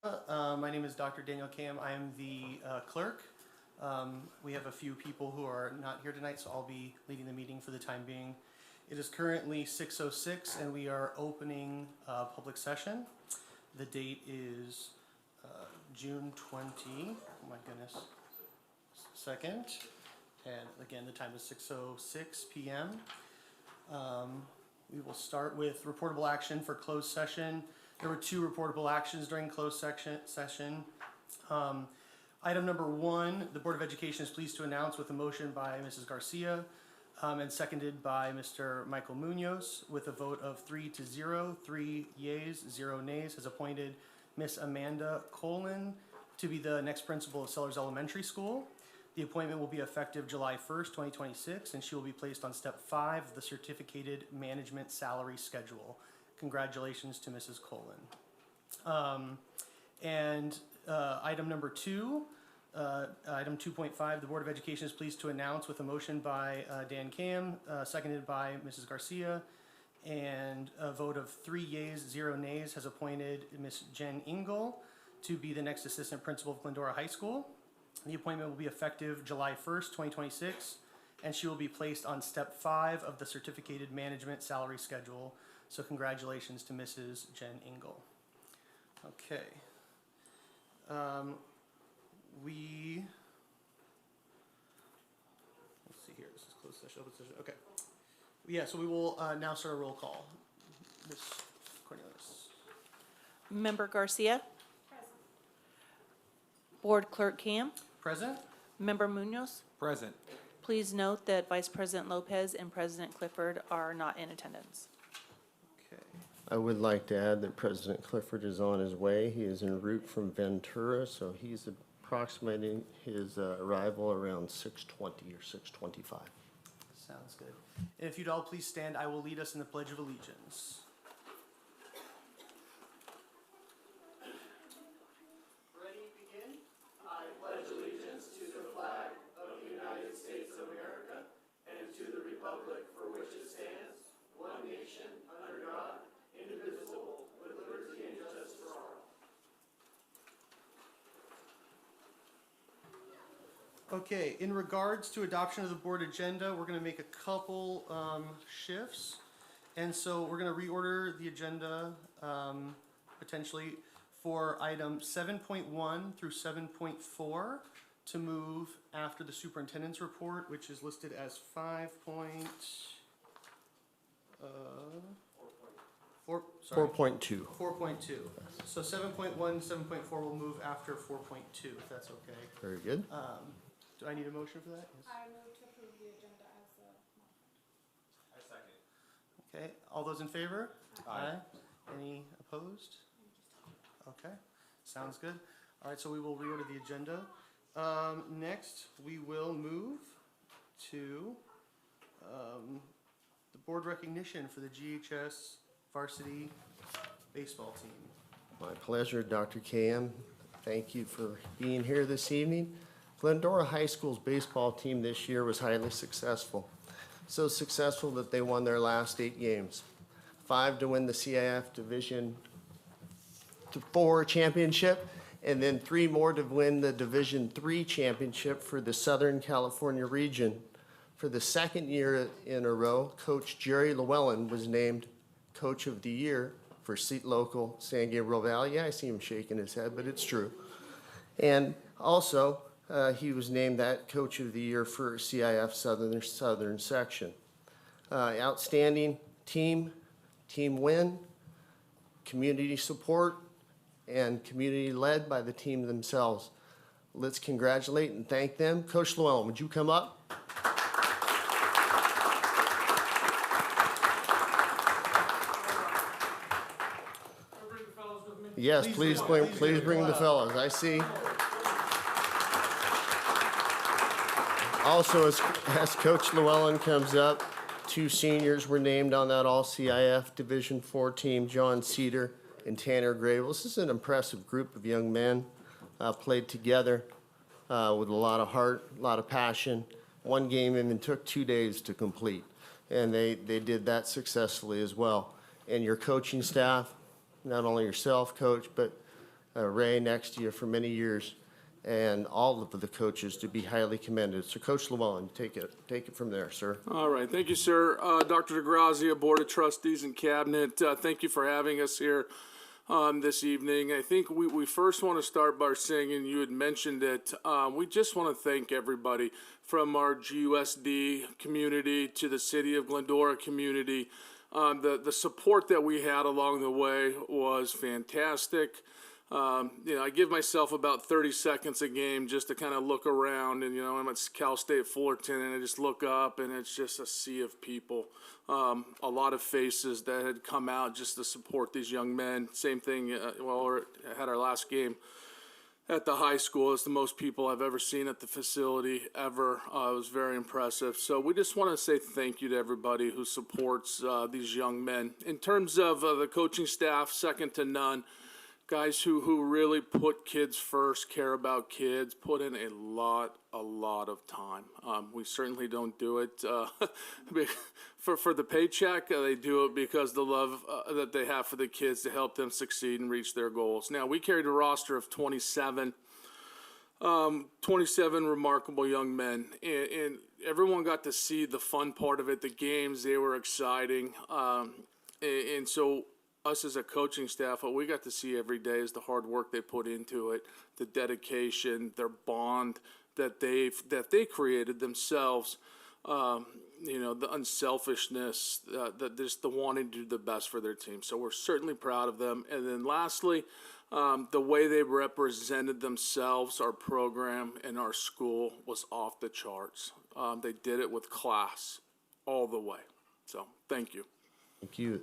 My name is Dr. Daniel Cam. I am the clerk. We have a few people who are not here tonight, so I'll be leading the meeting for the time being. It is currently 6:06 and we are opening public session. The date is June 20, oh my goodness, 2nd. And again, the time is 6:06 p.m. We will start with reportable action for closed session. There were 2 reportable actions during closed session. Item number 1, the Board of Education is pleased to announce with a motion by Mrs. Garcia and seconded by Mr. Michael Munoz with a vote of 3-0, 3 yeas, 0 nays, has appointed Miss Amanda Colin to be the next principal of Sellers Elementary School. The appointment will be effective July 1st, 2026, and she will be placed on step 5 of the certificated management salary schedule. Congratulations to Mrs. Colin. Item number 2, item 2.5, the Board of Education is pleased to announce with a motion by Dan Cam, seconded by Mrs. Garcia, and a vote of 3 yeas, 0 nays, has appointed Miss Jen Engel to be the next assistant principal of Glendora High School. The appointment will be effective July 1st, 2026, and she will be placed on step 5 of the certificated management salary schedule. So congratulations to Mrs. Jen Engel. Okay. Let's see here, this is closed session, open session, okay. Yeah, so we will now start a roll call. Ms. Cornelius. Member Garcia? Present. Board Clerk Cam? Present. Member Munoz? Present. Please note that Vice President Lopez and President Clifford are not in attendance. Okay. I would like to add that President Clifford is on his way. He is en route from Ventura, so he's approximating his arrival around 6:20 or 6:25. Sounds good. If you'd all please stand, I will lead us in the Pledge of Allegiance. Ready, begin. I pledge allegiance to the flag of the United States of America and to the republic for which it stands, one nation, under God, indivisible, with liberty and justice for all. Okay, in regards to adoption of the board agenda, we're going to make a couple shifts. And so we're going to reorder the agenda potentially for item 7.1 through 7.4 to move after the superintendent's report, which is listed as 4.2. 4.2. So 7.1, 7.4 will move after 4.2, if that's okay. Very good. Do I need a motion for that? Yes. I move to approve the agenda as modified. I second. Okay, all those in favor? Aye. Any opposed? Okay, sounds good. All right, so we will reorder the agenda. Next, we will move to the board recognition for the GHS Varsity baseball team. My pleasure, Dr. Cam. Thank you for being here this evening. Glendora High School's baseball team this year was highly successful. So successful that they won their last 8 games. 5 to win the CIF Division 4 championship, and then 3 more to win the Division 3 championship for the Southern California region. For the 2nd year in a row, Coach Jerry Llewellyn was named Coach of the Year for local San Gabriel Valley. Yeah, I see him shaking his head, but it's true. And also, he was named that Coach of the Year for CIF Southern Section. Outstanding team win, community support, and community led by the team themselves. Let's congratulate and thank them. Coach Llewellyn, would you come up? Yes, please bring the fellows. I see. Also, as Coach Llewellyn comes up, 2 seniors were named on that All-CIF Division 4 team, John Cedar and Tanner Gravel. This is an impressive group of young men, played together with a lot of heart, a lot of passion. One game even took 2 days to complete, and they did that successfully as well. And your coaching staff, not only yourself, Coach, but Ray next to you for many years, and all of the coaches to be highly commended. So Coach Llewellyn, take it from there, sir. All right, thank you, sir. Dr. DeGrazia, Board of Trustees and Cabinet, thank you for having us here this evening. I think we first want to start by saying, and you had mentioned it, we just want to thank everybody from our GUSD community to the City of Glendora community. The support that we had along the way was fantastic. I give myself about 30 seconds a game just to kind of look around, and I'm at Cal State Fullerton, and I just look up, and it's just a sea of people. A lot of faces that had come out just to support these young men. Same thing, we had our last game at the high school. It's the most people I've ever seen at the facility ever. It was very impressive. So we just want to say thank you to everybody who supports these young men. In terms of the coaching staff, second to none. Guys who really put kids first, care about kids, put in a lot of time. We certainly don't do it for the paycheck. They do it because the love that they have for the kids to help them succeed and reach their goals. Now, we carried a roster of 27 remarkable young men, and everyone got to see the fun part of it, the games. They were exciting. And so us as a coaching staff, what we got to see every day is the hard work they put into it, the dedication, their bond that they created themselves, the unselfishness, just the wanting to do the best for their team. So we're certainly proud of them. And then lastly, the way they represented themselves, our program and our school was off the charts. They did it with class all the way. So thank you. Thank you.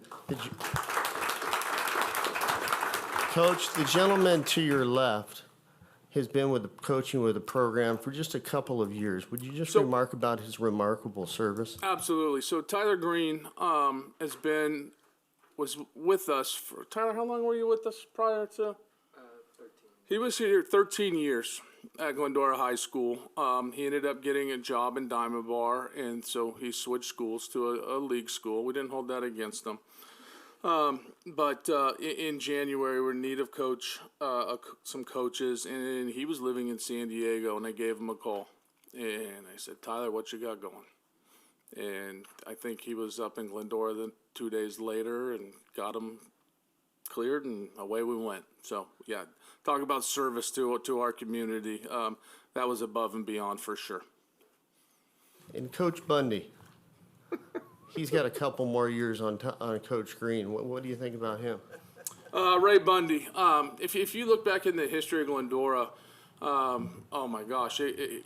Coach, the gentleman to your left has been coaching with the program for just a couple of years. Would you just remark about his remarkable service? Absolutely. So Tyler Green was with us for, Tyler, how long were you with us prior to? 13. He was here 13 years at Glendora High School. He ended up getting a job in Diamond Bar, and so he switched schools to a league school. We didn't hold that against him. But in January, we're in need of some coaches, and he was living in San Diego, and I gave him a call. And I said, Tyler, what you got going? And I think he was up in Glendora then 2 days later and got him cleared, and away we went. So, yeah, talk about service to our community. That was above and beyond for sure. And Coach Bundy. He's got a couple more years on Coach Green. What do you think about him? Ray Bundy. If you look back in the history of Glendora, oh my gosh,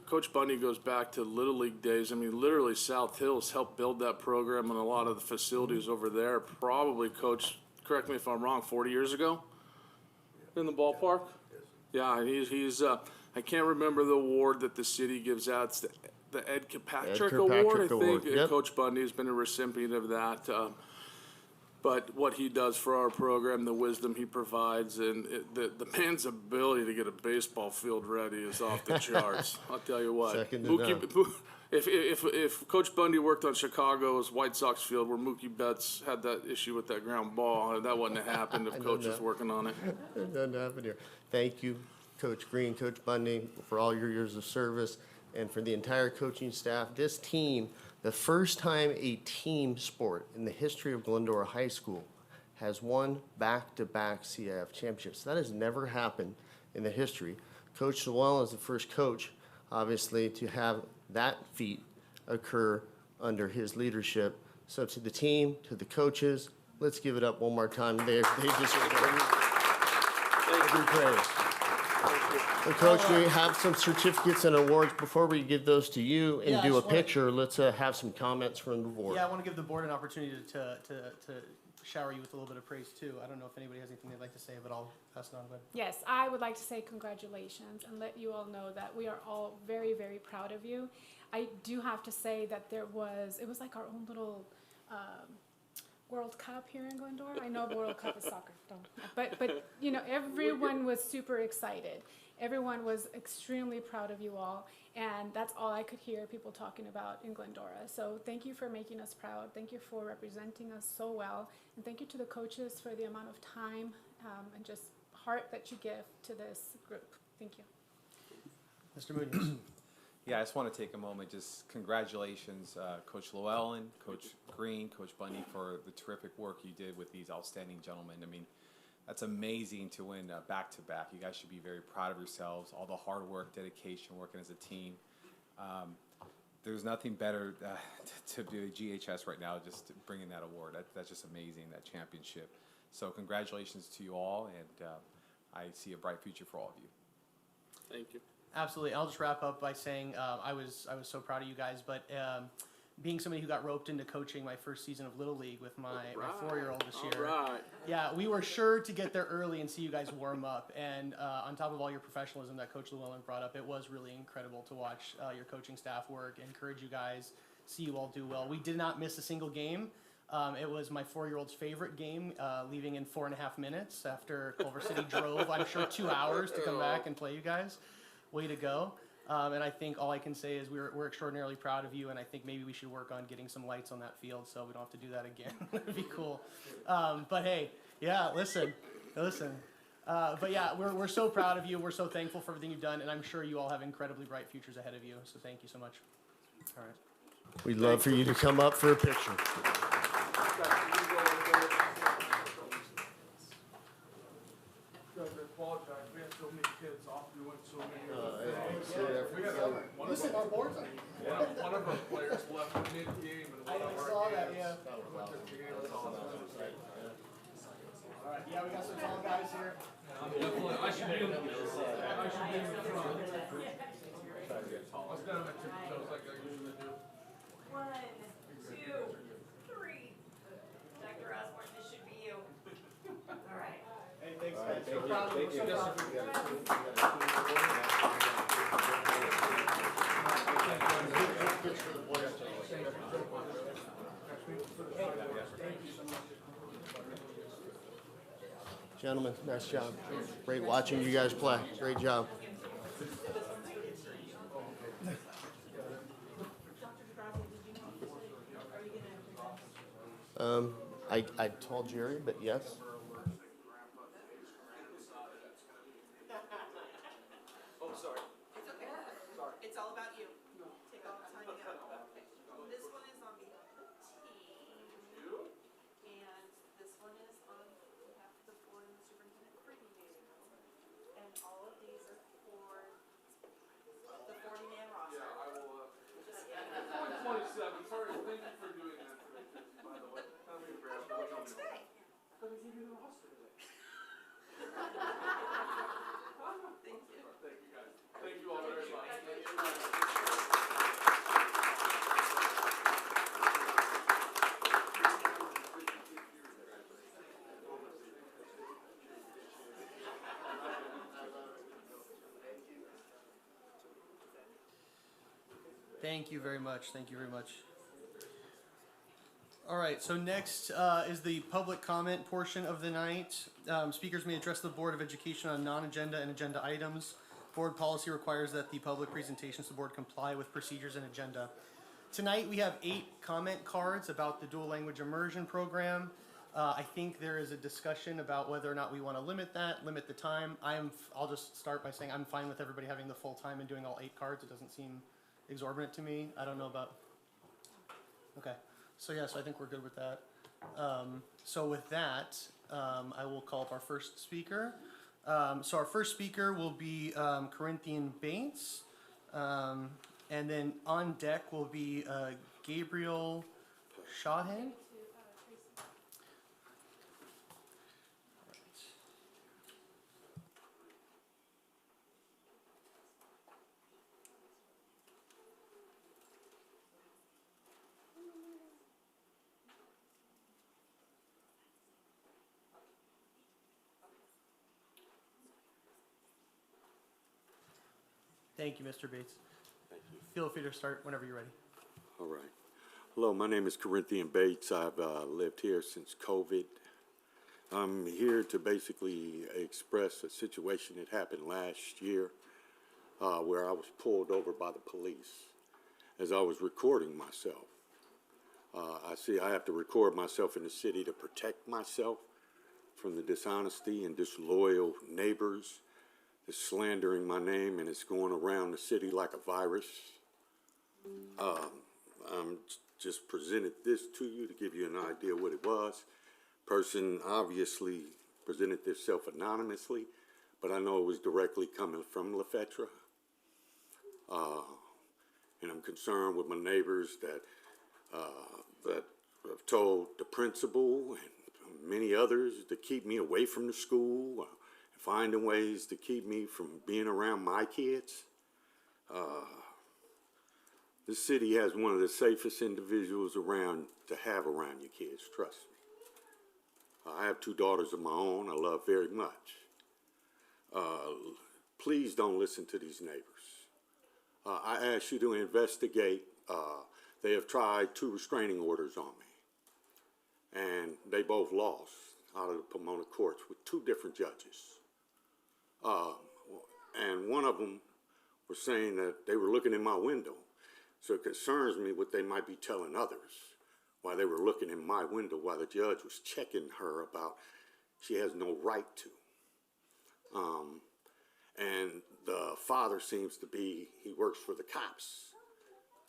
Coach Bundy goes back to Little League days. I mean, literally South Hills helped build that program and a lot of the facilities over there. Probably, Coach, correct me if I'm wrong, 40 years ago in the ballpark? Yeah, he's I can't remember the award that the city gives out. It's the Ed Kirkpatrick Award, I think. Yep. Coach Bundy has been a recipient of that. But what he does for our program, the wisdom he provides, and the man's ability to get a baseball field ready is off the charts. I'll tell you what. Second to none. If Coach Bundy worked on Chicago's White Sox field where Mookie Betts had that issue with that ground ball, that wouldn't have happened if Coach was working on it. It doesn't happen here. Thank you, Coach Green, Coach Bundy, for all your years of service, and for the entire coaching staff. This team, the first time a team sport in the history of Glendora High School has won back-to-back CIF championships. That has never happened in the history. Coach Llewellyn is the first coach, obviously, to have that feat occur under his leadership. So to the team, to the coaches, let's give it up one more time. They deserve every praise. And Coach, we have some certificates and awards. Before we give those to you and Yeah, I do a just wanna- picture, let's have some comments from the board. Yeah, I want to give the board an opportunity to shower you with a little bit of praise too. I don't know if anybody has anything they'd like to say, but I'll pass it on. But Yes, I would like to say congratulations and let you all know that we are all very, very proud of you. I do have to say that it was like our own little World Cup here in Glendora. I know World Cup is soccer, but everyone was super excited. Everyone was extremely proud of you all, and that's all I could hear people talking about in Glendora. So thank you for making us proud. Thank you for representing us so well, and thank you to the coaches for the amount of time and just heart that you give to this group. Thank you. Mr. Munoz. Yeah, I just want to take a moment, just congratulations, Coach Llewellyn, Coach Green, Coach Bundy, for the terrific work you did with these outstanding gentlemen. I mean, that's amazing to win back-to-back. You guys should be very proud of yourselves, all the hard work, dedication, working as a team. There's nothing better to do GHS right now, just bringing that award. That's just amazing, that championship. So congratulations to you all, and I see a bright future for all of you. Thank you. Absolutely. I'll just wrap up by saying I was so proud of you guys, but being somebody who got roped into coaching my first season of Little League with my 4-year-old this year. All right. Yeah, we were sure to get there early and see you guys warm up. And on top of all your professionalism that Coach Llewellyn brought up, it was really incredible to watch your coaching staff work, encourage you guys, see you all do well. We did not miss a single game. It was my 4-year-old's favorite game, leaving in 4.5 minutes after Culver City drove, I'm sure, 2 hours to come back and play you guys. Way to go. And I think all I can say is we're extraordinarily proud of you, and I think maybe we should work on getting some lights on that field so we don't have to do that again. That'd be cool. But hey, yeah, listen. But yeah, we're so proud of you. We're so thankful for everything you've done, and I'm sure you all have incredibly bright futures ahead of you. So thank you so much. All right. We'd love for you to come up for a picture. Listen, our board's on. One of our players left mid-game and I saw that, yeah. All right, yeah, we got some tall guys here. I should be in the front. I'll stand on my tippy toes like I usually do. 1, 2, 3. Dr. Osborne, this should be you. All right. Hey, thanks, guys. So proud of you. We're so proud of you. Gentlemen, nice job. Great watching you guys play. Great job. I told Jerry, but yes. It's okay. It's all about you. Take all the time you got. This one is on behalf of the team. And this one is on behalf of the board and the superintendent preview. And all of these are for the 40-man roster. Yeah, I will, 27, sorry, thank you for doing that for me, by the way. Tell me to grab it. Today. Because you do the roster today. Thank you. Thank you, guys. Thank you all very much. Thank you very much. Thank you very much. All right, so next is the public comment portion of the night. Speakers may address the Board of Education on non-agenda and agenda items. Board policy requires that the public presentations to the board comply with procedures and agenda. Tonight we have 8 comment cards about the dual language immersion program. I think there is a discussion about whether or not we want to limit the time. I'll just start by saying I'm fine with everybody having the full time and doing all 8 cards. It doesn't seem exorbitant to me. I don't know about. Okay. So I think we're good with that. So with that, I will call up our first speaker. So our first speaker will be Corinthian Bates. And then on deck will be Gabriel Shahan. Thank you, Mr. Bates. Thank you. Feel free to start whenever you're ready. All right. Hello, my name is Corinthian Bates. I've lived here since COVID. I'm here to basically express a situation that happened last year where I was pulled over by the police as I was recording myself. I have to record myself in the city to protect myself from the dishonesty and disloyal neighbors that's slandering my name, and it's going around the city like a virus. I'm just presented this to you to give you an idea what it was. Person obviously presented themselves anonymously, but I know it was directly coming from LaFetra. And I'm concerned with my neighbors that have told the principal and many others to keep me away from the school, finding ways to keep me from being around my kids. This city has one of the safest individuals around to have around your kids, trust me. I have 2 daughters of my own I love very much. Please don't listen to these neighbors. I ask you to investigate. They have tried 2 restraining orders on me, and they both lost out of the Pomona courts with 2 different judges. And one of them was saying that they were looking in my window. So it concerns me what they might be telling others while they were looking in my window while the judge was checking her about she has no right to. And the father seems to be, he works for the cops.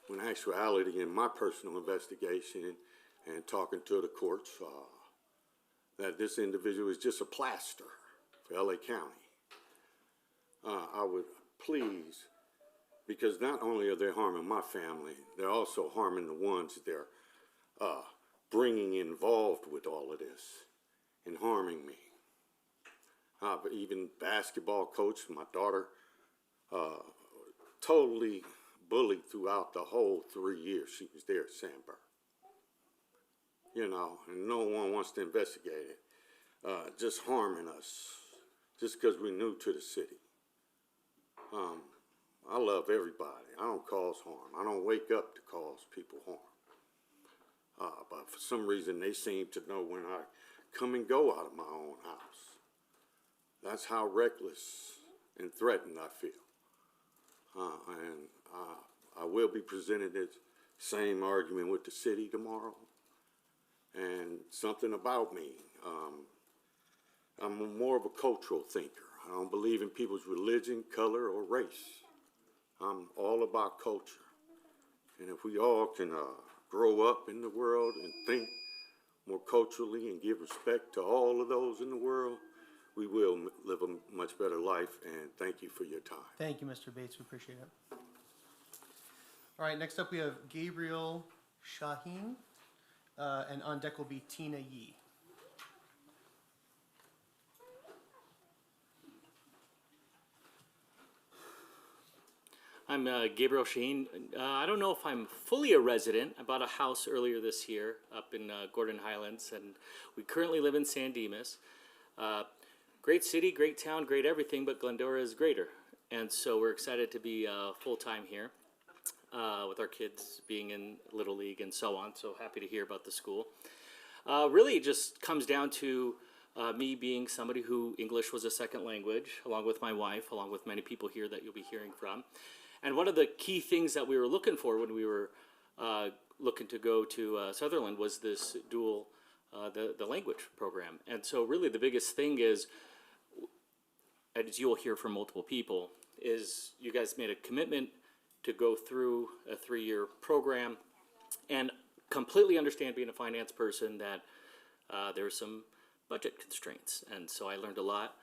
When in actuality, in my personal investigation and talking to the courts, that this individual is just a plaster for LA County. I would please, because not only are they harming my family, they're also harming the ones they're bringing involved with all of this and harming me. But even basketball coach, my daughter, totally bullied throughout the whole 3 years she was there at Sandburg. You know, and no one wants to investigate it. Just harming us, just because we're new to the city. I love everybody. I don't cause harm. I don't wake up to cause people harm. But for some reason, they seem to know when I come and go out of my own house. That's how reckless and threatened I feel. And I will be presenting this same argument with the city tomorrow. And something about me, I'm more of a cultural thinker. I don't believe in people's religion, color, or race. I'm all about culture. And if we all can grow up in the world and think more culturally and give respect to all of those in the world, we will live a much better life. And thank you for your time. Thank you, Mr. Bates. We appreciate it. All right, next up we have Gabriel Shaheen, and on deck will be Tina Yee. I'm Gabriel Shaheen. I don't know if I'm fully a resident. I bought a house earlier this year up in Gordon Highlands, and we currently live in San Dimas. Great city, great town, great everything, but Glendora is greater. And so we're excited to be full-time here with our kids being in Little League and so on. So happy to hear about the school. Really, it just comes down to me being somebody who English was a second language, along with my wife, along with many people here that you'll be hearing from. And one of the key things that we were looking for when we were looking to go to Sutherland was this dual, the language program. And so really the biggest thing is, as you'll hear from multiple people, is you guys made a commitment to go through a 3-year program and completely understand, being a finance person, that there's some budget constraints. And so I learned a lot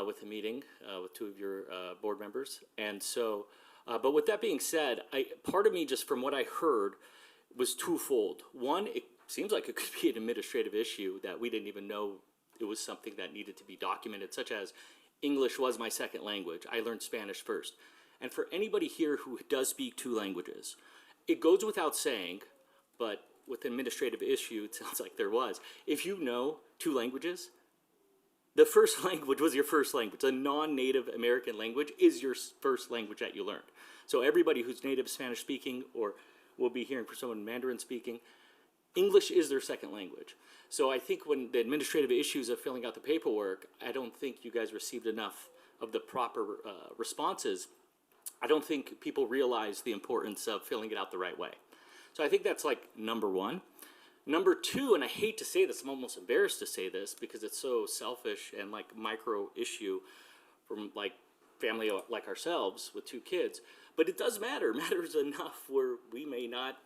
with the meeting with 2 of your board members. And so, but with that being said, part of me, just from what I heard, was twofold. One, it seems like it could be an administrative issue that we didn't even know it was something that needed to be documented, such as English was my second language. I learned Spanish first. And for anybody here who does speak 2 languages, it goes without saying, but with an administrative issue, it sounds like there was. If you know 2 languages, the first language was your first language. A non-native American language is your first language that you learned. So everybody who's native Spanish speaking, or will be hearing from someone Mandarin speaking, English is their second language. So I think when the administrative issues of filling out the paperwork, I don't think you guys received enough of the proper responses. I don't think people realize the importance of filling it out the right way. So I think that's like number one. Number two, and I hate to say this, I'm almost embarrassed to say this because it's so selfish and like micro issue from like family like ourselves with 2 kids, but it does matter. Matters enough where we may not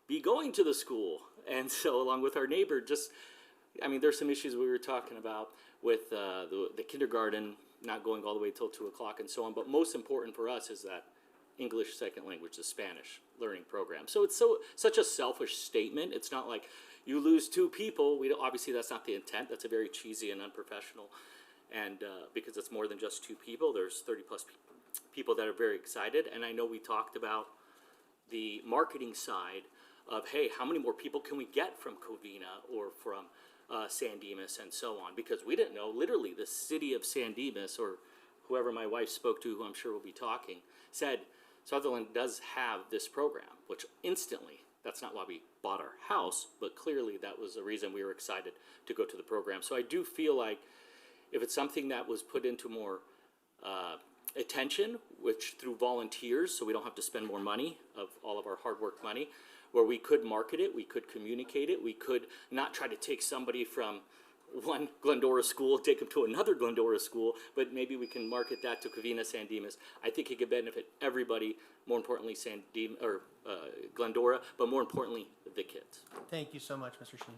be going to the school. And so along with our neighbor, there's some issues we were talking about with the kindergarten not going all the way till 2 o'clock and so on. But most important for us is that English second language, the Spanish learning program. So it's such a selfish statement. It's not like you lose 2 people. Obviously that's not the intent. That's a very cheesy and unprofessional. And because it's more than just 2 people, there's 30 plus people that are very excited. And I know we talked about the marketing side of, hey, how many more people can we get from Covina or from San Dimas and so on? Because we didn't know, literally the city of San Dimas, or whoever my wife spoke to, who I'm sure will be talking, said Sutherland does have this program, which instantly, that's not why we bought our house, but clearly that was the reason we were excited to go to the program. So I do feel like if it's something that was put into more attention, which through volunteers, so we don't have to spend more money of all of our hard work money, where we could market it, we could communicate it, we could not try to take somebody from one Glendora school, take them to another Glendora school, but maybe we can market that to Covina, San Dimas. I think it could benefit everybody, more importantly Glendora, but more importantly, the kids. Thank you so much, Mr. Sheen.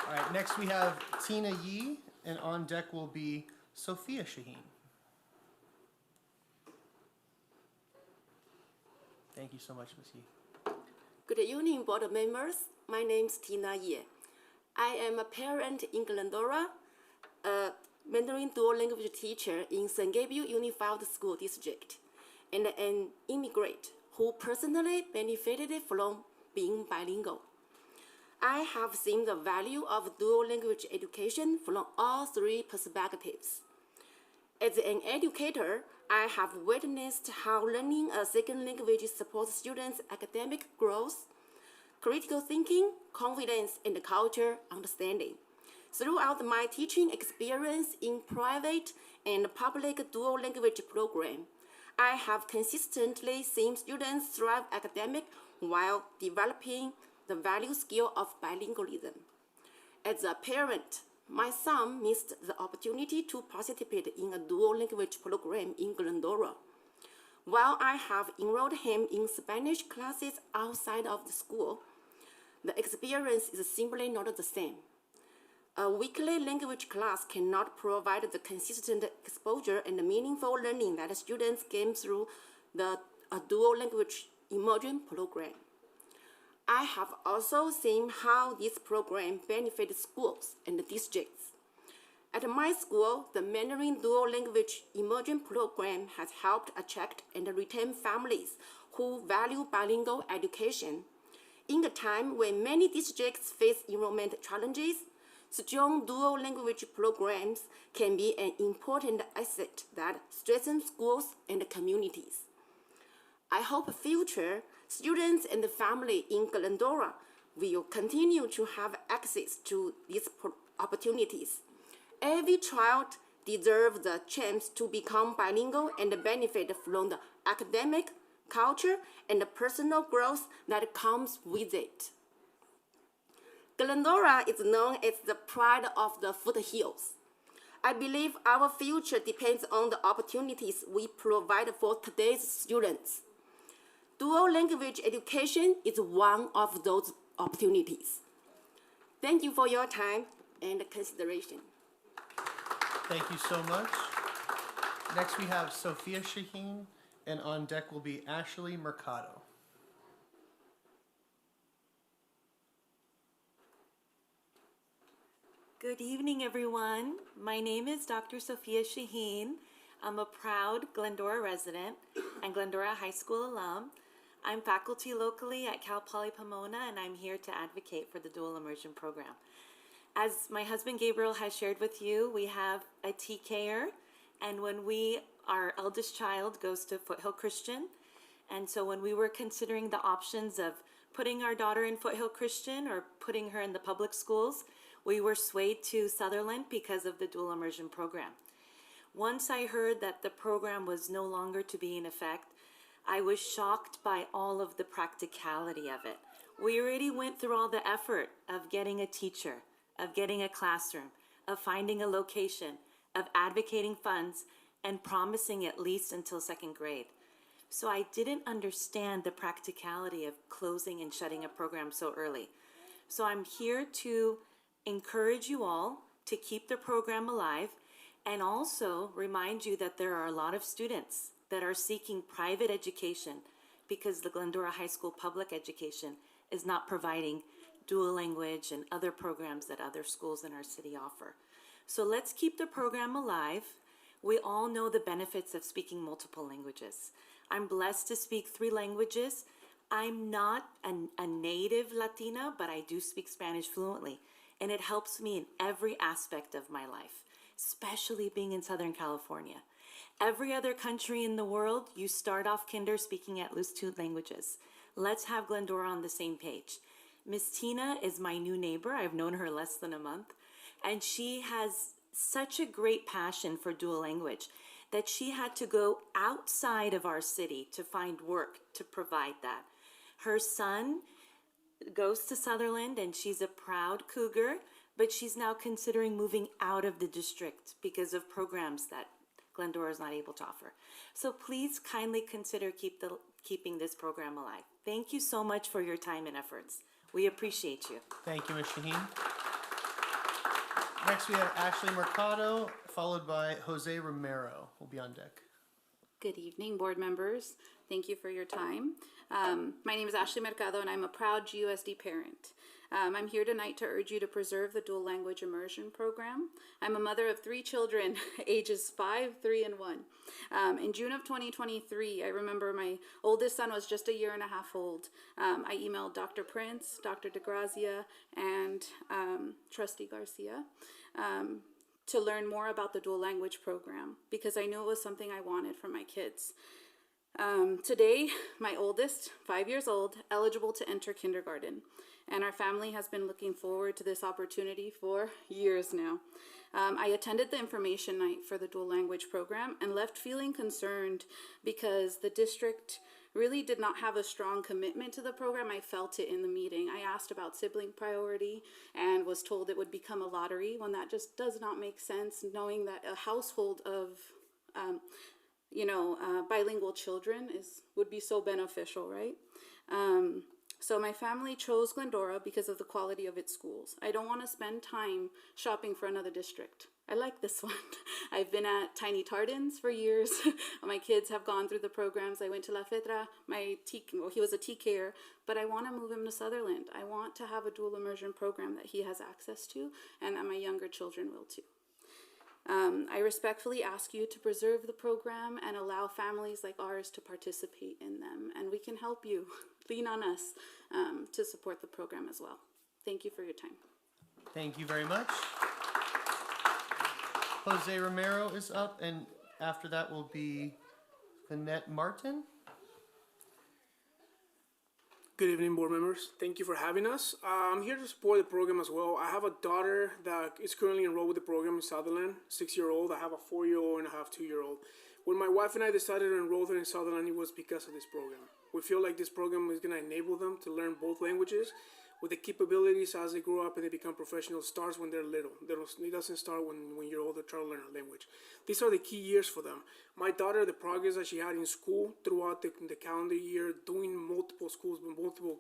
All right, next we have Tina Yee, and on deck will be Sophia Shaheen. Thank you so much, Ms. Yee. Good evening, board members. My name is Tina Ye. I am a parent in Glendora, a Mandarin dual language teacher in San Gabriel Unified School District, and an immigrant who personally benefited from being bilingual. I have seen the value of dual language education from all 3 perspectives. As an educator, I have witnessed how learning a second language supports students' academic growth, critical thinking, confidence, and culture understanding. Throughout my teaching experience in private and public dual language program, I have consistently seen students thrive academic while developing the value skill of bilingualism. As a parent, my son missed the opportunity to participate in a dual language program in Glendora. While I have enrolled him in Spanish classes outside of the school, the experience is simply not the same. A weekly language class cannot provide the consistent exposure and meaningful learning that students gain through the dual language immersion program. I have also seen how this program benefits schools and districts. At my school, the Mandarin Dual Language Immersion Program has helped attract and retain families who value bilingual education. In a time when many districts face enrollment challenges, strong dual language programs can be an important asset that strengthens schools and communities. I hope future students and family in Glendora will continue to have access to these opportunities. Every child deserves the chance to become bilingual and benefit from the academic, culture, and personal growth that comes with it. Glendora is known as the pride of the foothills. I believe our future depends on the opportunities we provide for today's students. Dual language education is one of those opportunities. Thank you for your time and consideration. Thank you so much. Next we have Sophia Shaheen, and on deck will be Ashley Mercado. Good evening, everyone. My name is Dr. Sophia Shaheen. I'm a proud Glendora resident and Glendora High School alum. I'm faculty locally at Cal Poly Pomona, and I'm here to advocate for the dual immersion program. As my husband Gabriel has shared with you, we have a TKer, and when our eldest child goes to Foothill Christian, and so when we were considering the options of putting our daughter in Foothill Christian or putting her in the public schools, we were swayed to Sutherland because of the dual immersion program. Once I heard that the program was no longer to be in effect, I was shocked by all of the practicality of it. We already went through all the effort of getting a teacher, of getting a classroom, of finding a location, of advocating funds, and promising at least until second grade. So I didn't understand the practicality of closing and shutting a program so early. So I'm here to encourage you all to keep the program alive and also remind you that there are a lot of students that are seeking private education because the Glendora High School public education is not providing dual language and other programs that other schools in our city offer. So let's keep the program alive. We all know the benefits of speaking multiple languages. I'm blessed to speak 3 languages. I'm not a native Latina, but I do speak Spanish fluently, and it helps me in every aspect of my life, especially being in Southern California. Every other country in the world, you start off kinder speaking at least 2 languages. Let's have Glendora on the same page. Miss Tina is my new neighbor. I've known her less than a month, and she has such a great passion for dual language that she had to go outside of our city to find work to provide that. Her son goes to Sutherland, and she's a proud Cougar, but she's now considering moving out of the district because of programs that Glendora is not able to offer. So please kindly consider keeping this program alive. Thank you so much for your time and efforts. We appreciate you. Thank you, Ms. Shaheen. Next, we have Ashley Mercado, followed by Jose Romero, will be on deck. Good evening, board members. Thank you for your time. My name is Ashley Mercado, and I'm a proud GUSD parent. I'm here tonight to urge you to preserve the dual language immersion program. I'm a mother of 3 children, ages 5, 3, and 1. In June of 2023, I remember my oldest son was just a year and a half old. I emailed Dr. Prince, Dr. DeGrazia, and Trustee Garcia to learn more about the dual language program because I knew it was something I wanted for my kids. Today, my oldest, 5 years old, eligible to enter kindergarten, and our family has been looking forward to this opportunity for years now. I attended the information night for the dual language program and left feeling concerned because the district really did not have a strong commitment to the program. I felt it in the meeting. I asked about sibling priority and was told it would become a lottery when that just does not make sense, knowing that a household of bilingual children would be so beneficial, right? So my family chose Glendora because of the quality of its schools. I don't want to spend time shopping for another district. I like this one. I've been at Tiny Tardens for years. My kids have gone through the programs. I went to La Fetra. He was a TKer, but I want to move him to Sutherland. I want to have a dual immersion program that he has access to and that my younger children will too. I respectfully ask you to preserve the program and allow families like ours to participate in them, and we can help you. Lean on us to support the program as well. Thank you for your time. Thank you very much. Jose Romero is up, and after that will be Annette Martin. Good evening, board members. Thank you for having us. I'm here to support the program as well. I have a daughter that is currently enrolled with the program in Sutherland, 6-year-old. I have a 4-year-old and I have a 2-year-old. When my wife and I decided to enroll them in Sutherland, it was because of this program. We feel like this program is going to enable them to learn both languages with the capabilities as they grow up and they become professional. Starts when they're little. It doesn't start when you're older trying to learn a language. These are the key years for them. My daughter, the progress that she had in school throughout the calendar year, doing multiple schools, multiple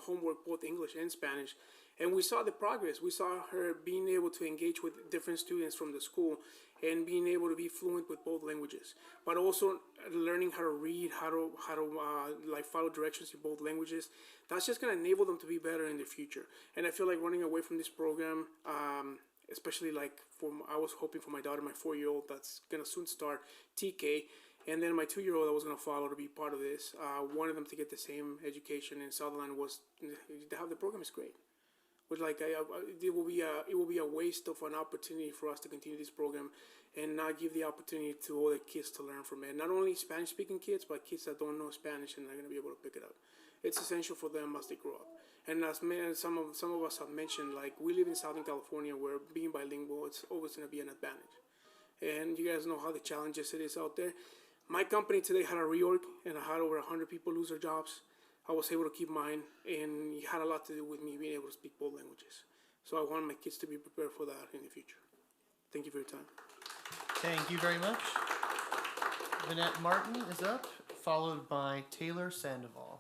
homework, both English and Spanish. And we saw the progress. We saw her being able to engage with different students from the school and being able to be fluent with both languages, but also learning how to read, how to follow directions in both languages. That's just going to enable them to be better in the future. And I feel like running away from this program, especially I was hoping for my daughter, my 4-year-old, that's going to soon start TK, and then my 2-year-old I was going to follow to be part of this. Wanted them to get the same education in Sutherland. To have the program is great. But it will be a waste of an opportunity for us to continue this program and not give the opportunity to all the kids to learn from it. Not only Spanish-speaking kids, but kids that don't know Spanish and are going to be able to pick it up. It's essential for them as they grow up. And as some of us have mentioned, we live in Southern California, where being bilingual, it's always going to be an advantage. And you guys know how the challenges it is out there. My company today had a reorg, and I had over 100 people lose their jobs. I was able to keep mine, and it had a lot to do with me being able to speak both languages. So I want my kids to be prepared for that in the future. Thank you for your time. Thank you very much. Vanette Martin is up, followed by Taylor Sandoval.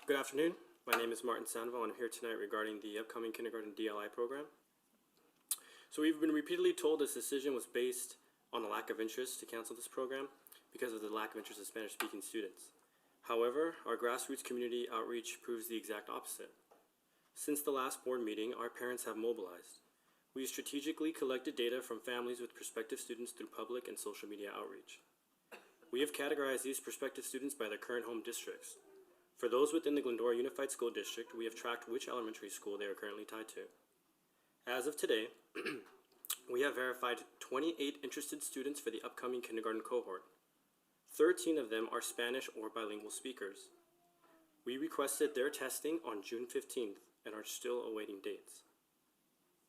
Good afternoon. My name is Martin Sandoval, and I'm here tonight regarding the upcoming kindergarten DLI program. So we've been repeatedly told this decision was based on the lack of interest to cancel this program because of the lack of interest of Spanish-speaking students. However, our grassroots community outreach proves the exact opposite. Since the last board meeting, our parents have mobilized. We strategically collected data from families with prospective students through public and social media outreach. We have categorized these prospective students by their current home districts. For those within the Glendora Unified School District, we have tracked which elementary school they are currently tied to. As of today, we have verified 28 interested students for the upcoming kindergarten cohort. 13 of them are Spanish or bilingual speakers. We requested their testing on June 15th and are still awaiting dates.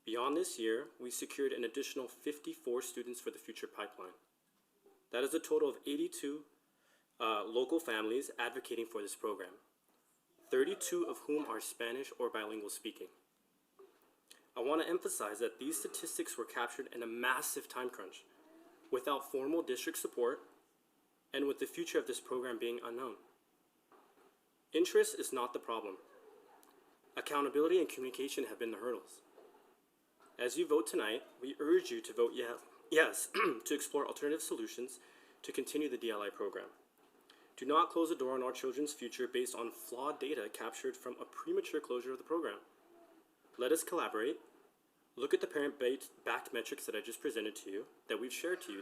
Beyond this year, we secured an additional 54 students for the future pipeline. That is a total of 82 local families advocating for this program, 32 of whom are Spanish or bilingual speaking. I want to emphasize that these statistics were captured in a massive time crunch, without formal district support, and with the future of this program being unknown. Interest is not the problem. Accountability and communication have been the hurdles. As you vote tonight, we urge you to vote yes to explore alternative solutions to continue the DLI program. Do not close the door on our children's future based on flawed data captured from a premature closure of the program. Let us collaborate, look at the parent-backed metrics that I just presented to you, that we've shared to you,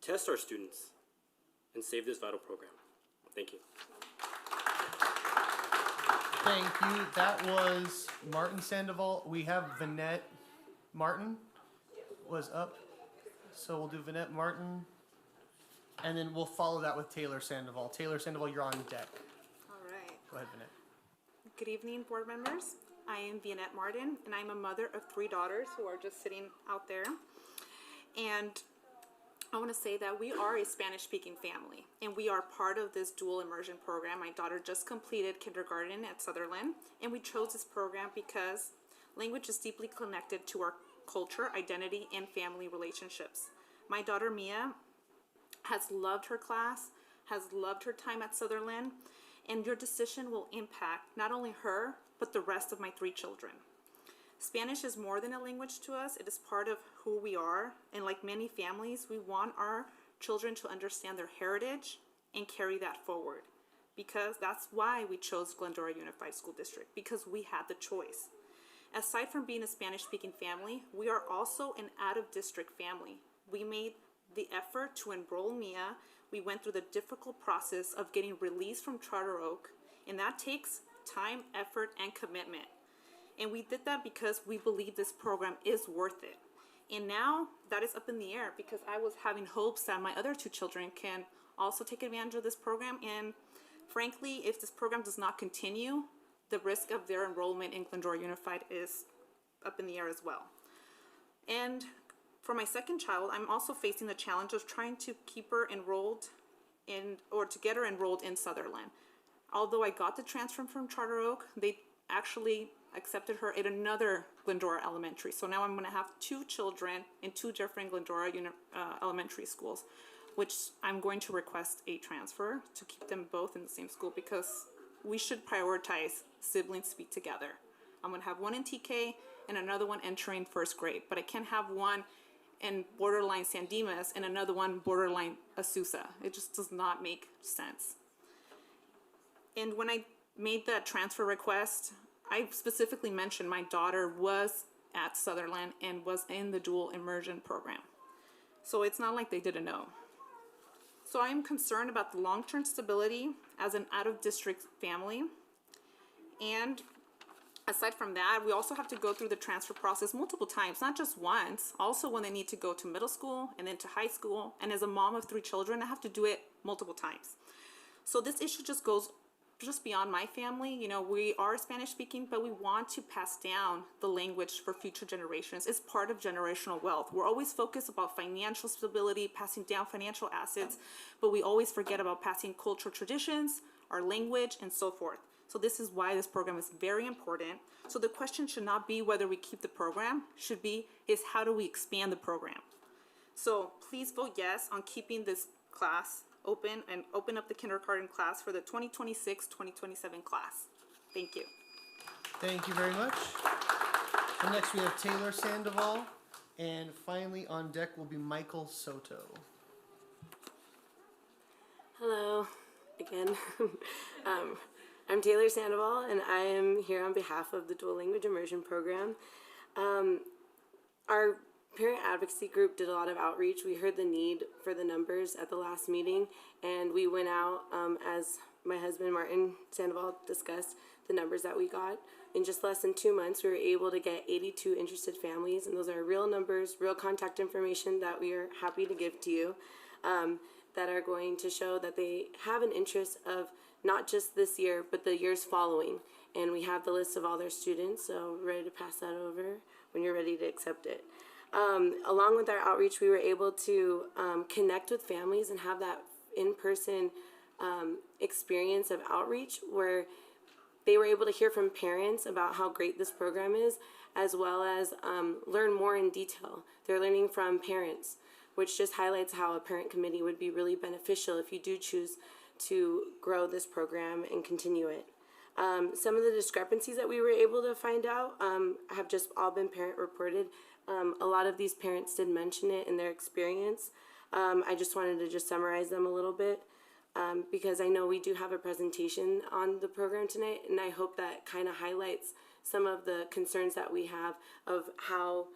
test our students, and save this vital program. Thank you. Thank you. That was Martin Sandoval. We have Vanette Martin was up. So we'll do Vanette Martin. And then we'll follow that with Taylor Sandoval. Taylor Sandoval, you're on deck. All right. Go ahead, Vanette. Good evening, board members. I am Vianette Martin, and I'm a mother of 3 daughters who are just sitting out there. And I want to say that we are a Spanish-speaking family, and we are part of this dual immersion program. My daughter just completed kindergarten at Sutherland, and we chose this program because language is deeply connected to our culture, identity, and family relationships. My daughter Mia has loved her class, has loved her time at Sutherland, and your decision will impact not only her, but the rest of my 3 children. Spanish is more than a language to us. It is part of who we are, and like many families, we want our children to understand their heritage and carry that forward, because that's why we chose Glendora Unified School District, because we had the choice. Aside from being a Spanish-speaking family, we are also an out-of-district family. We made the effort to enroll Mia. We went through the difficult process of getting released from Charter Oak, and that takes time, effort, and commitment. And we did that because we believe this program is worth it. And now that is up in the air, because I was having hopes that my other 2 children can also take advantage of this program. And frankly, if this program does not continue, the risk of their enrollment in Glendora Unified is up in the air as well. And for my second child, I'm also facing the challenge of trying to keep her enrolled to get her enrolled in Sutherland. Although I got the transfer from Charter Oak, they actually accepted her at another Glendora elementary. So now I'm going to have 2 children in 2 different Glendora elementary schools, which I'm going to request a transfer to keep them both in the same school, because we should prioritize siblings to be together. I'm going to have one in TK and another one entering 1st grade, but I can't have one in borderline San Dimas and another one borderline Azusa. It just does not make sense. And when I made that transfer request, I specifically mentioned my daughter was at Sutherland and was in the dual immersion program. So it's not like they didn't know. So I am concerned about the long-term stability as an out-of-district family. And aside from that, we also have to go through the transfer process multiple times, not just once, also when they need to go to middle school and then to high school. And as a mom of 3 children, I have to do it multiple times. So this issue just goes just beyond my family. You know, we are Spanish speaking, but we want to pass down the language for future generations. It's part of generational wealth. We're always focused about financial stability, passing down financial assets, but we always forget about passing cultural traditions, our language, and so forth. So this is why this program is very important. So the question should not be whether we keep the program, is how do we expand the program? So please vote yes on keeping this class open and open up the kindergarten class for the 2026-2027 class. Thank you. Thank you very much. And next we have Taylor Sandoval, and finally on deck will be Michael Soto. Hello, again. I'm Taylor Sandoval, and I am here on behalf of the Dual Language Immersion Program. Our parent advocacy group did a lot of outreach. We heard the need for the numbers at the last meeting, and we went out, as my husband Martin Sandoval discussed, the numbers that we got. In just less than 2 months, we were able to get 82 interested families, and those are real numbers, real contact information that we are happy to give to you, that are going to show that they have an interest of not just this year, but the years following. And we have the list of all their students, so we're ready to pass that over when you're ready to accept it. Along with our outreach, we were able to connect with families and have that in-person experience of outreach where they were able to hear from parents about how great this program is, as well as learn more in detail. They're learning from parents, which just highlights how a parent committee would be really beneficial if you do choose to grow this program and continue it. Some of the discrepancies that we were able to find out have just all been parent reported. A lot of these parents did mention it in their experience. I just wanted to just summarize them a little bit because I know we do have a presentation on the program tonight, and I hope that kind of highlights some of the concerns that we have of how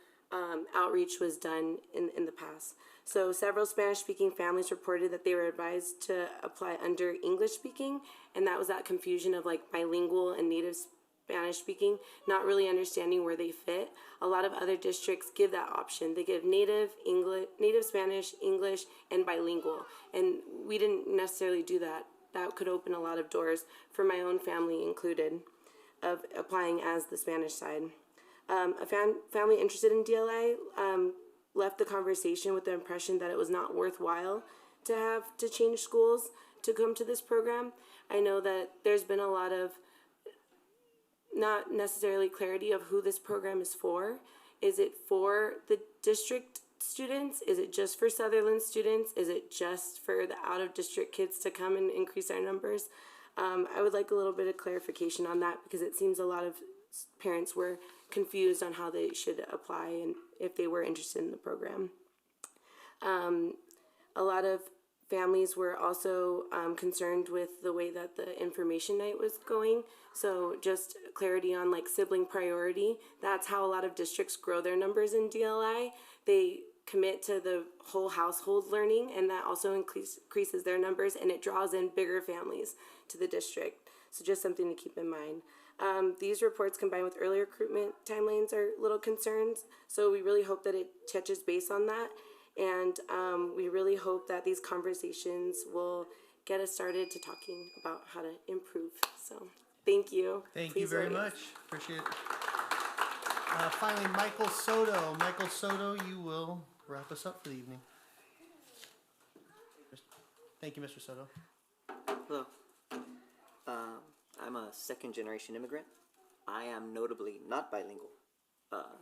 outreach was done in the past. So several Spanish-speaking families reported that they were advised to apply under English-speaking, and that was that confusion of like bilingual and native Spanish-speaking, not really understanding where they fit. A lot of other districts give that option. They give native English, native Spanish, English, and bilingual, and we didn't necessarily do that. That could open a lot of doors for my own family included of applying as the Spanish side. A family interested in DLA left the conversation with the impression that it was not worthwhile to have to change schools to come to this program. I know that there's been a lot of not necessarily clarity of who this program is for. Is it for the district students? Is it just for Sutherland students? Is it just for the out-of-district kids to come and increase our numbers? I would like a little bit of clarification on that because it seems a lot of parents were confused on how they should apply and if they were interested in the program. A lot of families were also concerned with the way that the information night was going. So just clarity on like sibling priority. That's how a lot of districts grow their numbers in DLI. They commit to the whole household learning, and that also increases their numbers, and it draws in bigger families to the district. So just something to keep in mind. These reports combined with early recruitment timelines are little concerns, so we really hope that it touches base on that, and we really hope that these conversations will get us started to talking about how to improve. So thank you. Thank you very much. Appreciate it. Finally, Michael Soto. Michael Soto, you will wrap us up for the evening. Thank you, Mr. Soto. Hello. I'm a second-generation immigrant. I am notably not bilingual.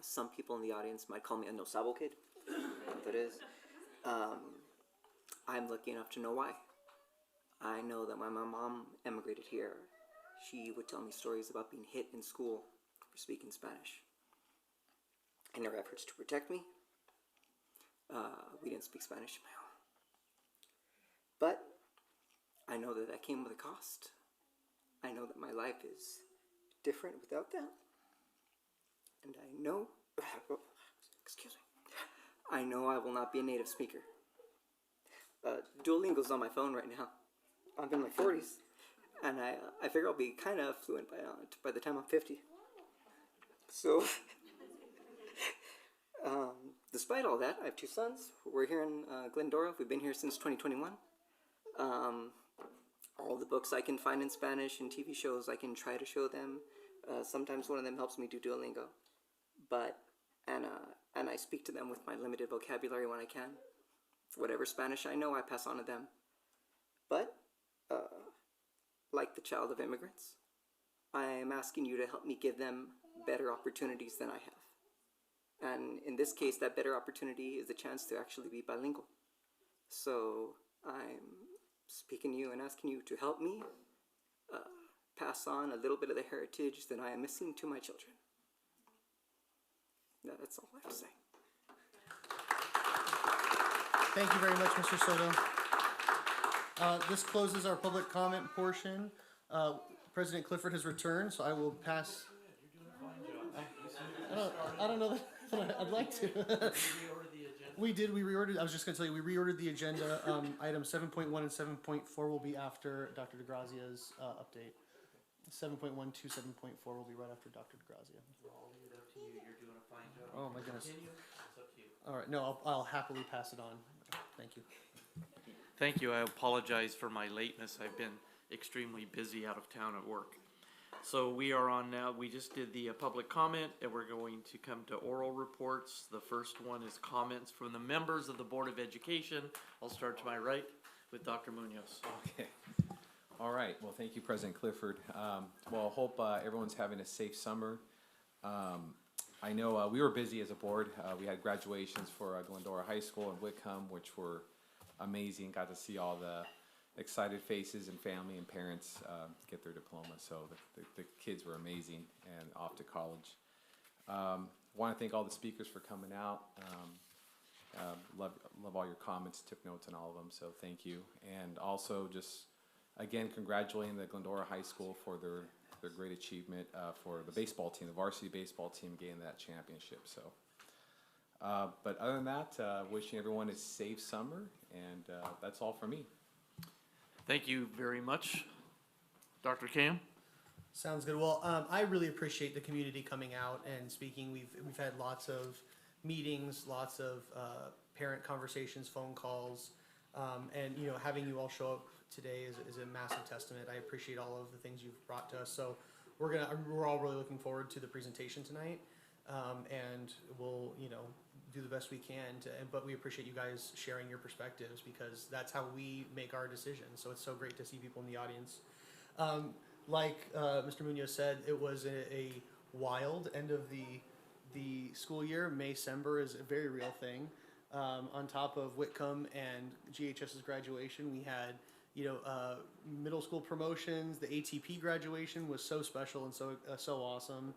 Some people in the audience might call me a no sabo kid. What that is. I'm lucky enough to know why. I know that when my mom emigrated here, she would tell me stories about being hit in school for speaking Spanish. In her efforts to protect me, we didn't speak Spanish in my home. But I know that that came with a cost. I know that my life is different without that. And I know, excuse me, I know I will not be a native speaker. Duolingo's on my phone right now. I'm in my 40s, and I figure I'll be kind of fluent by the time I'm 50. So, despite all that, I have 2 sons. We're here in Glendora. We've been here since 2021. all the books I can find in Spanish and TV shows I can try to show them. Sometimes one of them helps me do Duolingo, and I speak to them with my limited vocabulary when I can. Whatever Spanish I know, I pass on to them. But, like the child of immigrants, I am asking you to help me give them better opportunities than I have. And in this case, that better opportunity is the chance to actually be bilingual. So I'm speaking to you and asking you to help me pass on a little bit of the heritage that I am missing to my children. That's all I have to say. Thank you very much, Mr. Soto. This closes our public comment portion. President Clifford has returned, so I will pass. I don't know that I'd like to. We did. We reordered. I was just going to tell you, we reordered the agenda. Items 7.1 and 7.4 will be after Dr. DeGrazia's update. 7.1 to 7.4 will be right after Dr. DeGrazia. I'll leave it up to you. You're doing a fine job. Oh my goodness. Continue. It's up to you. All right. No, I'll happily pass it on. Thank you. Thank you. I apologize for my lateness. I've been extremely busy out of town at work. So we are on now. We just did the public comment, and we're going to come to oral reports. The first one is comments from the members of the Board of Education. I'll start to my right with Dr. Munoz. Okay. All right. Well, thank you, President Clifford. Well, hope everyone's having a safe summer. I know we were busy as a board. We had graduations for Glendora High School and Whitcomb, which were amazing. Got to see all the excited faces and family and parents get their diploma. So the kids were amazing and off to college. Want to thank all the speakers for coming out. Love all your comments. Took notes on all of them. So thank you. And also just again congratulating the Glendora High School for their great achievement for the baseball team, the varsity baseball team getting that championship. So, but other than that, wishing everyone a safe summer, and that's all for me. Thank you very much. Dr. Cam? Sounds good. Well, I really appreciate the community coming out and speaking. We've had lots of meetings, lots of parent conversations, phone calls, and having you all show up today is a massive testament. I appreciate all of the things you've brought to us. So we're all really looking forward to the presentation tonight, and we'll do the best we can. But we appreciate you guys sharing your perspectives, because that's how we make our decisions. So it's so great to see people in the audience. Like Mr. Munoz said, it was a wild end of the school year. May-Sember is a very real thing. On top of Whitcomb and GHS's graduation, we had middle school promotions. The ATP graduation was so special and so awesome.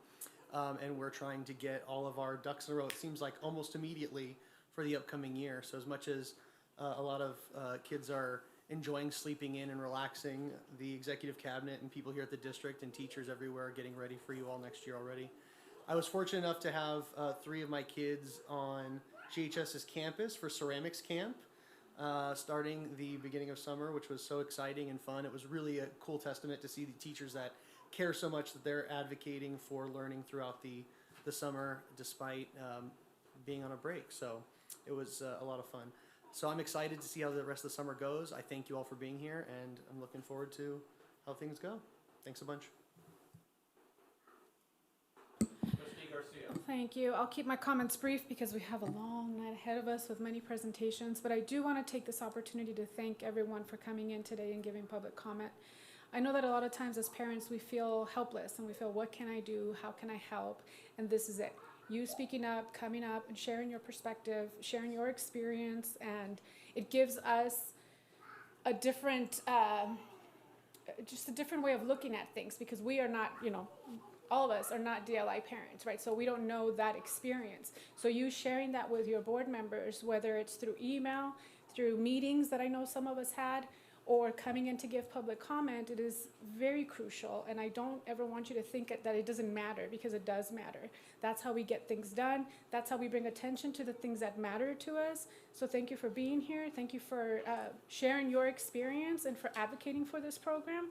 And we're trying to get all of our ducks in a row, it seems like almost immediately, for the upcoming year. So as much as a lot of kids are enjoying sleeping in and relaxing, the executive cabinet and people here at the district and teachers everywhere are getting ready for you all next year already. I was fortunate enough to have 3 of my kids on GHS's campus for ceramics camp, starting the beginning of summer, which was so exciting and fun. It was really a cool testament to see the teachers that care so much that they're advocating for learning throughout the summer, despite being on a break. So it was a lot of fun. So I'm excited to see how the rest of the summer goes. I thank you all for being here, and I'm looking forward to how things go. Thanks a bunch. Thank you. I'll keep my comments brief because we have a long night ahead of us with many presentations, but I do want to take this opportunity to thank everyone for coming in today and giving public comment. I know that a lot of times as parents we feel helpless and we feel, what can I do? How can I help? And this is it. You speaking up, coming up, and sharing your perspective, sharing your experience, and it gives us a different, just a different way of looking at things, because we are not, all of us are not DLI parents, right? So we don't know that experience. So you sharing that with your board members, whether it's through email, through meetings that I know some of us had, or coming in to give public comment, it is very crucial. And I don't ever want you to think that it doesn't matter, because it does matter. That's how we get things done. That's how we bring attention to the things that matter to us. So thank you for being here. Thank you for sharing your experience and for advocating for this program.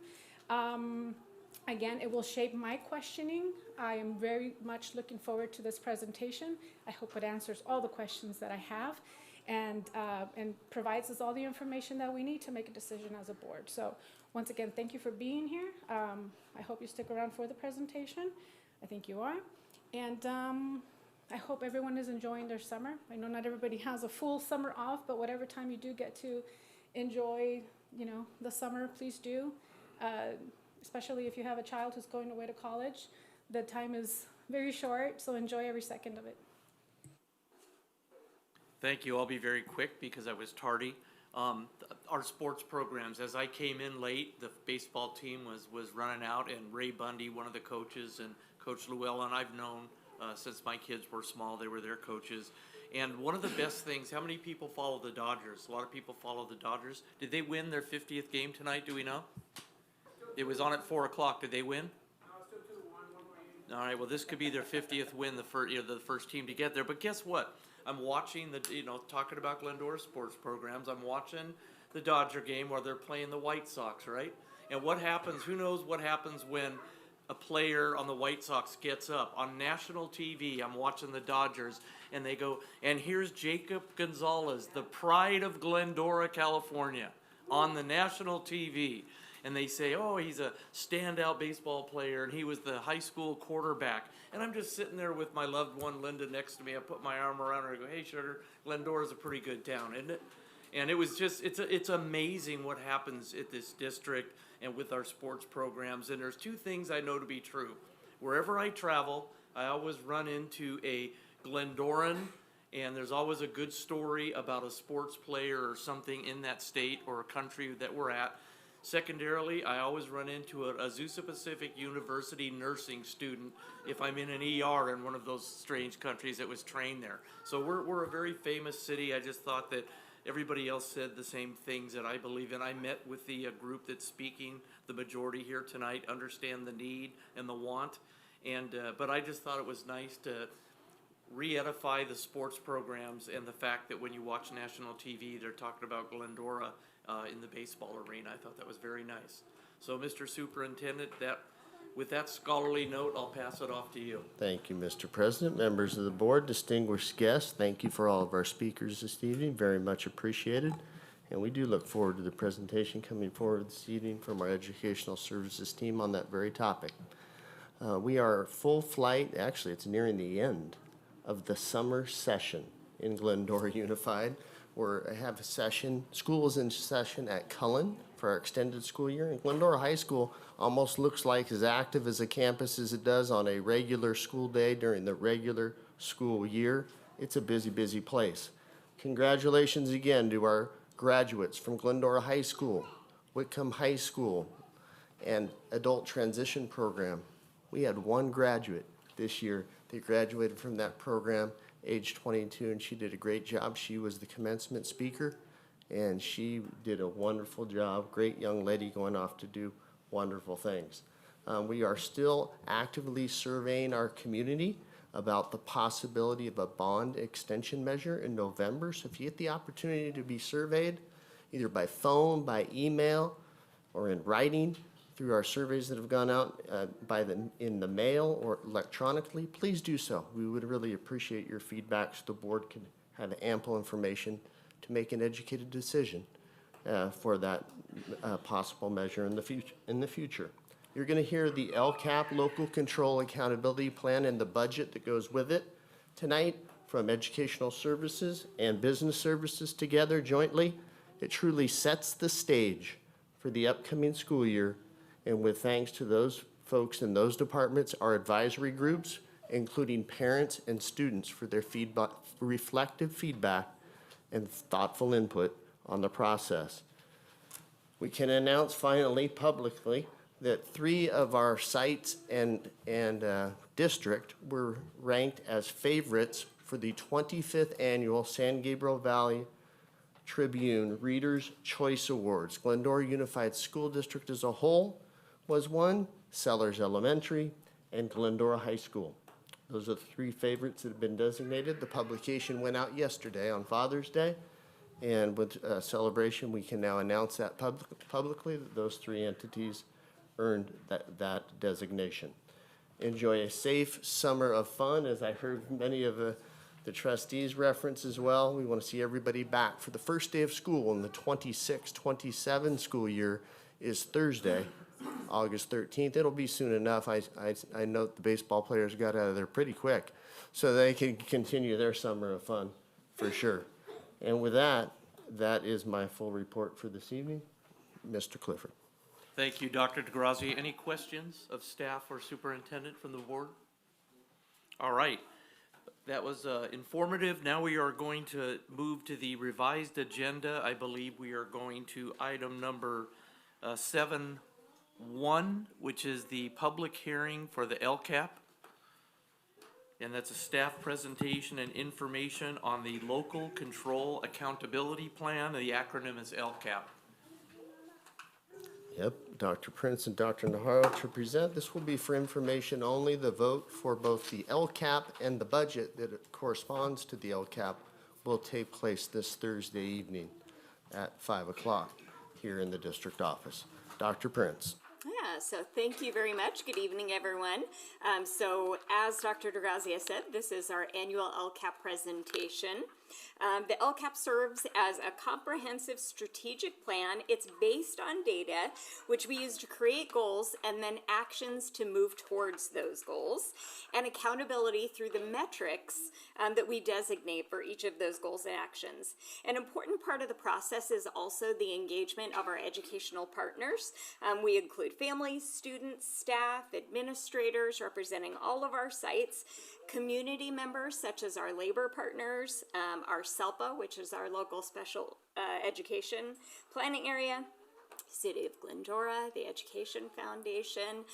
Again, it will shape my questioning. I am very much looking forward to this presentation. I hope it answers all the questions that I have, and provides us all the information that we need to make a decision as a board. So once again, thank you for being here. I hope you stick around for the presentation. I think you are. And I hope everyone is enjoying their summer. I know not everybody has a full summer off, but whatever time you do get to enjoy, the summer, please do. Especially if you have a child who's going away to college. The time is very short, so enjoy every second of it. Thank you. I'll be very quick because I was tardy. Our sports programs, as I came in late, the baseball team was running out, and Ray Bundy, one of the coaches, and Coach Llewellyn, I've known since my kids were small. They were their coaches. And one of the best things, how many people follow the Dodgers? A lot of people follow the Dodgers. Did they win their 50th game tonight? Do we know? It was on at 4 o'clock. Did they win? All right, well, this could be their 50th win, the first team to get there. But guess what? I'm watching talking about Glendora sports programs, I'm watching the Dodger game where they're playing the White Sox, right? And what happens, who knows what happens when a player on the White Sox gets up? On national TV, I'm watching the Dodgers, and they go, and here's Jacob Gonzalez, the pride of Glendora, California, on the national TV. And they say, oh, he's a standout baseball player, and he was the high school quarterback. And I'm just sitting there with my loved one, Linda, next to me. I put my arm around her. I go, hey, sugar, Glendora's a pretty good town, isn't it? And it was just, it's amazing what happens at this district and with our sports programs. And there's two things I know to be true. Wherever I travel, I always run into a Glendoran, and there's always a good story about a sports player or something in that state or a country that we're at. Secondarily, I always run into a Azusa Pacific University nursing student if I'm in an ER in one of those strange countries that was trained there. So we're a very famous city. I just thought that everybody else said the same things that I believe in. I met with the group that's speaking, the majority here tonight, understand the need and the want. And but I just thought it was nice to re-edify the sports programs and the fact that when you watch national TV, they're talking about Glendora in the baseball arena. I thought that was very nice. So, Mr. Superintendent, with that scholarly note, I'll pass it off to you. Thank you, Mr. President, members of the board, distinguished guests. Thank you for all of our speakers this evening. Very much appreciated. And we do look forward to the presentation coming forward this evening from our Educational Services team on that very topic. We are full flight. Actually, it's nearing the end of the summer session in Glendora Unified. I have a session, school is in session at Cullen for our extended school year. And Glendora High School almost looks like as active as a campus as it does on a regular school day during the regular school year. It's a busy, busy place. Congratulations again to our graduates from Glendora High School, Whitcomb High School, and Adult Transition Program. We had one graduate this year that graduated from that program, age 22, and she did a great job. She was the commencement speaker, and she did a wonderful job. Great young lady going off to do wonderful things. We are still actively surveying our community about the possibility of a bond extension measure in November. So if you get the opportunity to be surveyed, either by phone, by email, or in writing, through our surveys that have gone out in the mail or electronically, please do so. We would really appreciate your feedback so the board can have ample information to make an educated decision for that possible measure in the future. You're going to hear the LCAP, Local Control Accountability Plan, and the budget that goes with it tonight from Educational Services and Business Services together jointly. It truly sets the stage for the upcoming school year. And with thanks to those folks in those departments, our advisory groups, including parents and students, for their reflective feedback and thoughtful input on the process. We can announce finally publicly that 3 of our sites and district were ranked as favorites for the 25th annual San Gabriel Valley Tribune Reader's Choice Awards. Glendora Unified School District as a whole was one, Sellers Elementary, and Glendora High School. Those are the 3 favorites that have been designated. The publication went out yesterday on Father's Day, and with celebration, we can now announce that publicly that those 3 entities earned that designation. Enjoy a safe summer of fun, as I heard many of the trustees reference as well. We want to see everybody back for the first day of school in the 26-27 school year is Thursday, August 13th. It'll be soon enough. I note the baseball players got out of there pretty quick, so they can continue their summer of fun for sure. And with that, that is my full report for this evening. Mr. Clifford. Thank you, Dr. DeGrazia. Any questions of staff or superintendent from the board? All right. That was informative. Now we are going to move to the revised agenda. I believe we are going to item number 7.1, which is the public hearing for the LCAP. And that's a staff presentation and information on the Local Control Accountability Plan. The acronym is LCAP. Yep, Dr. Prince and Dr. Naharro to present. This will be for information only. The vote for both the LCAP and the budget that corresponds to the LCAP will take place this Thursday evening at 5 o'clock here in the district office. Dr. Prince. Yeah, so thank you very much. Good evening, everyone. So as Dr. DeGrazia said, this is our annual LCAP presentation. The LCAP serves as a comprehensive strategic plan. It's based on data, which we use to create goals and then actions to move towards those goals, and accountability through the metrics that we designate for each of those goals and actions. An important part of the process is also the engagement of our educational partners. We include families, students, staff, administrators representing all of our sites, community members such as our labor partners, our SELPA, which is our local special education planning area, City of Glendora, the Education Foundation,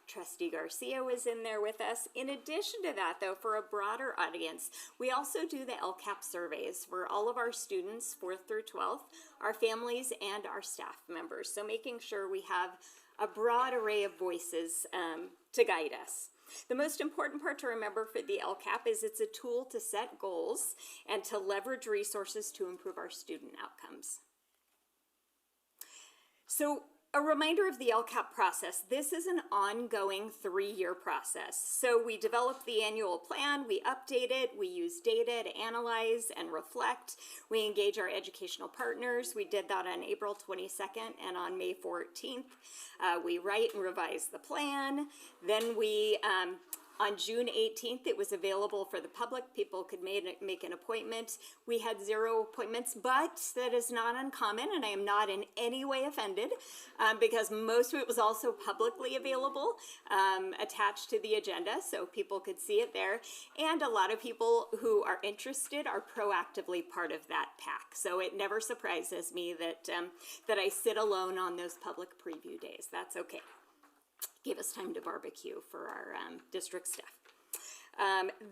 Trustee Garcia was in there with us. In addition to that, though, for a broader audience, we also do the LCAP surveys for all of our students, 4th through 12th, our families, and our staff members. So making sure we have a broad array of voices to guide us. The most important part to remember for the LCAP is it's a tool to set goals and to leverage resources to improve our student outcomes. So a reminder of the LCAP process. This is an ongoing 3-year process. So we develop the annual plan, we update it, we use data to analyze and reflect. We engage our educational partners. We did that on April 22nd and on May 14th. We write and revise the plan. Then we on June 18th, it was available for the public. People could make an appointment. We had 0 appointments, but that is not uncommon, and I am not in any way offended because most of it was also publicly available, attached to the agenda, so people could see it there. And a lot of people who are interested are proactively part of that pack. So it never surprises me that, that I sit alone on those public preview days. That's okay. Give us time to barbecue for our district staff.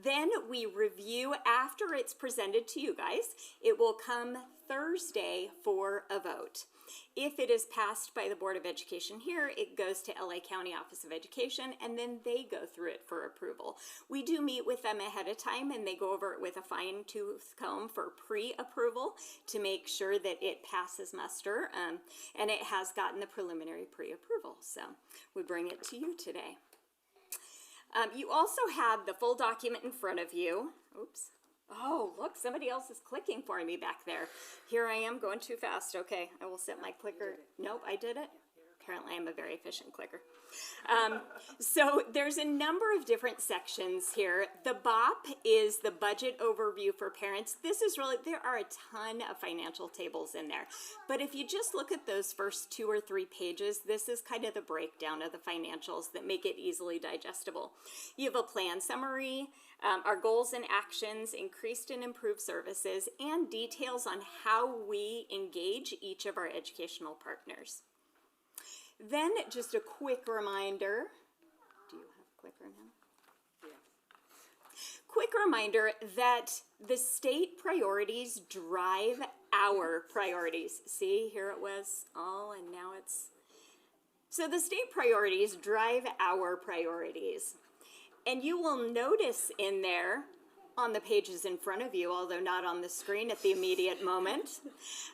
Then we review after it's presented to you guys. It will come Thursday for a vote. If it is passed by the Board of Education here, it goes to LA County Office of Education, and then they go through it for approval. We do meet with them ahead of time, and they go over it with a fine-tooth comb for pre-approval to make sure that it passes muster, and it has gotten the preliminary pre-approval. So we bring it to you today. You also have the full document in front of you. Oops. Oh, look, somebody else is clicking for me back there. Here I am going too fast. Okay, I will set my clicker. Nope, I did it. Apparently I'm a very efficient clicker. So there's a number of different sections here. The BOP is the budget overview for parents. This is really, there are a ton of financial tables in there. But if you just look at those first 2 or 3 pages, this is kind of the breakdown of the financials that make it easily digestible. You have a plan summary, our goals and actions, increased and improved services, and details on how we engage each of our educational partners. Then just a quick reminder, do you have a clicker now? Yeah. Quick reminder that the state priorities drive our priorities. See, here it was all, and now it's, so the state priorities drive our priorities. And you will notice in there on the pages in front of you, although not on the screen at the immediate moment.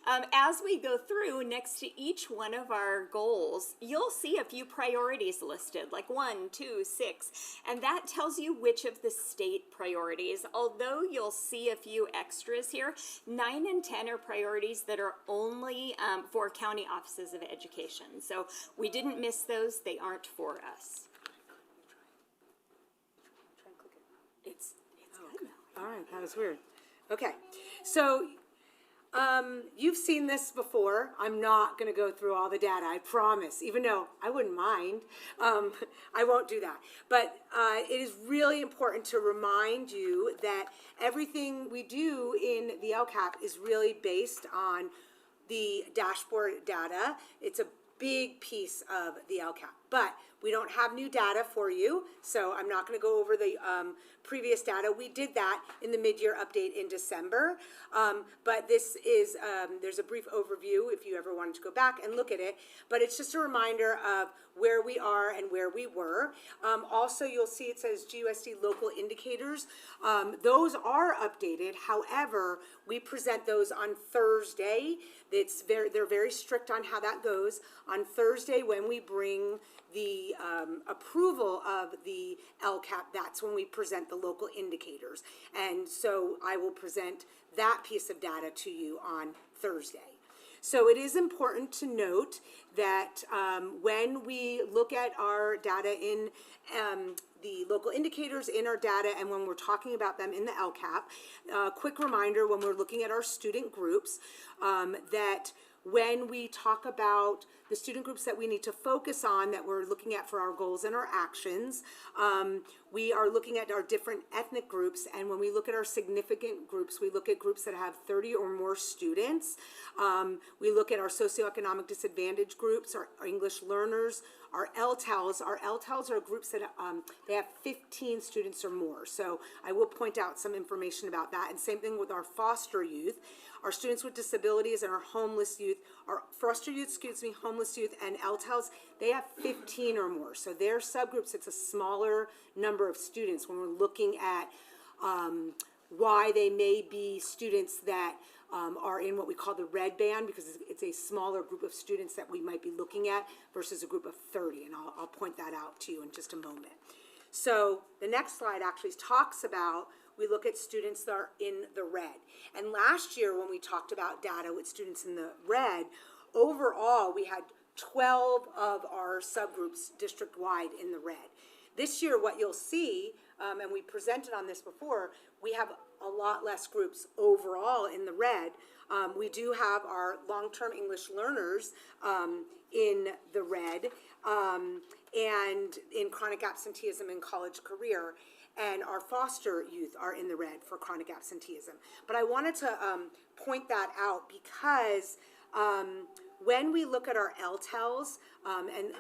As we go through, next to each one of our goals, you'll see a few priorities listed, like 1, 2, 6, and that tells you which of the state priorities. Although you'll see a few extras here, 9 and 10 are priorities that are only for county offices of education. So we didn't miss those, they aren't for us. It's good now. All right, that was weird. Okay, so you've seen this before. I'm not going to go through all the data, I promise, even though I wouldn't mind. I won't do that. But it is really important to remind you that everything we do in the LCAP is really based on the dashboard data. It's a big piece of the LCAP, but we don't have new data for you, so I'm not going to go over the previous data. We did that in the mid-year update in December, but this is, there's a brief overview if you ever wanted to go back and look at it, but it's just a reminder of where we are and where we were. Also, you'll see it says GUSD local indicators. Those are updated. However, we present those on Thursday. They're very strict on how that goes. On Thursday, when we bring the approval of the LCAP, that's when we present the local indicators. And so I will present that piece of data to you on Thursday. So it is important to note that when we look at our data in the local indicators in our data and when we're talking about them in the LCAP, quick reminder when we're looking at our student groups that when we talk about the student groups that we need to focus on, that we're looking at for our goals and our actions, we are looking at our different ethnic groups, and when we look at our significant groups, we look at groups that have 30 or more students. We look at our socioeconomic disadvantaged groups, our English learners, our LTELs. Our LTELs are groups that they have 15 students or more. So I will point out some information about that. And same thing with our foster youth. Our students with disabilities and our homeless youth, our foster youth, homeless youth, and LTELs, they have 15 or more. So their subgroups, it's a smaller number of students when we're looking at why they may be students that are in what we call the red band, because it's a smaller group of students that we might be looking at versus a group of 30, and I'll point that out to you in just a moment. So the next slide actually talks about, we look at students that are in the red. And last year when we talked about data with students in the red, overall we had 12 of our subgroups district-wide in the red. This year what you'll see, and we presented on this before, we have a lot less groups overall in the red. We do have our long-term English learners in the red and in chronic absenteeism and college career, and our foster youth are in the red for chronic absenteeism. But I wanted to point that out because when we look at our LTELs, and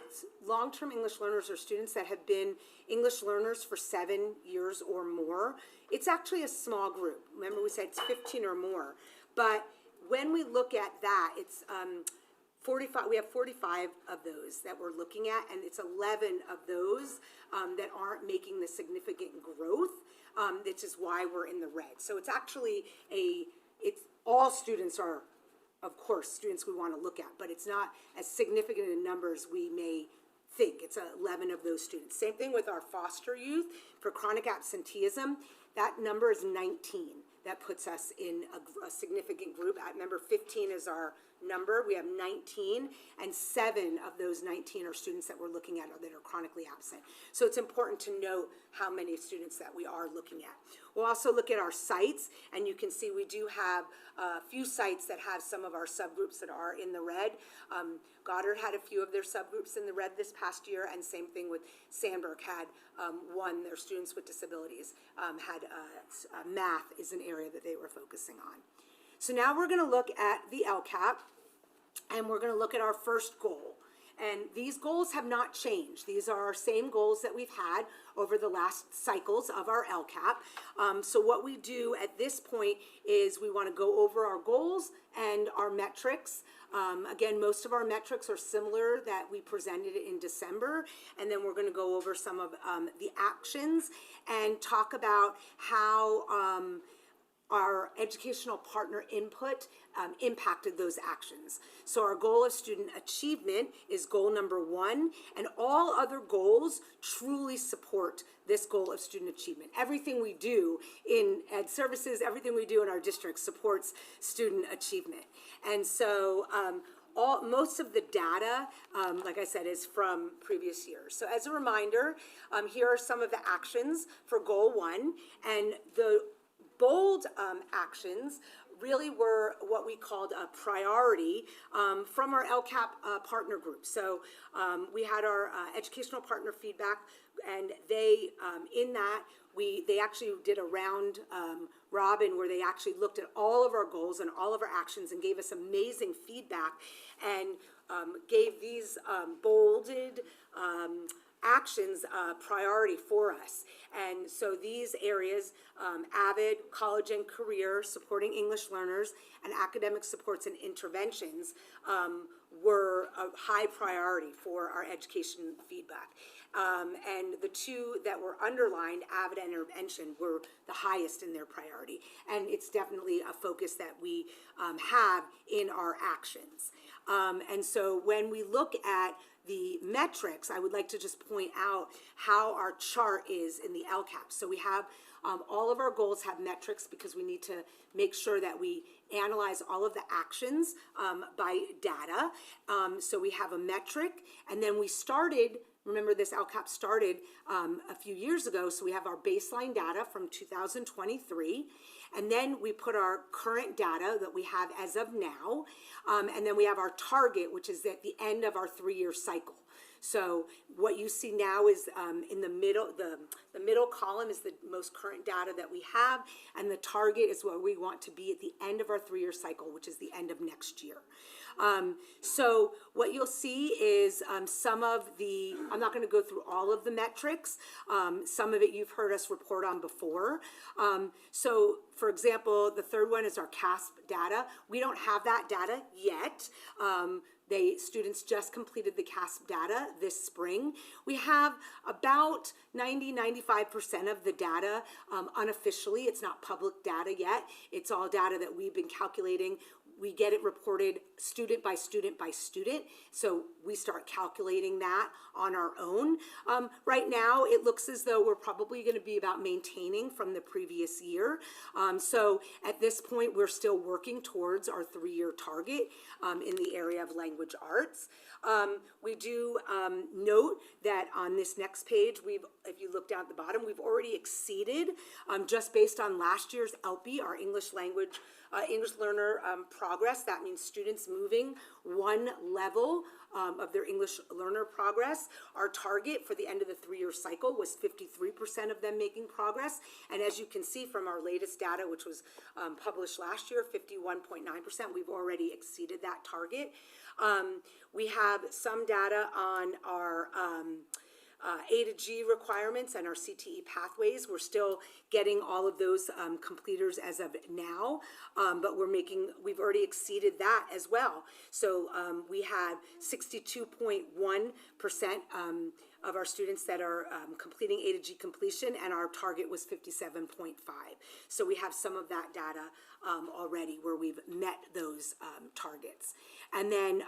long-term English learners are students that have been English learners for 7 years or more, it's actually a small group. Remember we said it's 15 or more. But when we look at that, it's 45. We have 45 of those that we're looking at, and it's 11 of those that aren't making the significant growth, which is why we're in the red. So it's actually all students are, of course, students we want to look at, but it's not as significant in numbers we may think. It's 11 of those students. Same thing with our foster youth. For chronic absenteeism, that number is 19. That puts us in a significant group. At number 15 is our number. We have 19, and 7 of those 19 are students that we're looking at that are chronically absent. So it's important to note how many students that we are looking at. We'll also look at our sites, and you can see we do have a few sites that have some of our subgroups that are in the red. Goddard had a few of their subgroups in the red this past year, and same thing with Sandburg had one, their students with disabilities had math is an area that they were focusing on. So now we're going to look at the LCAP, and we're going to look at our first goal. And these goals have not changed. These are our same goals that we've had over the last cycles of our LCAP. So what we do at this point is we want to go over our goals and our metrics. Again, most of our metrics are similar that we presented in December, and then we're going to go over some of the actions and talk about how our educational partner input impacted those actions. So our goal of student achievement is goal number 1, and all other goals truly support this goal of student achievement. Everything we do in ed services, everything we do in our district supports student achievement. And so most of the data, like I said, is from previous years. So as a reminder, here are some of the actions for goal 1, and the bold actions really were what we called a priority from our LCAP partner group. So we had our educational partner feedback, and they, in that, they actually did a round robin where they actually looked at all of our goals and all of our actions and gave us amazing feedback and gave these bolded actions priority for us. And so these areas, AVID, college and career, supporting English learners, and academic supports and interventions were a high priority for our education feedback. And the two that were underlined, AVID and intervention, were the highest in their priority. And it's definitely a focus that we have in our actions. And so when we look at the metrics, I would like to just point out how our chart is in the LCAP. So we have all of our goals have metrics because we need to make sure that we analyze all of the actions by data. So we have a metric, and then we started, remember this LCAP started a few years ago, so we have our baseline data from 2023. And then we put our current data that we have as of now, and then we have our target, which is at the end of our 3-year cycle. So what you see now is in the middle, the middle column is the most current data that we have, and the target is where we want to be at the end of our 3-year cycle, which is the end of next year. So what you'll see is some of the, I'm not going to go through all of the metrics. Some of it you've heard us report on before. So for example, the third one is our CASP data. We don't have that data yet. Students just completed the CASP data this spring. We have about 90-95% of the data unofficially. It's not public data yet. It's all data that we've been calculating. We get it reported student by student by student, so we start calculating that on our own. Right now, it looks as though we're probably going to be about maintaining from the previous year. So at this point, we're still working towards our 3-year target in the area of language arts. We do note that on this next page, if you look down at the bottom, we've already exceeded, just based on last year's ELPI, our English learner progress. That means students moving one level of their English learner progress. Our target for the end of the 3-year cycle was 53% of them making progress. And as you can see from our latest data, which was published last year, 51.9%, we've already exceeded that target. We have some data on our A to G requirements and our CTE pathways. We're still getting all of those completers as of now, but we've already exceeded that as well. So we have 62.1% of our students that are completing A to G completion, and our target was 57.5. So we have some of that data already where we've met those targets. And then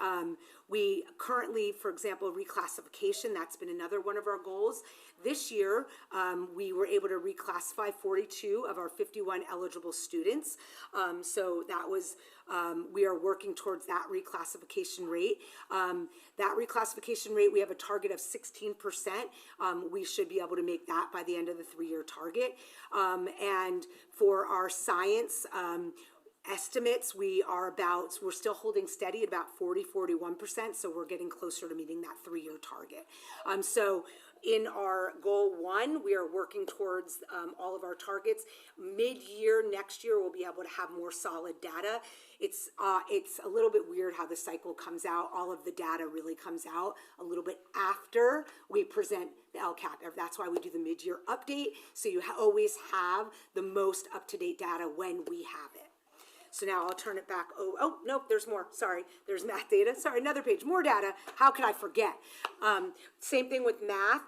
we currently, for example, reclassification, that's been another one of our goals. This year, we were able to reclassify 42 of our 51 eligible students. So that was, we are working towards that reclassification rate. That reclassification rate, we have a target of 16%. We should be able to make that by the end of the 3-year target. And for our science, estimates, we're still holding steady at about 40-41%, so we're getting closer to meeting that 3-year target. So In our goal 1, we are working towards all of our targets. Mid-year next year, we'll be able to have more solid data. It's a little bit weird how the cycle comes out. All of the data really comes out a little bit after we present the LCAP. That's why we do the mid-year update, so you always have the most up-to-date data when we have it. So now I'll turn it back. Oh, nope, there's more. Sorry, there's math data. Sorry, another page, more data. How could I forget? Same thing with math.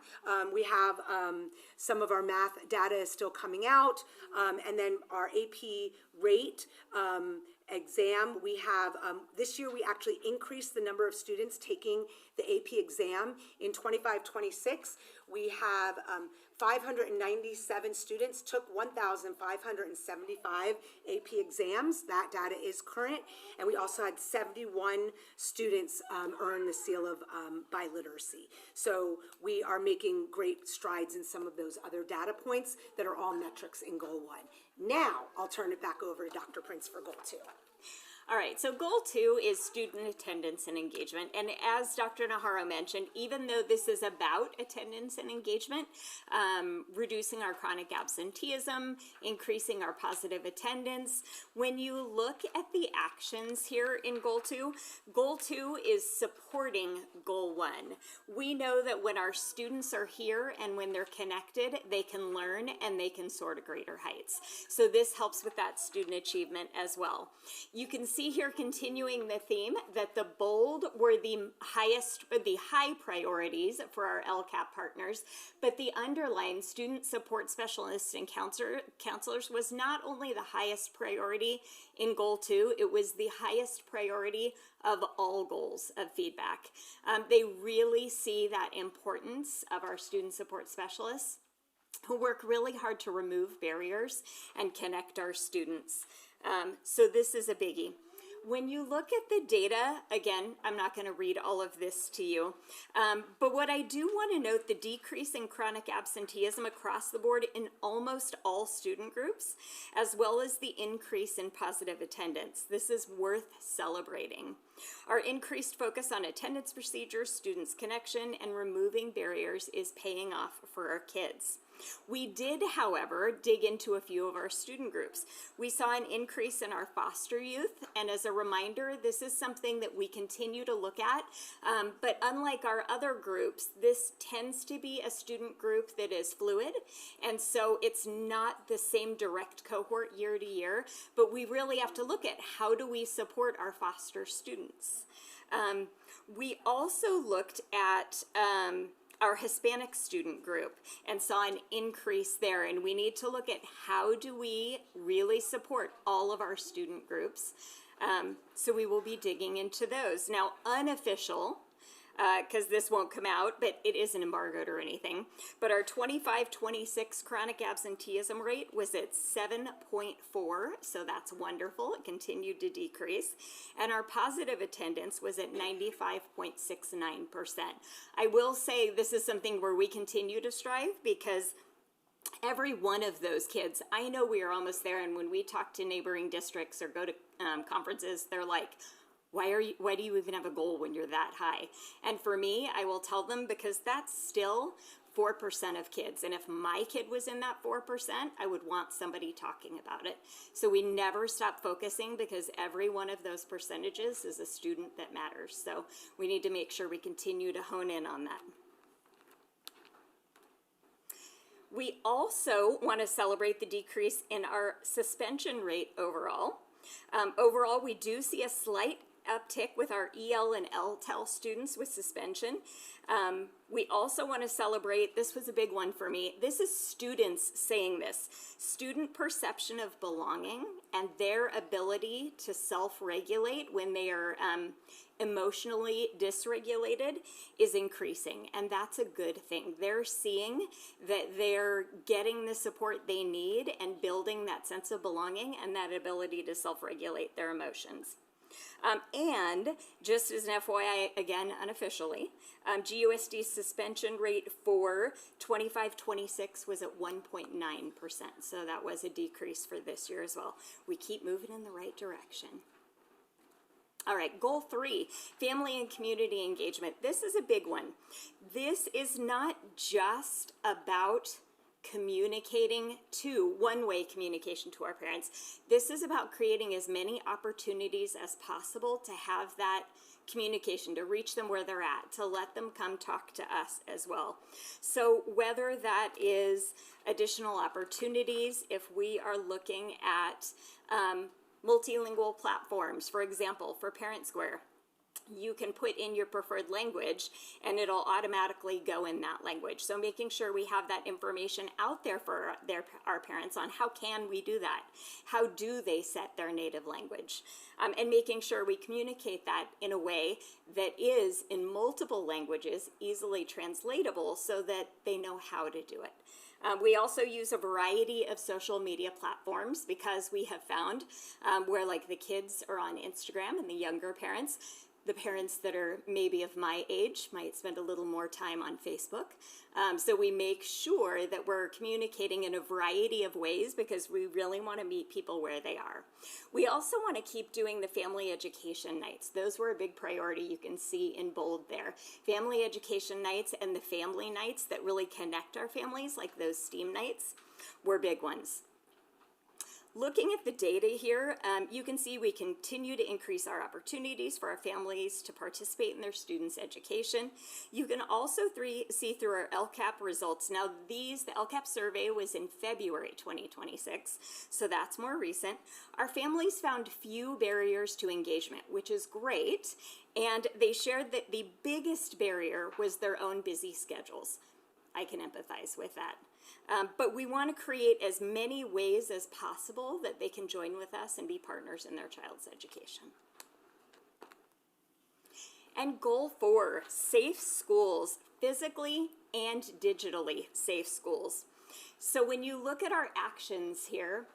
We have some of our math data is still coming out. And then our AP rate exam, we have, this year we actually increased the number of students taking the AP exam. In 25-26, we have 597 students took 1,575 AP exams. That data is current. And we also had 71 students earn the seal of biliteracy. So we are making great strides in some of those other data points that are all metrics in Goal 1. Now I'll turn it back over to Dr. Prince for Goal 2. All right, so goal 2 is student attendance and engagement. And as Dr. Naharro mentioned, even though this is about attendance and engagement, reducing our chronic absenteeism, increasing our positive attendance, when you look at the actions here in goal 2 is supporting goal 1. We know that when our students are here and when they're connected, they can learn and they can soar to greater heights. So this helps with that student achievement as well. You can see here, continuing the theme, that the bold were the high priorities for our LCAP partners, but the underlying student support specialists and counselors was not only the highest priority in goal 2, it was the highest priority of all goals of feedback. They really see that importance of our student support specialists who work really hard to remove barriers and connect our students. So this is a biggie. When you look at the data, again, I'm not going to read all of this to you, but what I do want to note, the decrease in chronic absenteeism across the board in almost all student groups, as well as the increase in positive attendance. This is worth celebrating. Our increased focus on attendance procedures, students' connection, and removing barriers is paying off for our kids. We did, however, dig into a few of our student groups. We saw an increase in our foster youth, and as a reminder, this is something that we continue to look at, but unlike our other groups, this tends to be a student group that is fluid, and so it's not the same direct cohort year to year, but we really have to look at how do we support our foster students. We also looked at our Hispanic student group and saw an increase there, and we need to look at how do we really support all of our student groups. So we will be digging into those. Now, unofficial, because this won't come out, but it isn't embargoed or anything, but our 25-26 chronic absenteeism rate was at 7.4, so that's wonderful. It continued to decrease. And our positive attendance was at 95.69%. I will say this is something where we continue to strive, because every one of those kids, I know we are almost there, and when we talk to neighboring districts or go to conferences, they're like, why do you even have a goal when you're that high? And for me, I will tell them, because that's still 4% of kids. And if my kid was in that 4%, I would want somebody talking about it. So we never stop focusing, because every one of those percentages is a student that matters. So we need to make sure we continue to hone in on that. We also want to celebrate the decrease in our suspension rate overall. Overall, we do see a slight uptick with our EL and LTEL students with suspension. We also want to celebrate, this was a big one for me, this is students saying this, student perception of belonging and their ability to self-regulate when they are emotionally dysregulated is increasing, and that's a good thing. They're seeing that they're getting the support they need and building that sense of belonging and that ability to self-regulate their emotions. And just as an FYI, again, unofficially, GUSD's suspension rate for 25-26 was at 1.9%. So that was a decrease for this year as well. We keep moving in the right direction. All right, goal 3, family and community engagement. This is a big one. This is not just about communicating one-way communication to our parents. This is about creating as many opportunities as possible to have that communication, to reach them where they're at, to let them come talk to us as well. So whether that is additional opportunities, if we are looking at multilingual platforms, for example, for Parent Square, you can put in your preferred language and it'll automatically go in that language. So making sure we have that information out there for our parents on how can we do that? How do they set their native language? And making sure we communicate that in a way that is in multiple languages, easily translatable so that they know how to do it. We also use a variety of social media platforms because we have found where like the kids are on Instagram and the younger parents, the parents that are maybe of my age might spend a little more time on Facebook. So we make sure that we're communicating in a variety of ways because we really want to meet people where they are. We also want to keep doing the family education nights. Those were a big priority. You can see in bold there. Family education nights and the family nights that really connect our families, like those STEAM nights, were big ones. Looking at the data here, you can see we continue to increase our opportunities for our families to participate in their students' education. You can also see through our LCAP results. Now the LCAP survey was in February 2026, so that's more recent. Our families found few barriers to engagement, which is great, and they shared that the biggest barrier was their own busy schedules. I can empathize with that. But we want to create as many ways as possible that they can join with us and be partners in their child's education. And goal 4, safe schools, physically and digitally safe schools. So when you look at our actions here,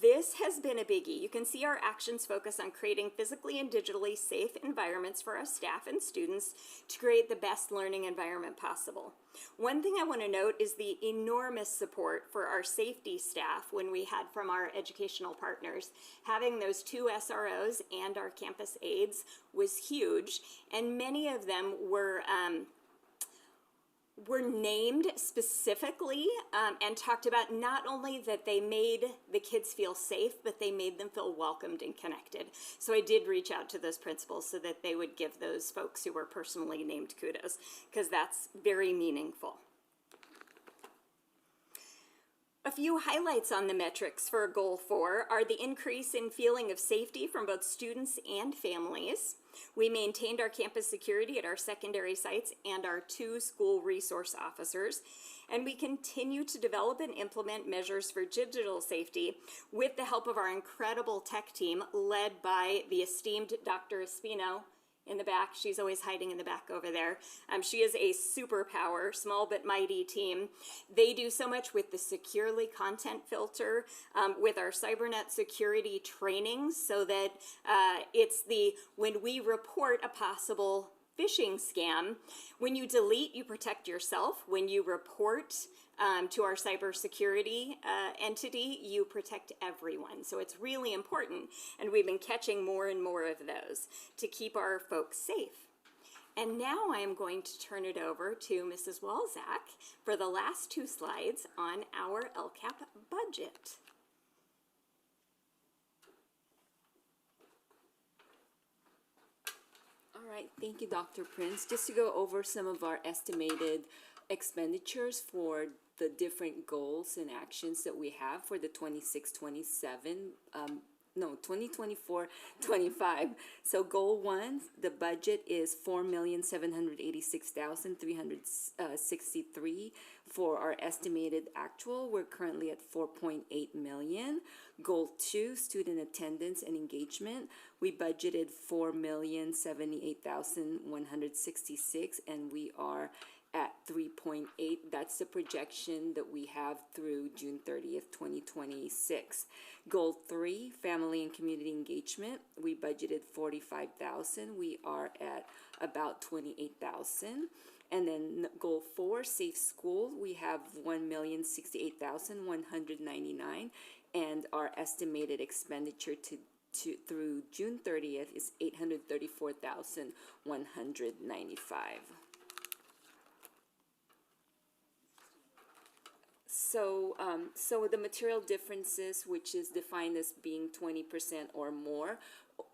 this has been a biggie. You can see our actions focus on creating physically and digitally safe environments for our staff and students to create the best learning environment possible. One thing I want to note is the enormous support for our safety staff when we had from our educational partners. Having those 2 SROs and our campus aides was huge, and many of them were named specifically and talked about not only that they made the kids feel safe, but they made them feel welcomed and connected. So I did reach out to those principals so that they would give those folks who were personally named kudos, because that's very meaningful. A few highlights on the metrics for goal 4 are the increase in feeling of safety from both students and families. We maintained our campus security at our secondary sites and our 2 school resource officers. And we continue to develop and implement measures for digital safety with the help of our incredible tech team led by the esteemed Dr. Espino in the back. She's always hiding in the back over there. She is a superpower, small but mighty team. They do so much with the securely content filter, with our CyberNet security training, so that when we report a possible phishing scam, when you delete, you protect yourself. When you report to our cybersecurity entity, you protect everyone. So it's really important, and we've been catching more and more of those to keep our folks safe. And now I am going to turn it over to Mrs. Walzak for the last 2 slides on our LCAP budget. All right, thank you, Dr. Prince. Just to go over some of our estimated expenditures for the different goals and actions that we have for the 2024-25. So goal 1, the budget is $4,786,363 for our estimated actual. We're currently at $4.8 million. Goal 2, student attendance and engagement. We budgeted $4,078,166, and we are at 3.8. That's the projection that we have through June 30th, 2026. Goal 3, family and community engagement. We budgeted $45,000. We are at about $28,000. And then goal 4, safe school, we have $1,068,199, and our estimated expenditure to through June 30th is $834,195. So the material differences, which is defined as being 20% or more,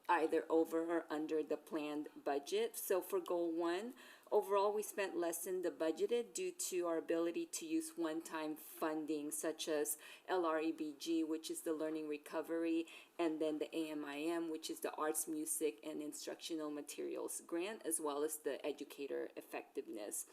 either over or under the planned budget. So for goal 1, overall we spent less than the budgeted due to our ability to use one-time funding such as LREBG, which is the Learning Recovery, and then the AMIM, which is the Arts, Music, and Instructional Materials Grant, as well as the Educator Effectiveness.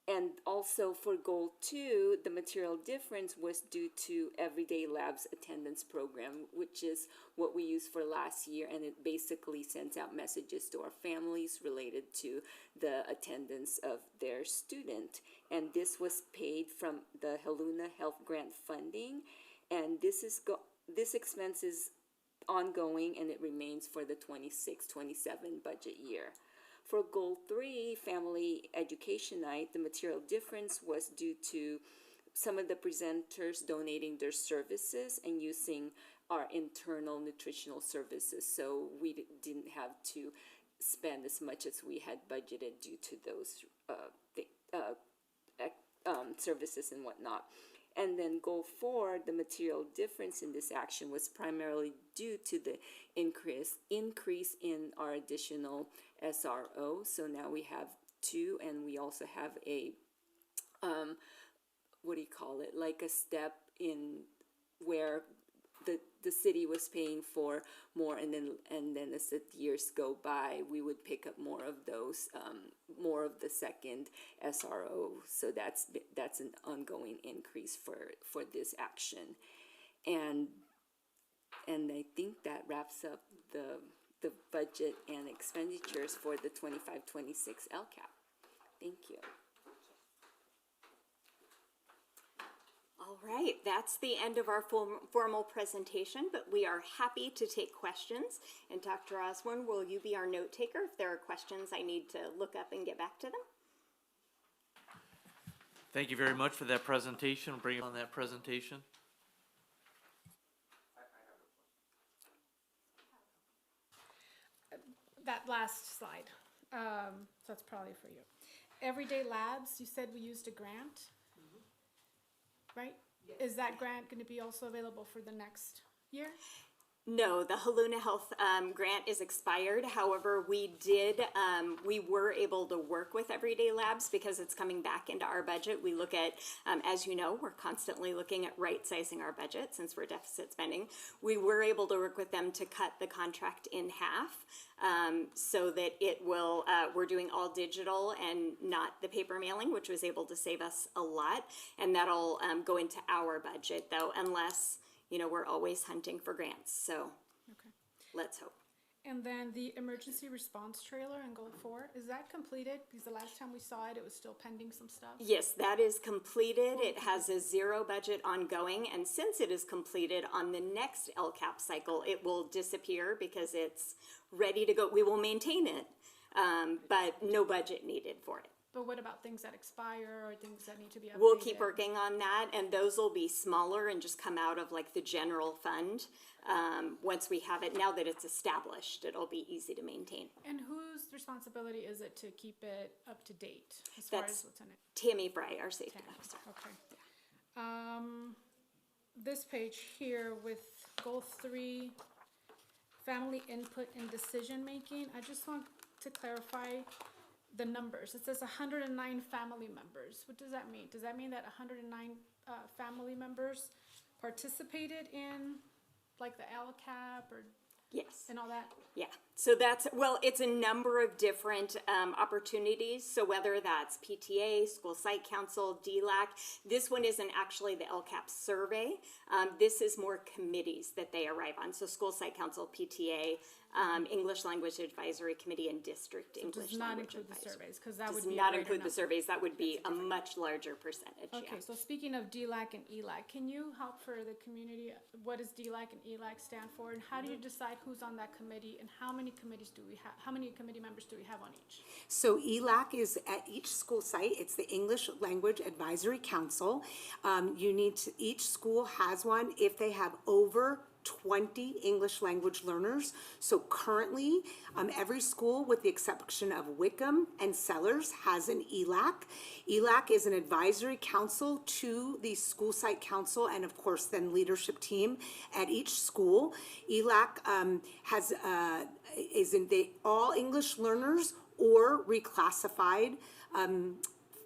And also for goal 2, the material difference was due to Everyday Labs attendance program, which is what we used for last year, and it basically sends out messages to our families related to the attendance of their student. And this was paid from the Haluna Health Grant funding, and this expense is ongoing, and it remains for the 26-27 budget year. For goal 3, Family Education Night, the material difference was due to some of the presenters donating their services and using our internal nutritional services. So we didn't have to spend as much as we had budgeted due to those services and whatnot. And then goal 4, the material difference in this action was primarily due to the increase in our additional SRO. So now we have 2, and we also have a, like a step in where the city was paying for more, and then as the years go by, we would pick up more of those, more of the second SRO. So that's an ongoing increase for this action, and I think that wraps up the budget and expenditures for the 25-26 LCAP. Thank you. All right, that's the end of our formal presentation, but we are happy to take questions. And Dr. Osborne, will you be our note taker if there are questions I need to look up and get back to them? Thank you very much for that presentation. Bring it on that presentation. That last slide, that's probably for you. Everyday Labs, you said we used a grant, right? Yes. Is that grant going to be also available for the next year? No, the Haluna Health grant is expired. However, we were able to work with Everyday Labs because it's coming back into our budget. We look at, as you know, we're constantly looking at right-sizing our budget since we're deficit spending. We were able to work with them to cut the contract in half so that it will, we're doing all digital and not the paper mailing, which was able to save us a lot. And that'll go into our budget, though, unless we're always hunting for grants, so let's hope. And then the emergency response trailer in goal 4, is that completed? Because the last time we saw it, it was still pending some stuff. Yes, that is completed. It has a 0 budget ongoing, and since it is completed on the next LCAP cycle, it will disappear because it's ready to go. We will maintain it, but no budget needed for it. But what about things that expire or things that need to be updated? We'll keep working on that, and those will be smaller and just come out of like the general fund once we have it. Now that it's established, it'll be easy to maintain. And whose responsibility is it to keep it up to date as far as what's in it? Tammy Fry, our safety officer. Okay. This page here with goal 3, family input and decision making. I just want to clarify the numbers. It says 109 family members. What does that mean? Does that mean that 109 family members participated in like the LCAP or yes and all that? Yeah, so that's, well, it's a number of different opportunities. So whether that's PTA, school site council, DLAC, this one isn't actually the LCAP survey. This is more committees that they arrive on. So school site council, PTA, English Language Advisory Committee, and District English Language Advisory. Does not include the surveys, because that would be does not include the surveys. That would be a much larger percentage. Okay, so speaking of DLAC and ELAC, can you help for the community? What does DLAC and ELAC stand for, and how do you decide who's on that committee, and how many committees do we have? How many committee members do we have on each? So ELAC is at each school site. It's the English Language Advisory Council. Each school has one. If they have over 20 English language learners. So currently, every school, with the exception of Wickham and Sellers, has an ELAC. ELAC is an advisory council to the school site council and, of course, then leadership team at each school. ELAC is in all English learners or reclassified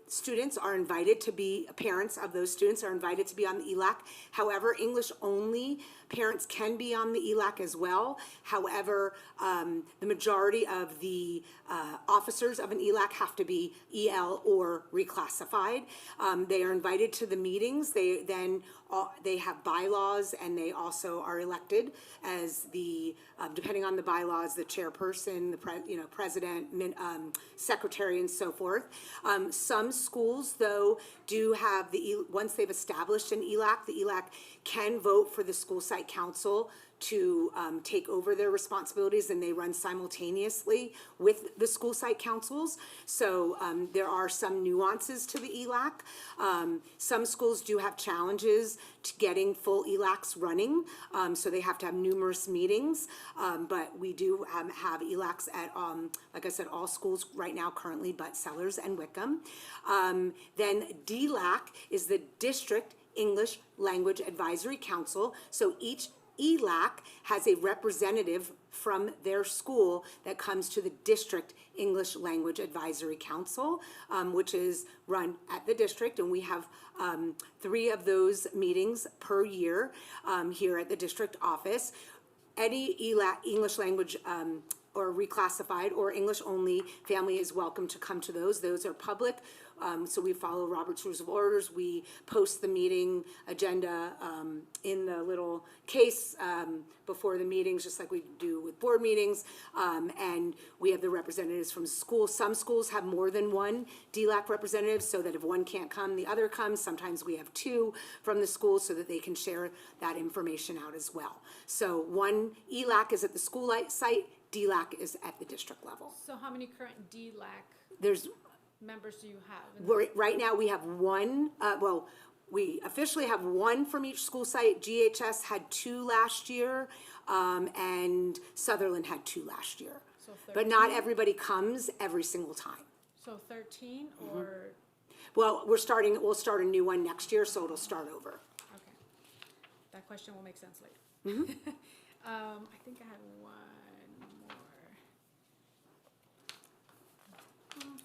students are invited to be, parents of those students are invited to be on the ELAC. However, English only parents can be on the ELAC as well. However, the majority of the officers of an ELAC have to be EL or reclassified. They are invited to the meetings. They have bylaws, and they also are elected as the, depending on the bylaws, the chairperson, the president, secretary, and so forth. Some schools, though, do have once they've established an ELAC, the ELAC can vote for the school site council to take over their responsibilities, and they run simultaneously with the school site councils. So there are some nuances to the ELAC. Some schools do have challenges to getting full ELACs running, so they have to have numerous meetings. But we do have ELACs at, like I said, all schools right now currently, but Sellers and Wickham. Then DLAC is the District English Language Advisory Council. So each ELAC has a representative from their school that comes to the District English Language Advisory Council, which is run at the district, and we have 3 of those meetings per year here at the district office. Any ELAC, English language or reclassified or English only family is welcome to come to those. Those are public. So we follow Robert's Rules of Orders. We post the meeting agenda in the little case before the meetings, just like we do with board meetings. And we have the representatives from schools. Some schools have more than one DLAC representative, so that if one can't come, the other comes. Sometimes we have 2 from the school so that they can share that information out as well. So one ELAC is at the school site, DLAC is at the district level. So how many current DLAC There's members do you have? Right now, we have 1, we officially have 1 from each school site. GHS had 2 last year, and Sutherland had 2 last year. So but not everybody comes every single time. So 13 or? Well, we'll start a new one next year, so it'll start over. Okay. That question will make sense later. I think I had one more.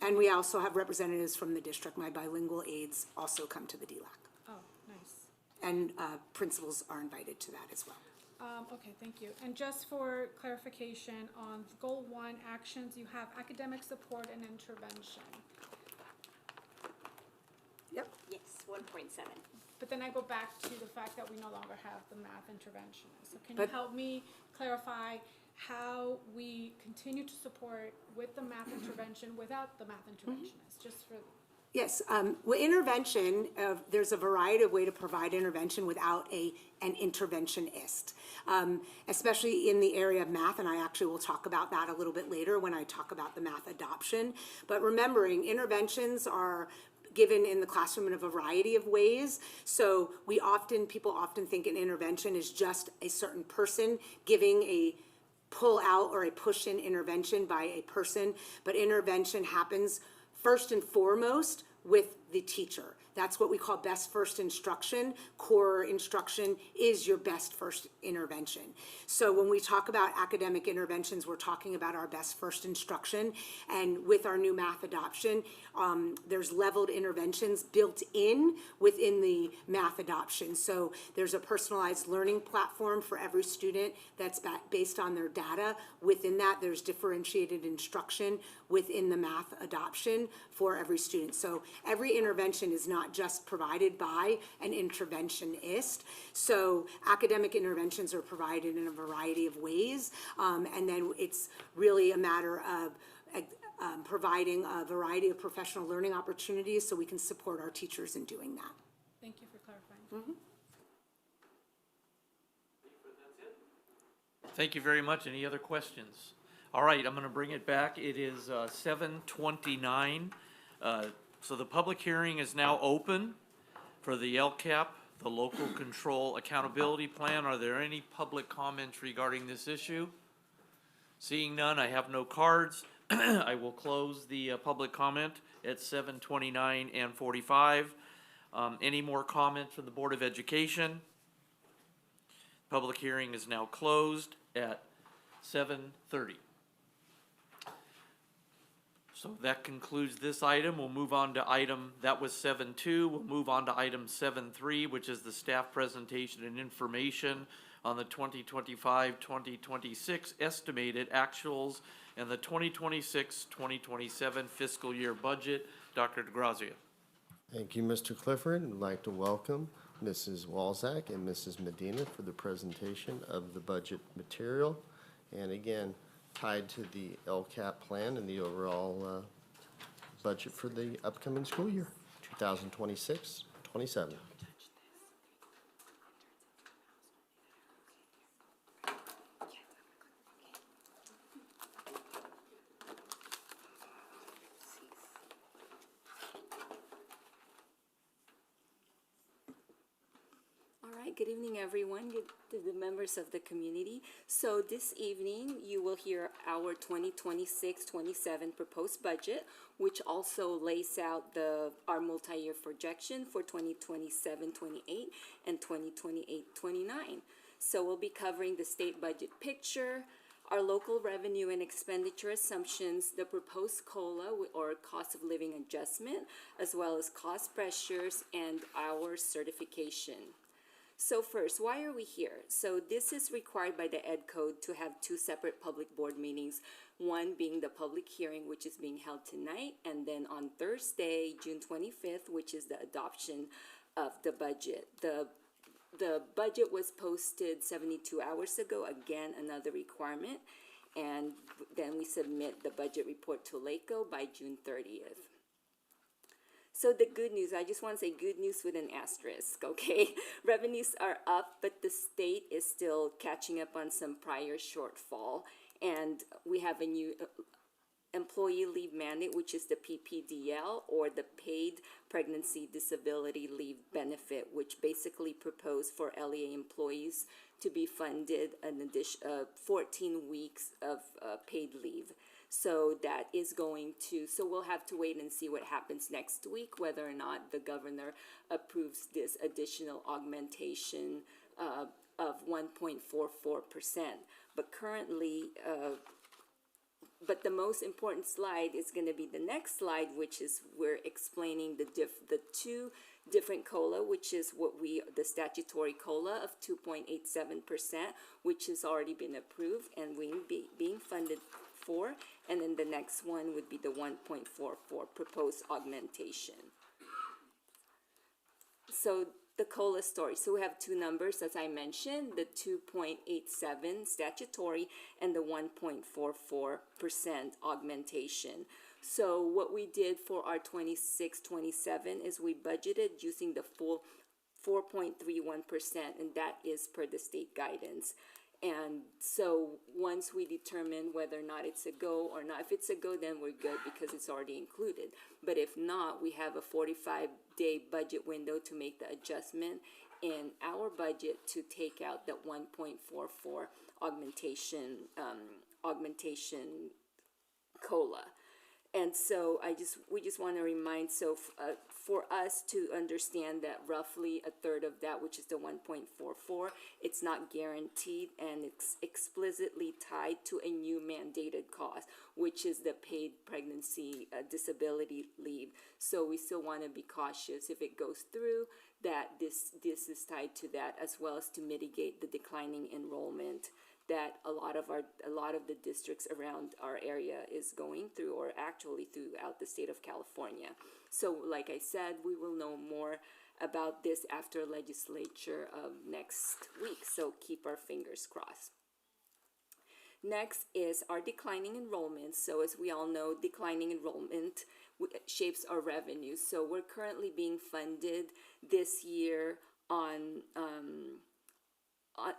And we also have representatives from the district. My bilingual aides also come to the DLAC. Oh, nice. And principals are invited to that as well. Okay, thank you. And just for clarification on Goal 1 actions, you have academic support and intervention. Yep. Yes, 1.7. But then I go back to the fact that we no longer have the math interventionist. So can you help me clarify how we continue to support with the math intervention without the math interventionist, just for... Yes, with intervention, there's a variety of ways to provide intervention without an interventionist, especially in the area of math, and I actually will talk about that a little bit later when I talk about the math adoption. But remembering, interventions are given in the classroom in a variety of ways. So people often think an intervention is just a certain person giving a pull out or a push in intervention by a person, but intervention happens first and foremost with the teacher. That's what we call best first instruction. Core instruction is your best first intervention. So when we talk about academic interventions, we're talking about our best first instruction. And with our new math adoption, there's leveled interventions built in within the math adoption. So there's a personalized learning platform for every student that's based on their data. Within that, there's differentiated instruction within the math adoption for every student. So every intervention is not just provided by an interventionist. So academic interventions are provided in a variety of ways, and then it's really a matter of providing a variety of professional learning opportunities so we can support our teachers in doing that. Thank you for clarifying. Thank you very much. Any other questions? All right, I'm going to bring it back. It is 7:29. So the public hearing is now open for the LCAP the local control accountability plan. Are there any public comments regarding this issue? Seeing none, I have no cards. I will close the public comment at 7:29 and 45. Any more comments from the Board of Education? Public hearing is now closed at 7:30. So that concludes this item. We'll move on to item, that was 7.2. We'll move on to item 7.3, which is the staff presentation and information on the 2025-2026 estimated actuals and the 2026-2027 fiscal year budget. Dr. DeGrazia. Thank you, Mr. Clifford. I'd like to welcome Mrs. Walzak and Mrs. Medina for the presentation of the budget material. And again, tied to the LCAP plan and the overall budget for the upcoming school year, 2026-27. Good evening, everyone. Good to the members of the community. So this evening, you will hear our 2026-27 proposed budget, which also lays out our multi-year projection for 2027-28 and 2028-29. So we'll be covering the state budget picture, our local revenue and expenditure assumptions, the proposed COLA or cost of living adjustment, as well as cost pressures and our certification. So first, why are we here? So this is required by the Ed Code to have two separate public board meetings, one being the public hearing, which is being held tonight, and then on Thursday, June 25th, which is the adoption of the budget. The budget was posted 72 hours ago, again, another requirement, and then we submit the budget report to LACO by June 30th. So the good news, I just want to say good news with an asterisk, okay? Revenues are up, but the state is still catching up on some prior shortfall. And we have a new employee leave mandate, which is the PPDL, or the Paid Pregnancy Disability Leave Benefit, which basically proposed for LEA employees to be funded an additional 14 weeks of paid leave. So that is going to, so we'll have to wait and see what happens next week, whether or not the governor approves this additional augmentation of 1.44%. But currently, but the most important slide is going to be the next slide, which is we're explaining the two different COLA, which is the statutory COLA of 2.87%, which has already been approved and being funded for, and then the next one would be the 1.44 proposed augmentation. So the COLA story. So we have two numbers, as I mentioned, the 2.87 statutory and the 1.44% augmentation. So what we did for our 26-27 is we budgeted using the full 4.31%, and that is per the state guidance. And so once we determine whether or not it's a go or not, if it's a go, then we're good because it's already included. But if not, we have a 45-day budget window to make the adjustment in our budget to take out that 1.44 augmentation COLA. And so we just want to remind, so for us to understand that roughly a third of that, which is the 1.44, it's not guaranteed, and it's explicitly tied to a new mandated cost, which is the paid pregnancy disability leave. So we still want to be cautious if it goes through that this is tied to that, as well as to mitigate the declining enrollment that a lot of the districts around our area is going through, or actually throughout the state of California. So like I said, we will know more about this after legislature of next week, so keep our fingers crossed. Next is our declining enrollment. So as we all know, declining enrollment shapes our revenue. So we're currently being funded this year on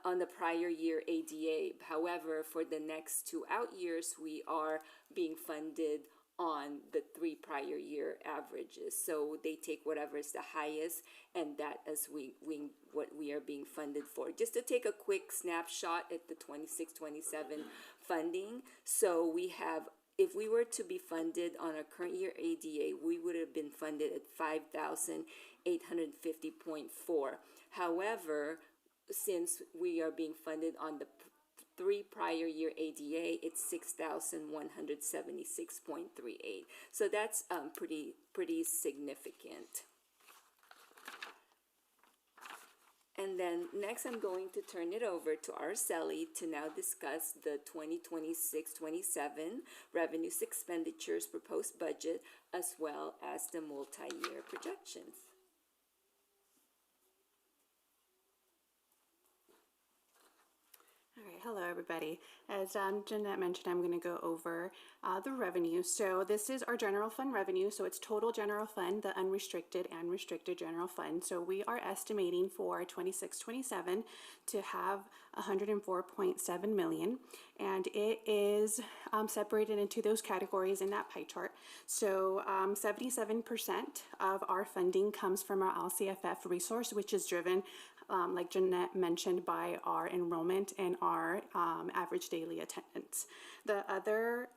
the prior year ADA. However, for the next 2 out years, we are being funded on the 3 prior year averages. So they take whatever is the highest, and that is what we are being funded for. Just to take a quick snapshot at the 26-27 funding. So we have, if we were to be funded on our current year ADA, we would have been funded at 5,850.4. However, since we are being funded on the 3 prior year ADA, it's 6,176.38. So that's pretty significant. And then next I'm going to turn it over to Araceli to now discuss the 2026-27 revenues, expenditures, proposed budget, as well as the multi-year projections. All right, hello everybody. As Jeanette mentioned, I'm going to go over the revenue. So this is our general fund revenue. So it's total general fund, the unrestricted and restricted general fund. So we are estimating for 26-27 to have 104.7 million, and it is separated into those categories in that pie chart. So 77% of our funding comes from our LCFF resource, which is driven like Jeanette mentioned, by our enrollment and our average daily attendance. The other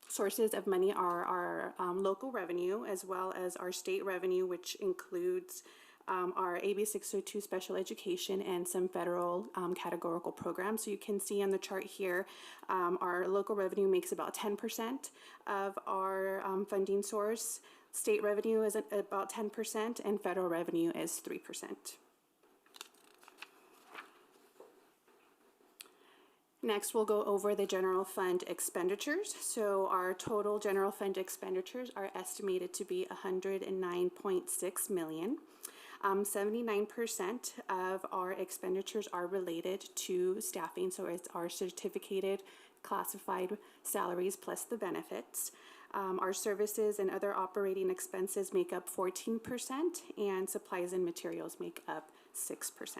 sources of money are our local revenue, as well as our state revenue, which includes our AB 602 special education and some federal categorical programs. So you can see on the chart here, our local revenue makes about 10% of our funding source. State revenue is about 10%, and federal revenue is 3%. Next, we'll go over the general fund expenditures. So our total general fund expenditures are estimated to be 109.6 million. 79% of our expenditures are related to staffing, so it's our certificated classified salaries plus the benefits. Our services and other operating expenses make up 14%, and supplies and materials make up 6%.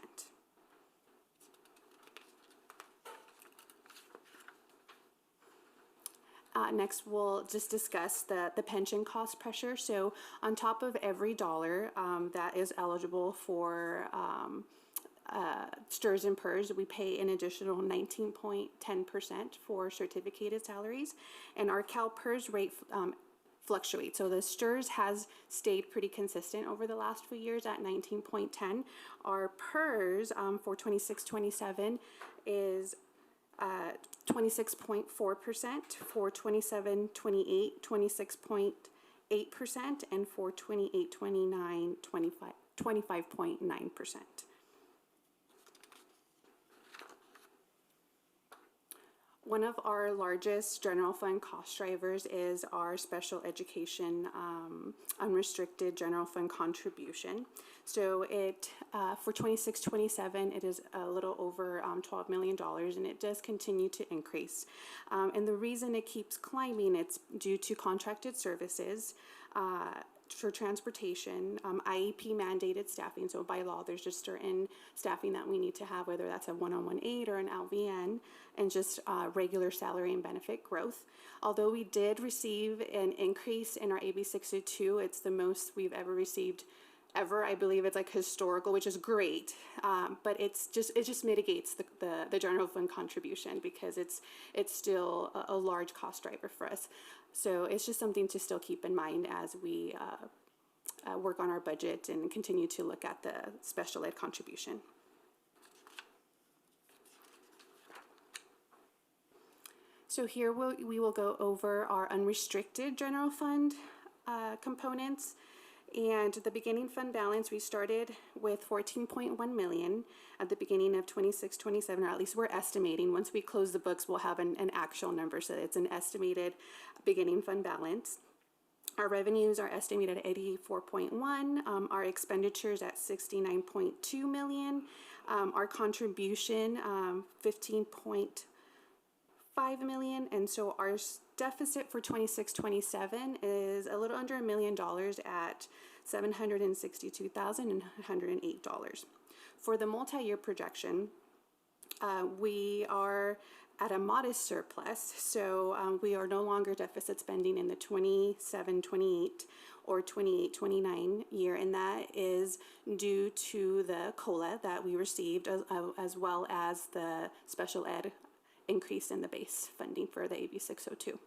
Next, we'll just discuss the pension cost pressure. So on top of every dollar that is eligible for STRS and PERS, we pay an additional 19.10% for certificated salaries, and our CalPERS rate fluctuates. So the STRS has stayed pretty consistent over the last few years at 19.10. Our PERS for 26-27 is 26.4%, for 27-28, 26.8%, and for 28-29, 25.9%. One of our largest general fund cost drivers is our special education unrestricted general fund contribution. So it for 26-27, it is a little over $12 million, and it does continue to increase. And the reason it keeps climbing, it's due to contracted services, for transportation, IEP mandated staffing. So by law, there's just certain staffing that we need to have, whether that's a one-on-one aide or an LVN, and just regular salary and benefit growth. Although we did receive an increase in our AB 602, it's the most we've ever received ever. I believe it's like historical, which is great, but it just mitigates the general fund contribution, because it's still a large cost driver for us. So it's just something to still keep in mind as we work on our budget and continue to look at the special ed contribution. So here we will go over our unrestricted general fund components. And the beginning fund balance, we started with 14.1 million at the beginning of 26-27, or at least we're estimating. Once we close the books, we'll have an actual number, so it's an estimated beginning fund balance. Our revenues are estimated at 84.1, our expenditures at 69.2 million, our contribution 15.5 million, and so our deficit for 26-27 is a little under $1 million at $762,108. For the multi-year projection, We are at a modest surplus, so we are no longer deficit spending in the 27-28 or 28-29 year, and that is due to the COLA that we received, as well as the special ed increase in the base funding for the AB 602.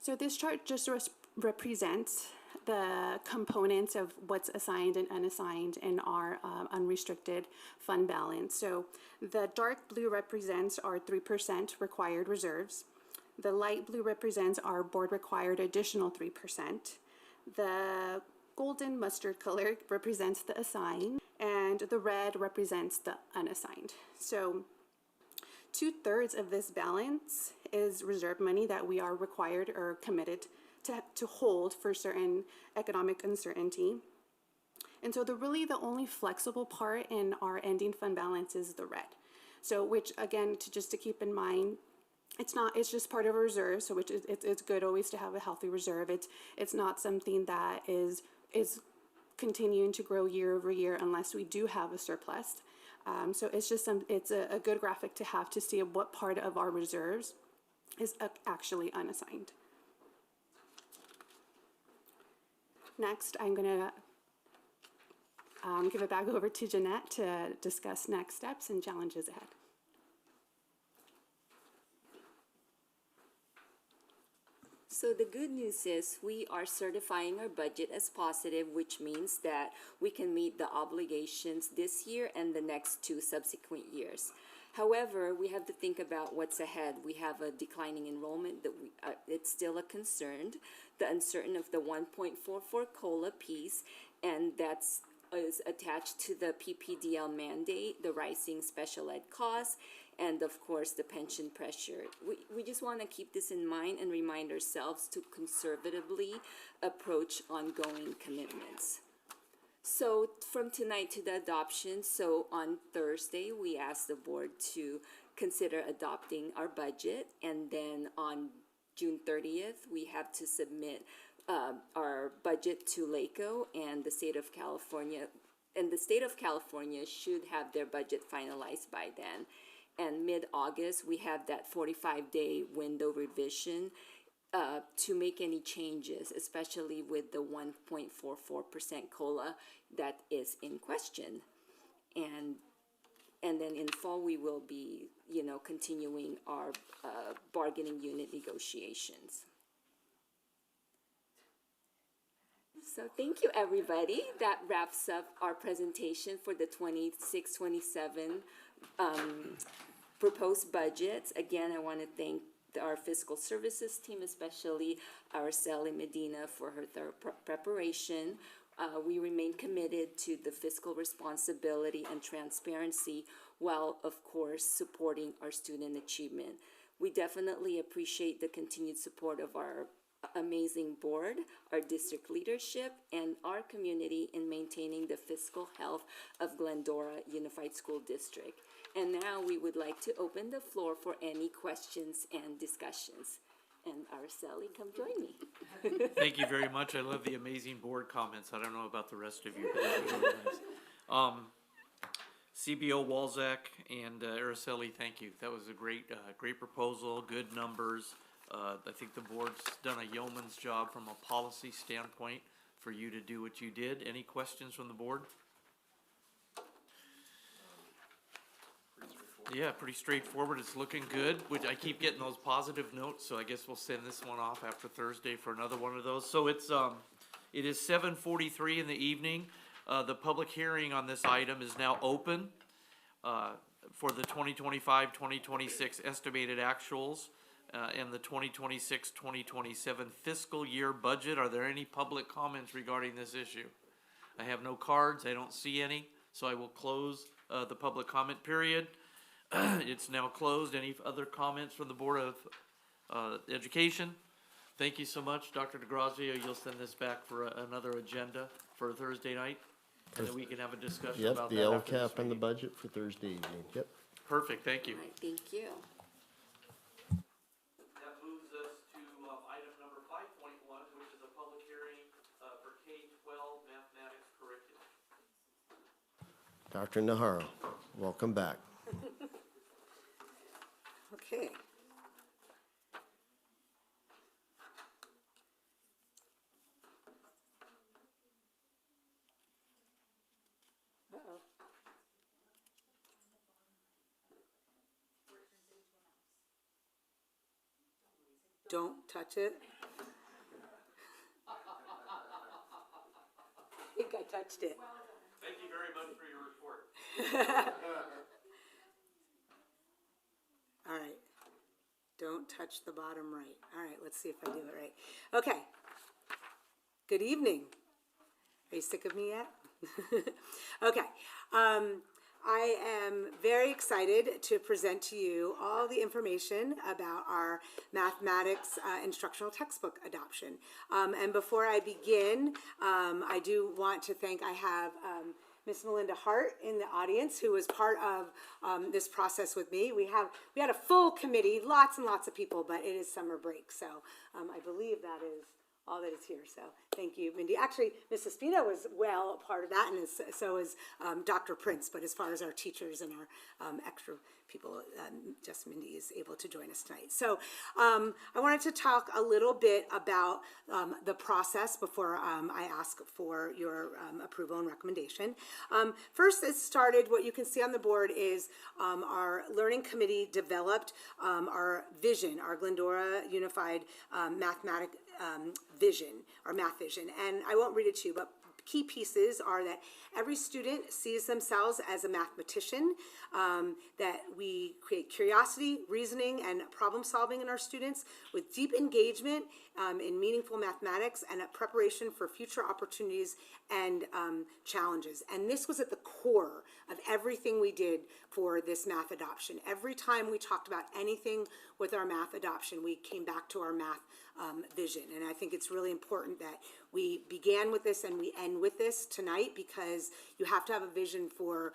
So this chart just represents the components of what's assigned and unassigned in our unrestricted fund balance. So the dark blue represents our 3% required reserves. The light blue represents our board required additional 3%. The golden mustard color represents the assigned, and the red represents the unassigned. So 2/3 of this balance is reserve money that we are required or committed to hold for certain economic uncertainty. And so the only flexible part in our ending fund balance is the red. So which again, just to keep in mind, it's just part of a reserve, so which it's good always to have a healthy reserve. It's not something that is continuing to grow year over year unless we do have a surplus. So it's just it's a good graphic to have to see what part of our reserves is actually unassigned. Next, I'm going to give it back over to Jeanette to discuss next steps and challenges ahead. So the good news is we are certifying our budget as positive, which means that we can meet the obligations this year and the next 2 subsequent years. However, we have to think about what's ahead. We have a declining enrollment that it's still a concern. The uncertain of the 1.44 COLA piece, and that's is attached to the PPDL mandate, the rising special ed costs, and of course the pension pressure. We just want to keep this in mind and remind ourselves to conservatively approach ongoing commitments. So from tonight to the adoption, so on Thursday, we asked the board to consider adopting our budget, and then on June 30th, we have to submit our budget to LACO and the state of California. And the state of California should have their budget finalized by then. And mid-August, we have that 45-day window revision to make any changes, especially with the 1.44% COLA that is in question. And then in fall, we will be, continuing our bargaining unit negotiations. So thank you, everybody. That wraps up our presentation for the 26-27 proposed budgets. Again, I want to thank our fiscal services team, especially Araceli Medina, for her thorough preparation. We remain committed to the fiscal responsibility and transparency while, of course, supporting our student achievement. We definitely appreciate the continued support of our amazing board, our district leadership, and our community in maintaining the fiscal health of Glendora Unified School District. And now we would like to open the floor for any questions and discussions. And Araceli, come join me. Thank you very much. I love the amazing board comments. I don't know about the rest of you, but that was really nice. CBO Walzak and Araceli, thank you. That was a great proposal, good numbers. I think the board's done a yeoman's job from a policy standpoint for you to do what you did. Any questions from the board? Yeah, pretty straightforward. It's looking good, which I keep getting those positive notes, so I guess we'll send this one off after Thursday for another one of those. So it is 7:43 in the evening. The public hearing on this item is now open for the 2025-2026 estimated actuals and the 2026-2027 fiscal year budget. Are there any public comments regarding this issue? I have no cards. I don't see any, so I will close the public comment period. It's now closed. Any other comments from the Board of Education? Thank you so much, Dr. DeGrazia. You'll send this back for another agenda for Thursday night, and then we can have a discussion about that. Yep, the LCAP and the budget for Thursday evening. Yep. Perfect. Thank you. All right, thank you. That moves us to item number 5.1, which is a public hearing Dr. Nahara, welcome back. Okay. Uh-oh. Don't touch it. I think I touched it. Thank you very much for your report. All right. Don't touch the bottom right. All right, let's see if I do it right. Okay. Good evening. Are you sick of me yet? Okay. I am very excited to present to you all the information about our mathematics instructional textbook adoption. And before I begin, I do want to thank, I have Miss Melinda Hart in the audience, who was part of this process with me. We had a full committee, lots and lots of people, but it is summer break, so I believe that is all that is here. So thank you, Mindy. Actually, Ms. Espino was well a part of that, and so is Dr. Prince. But as far as our teachers and our extra people, just Mindy is able to join us tonight. So I wanted to talk a little bit about the process before I ask for your approval and recommendation. First, it started, what you can see on the board is our learning committee developed our vision, our Glendora Unified Mathematic vision, our math vision. And I won't read it to you, but key pieces are that every student sees themselves as a mathematician, that we create curiosity, reasoning, and problem solving in our students with deep engagement in meaningful mathematics and a preparation for future opportunities and challenges. And this was at the core of everything we did for this math adoption. Every time we talked about anything with our math adoption, we came back to our math vision. And I think it's really important that we began with this and we end with this tonight, because you have to have a vision for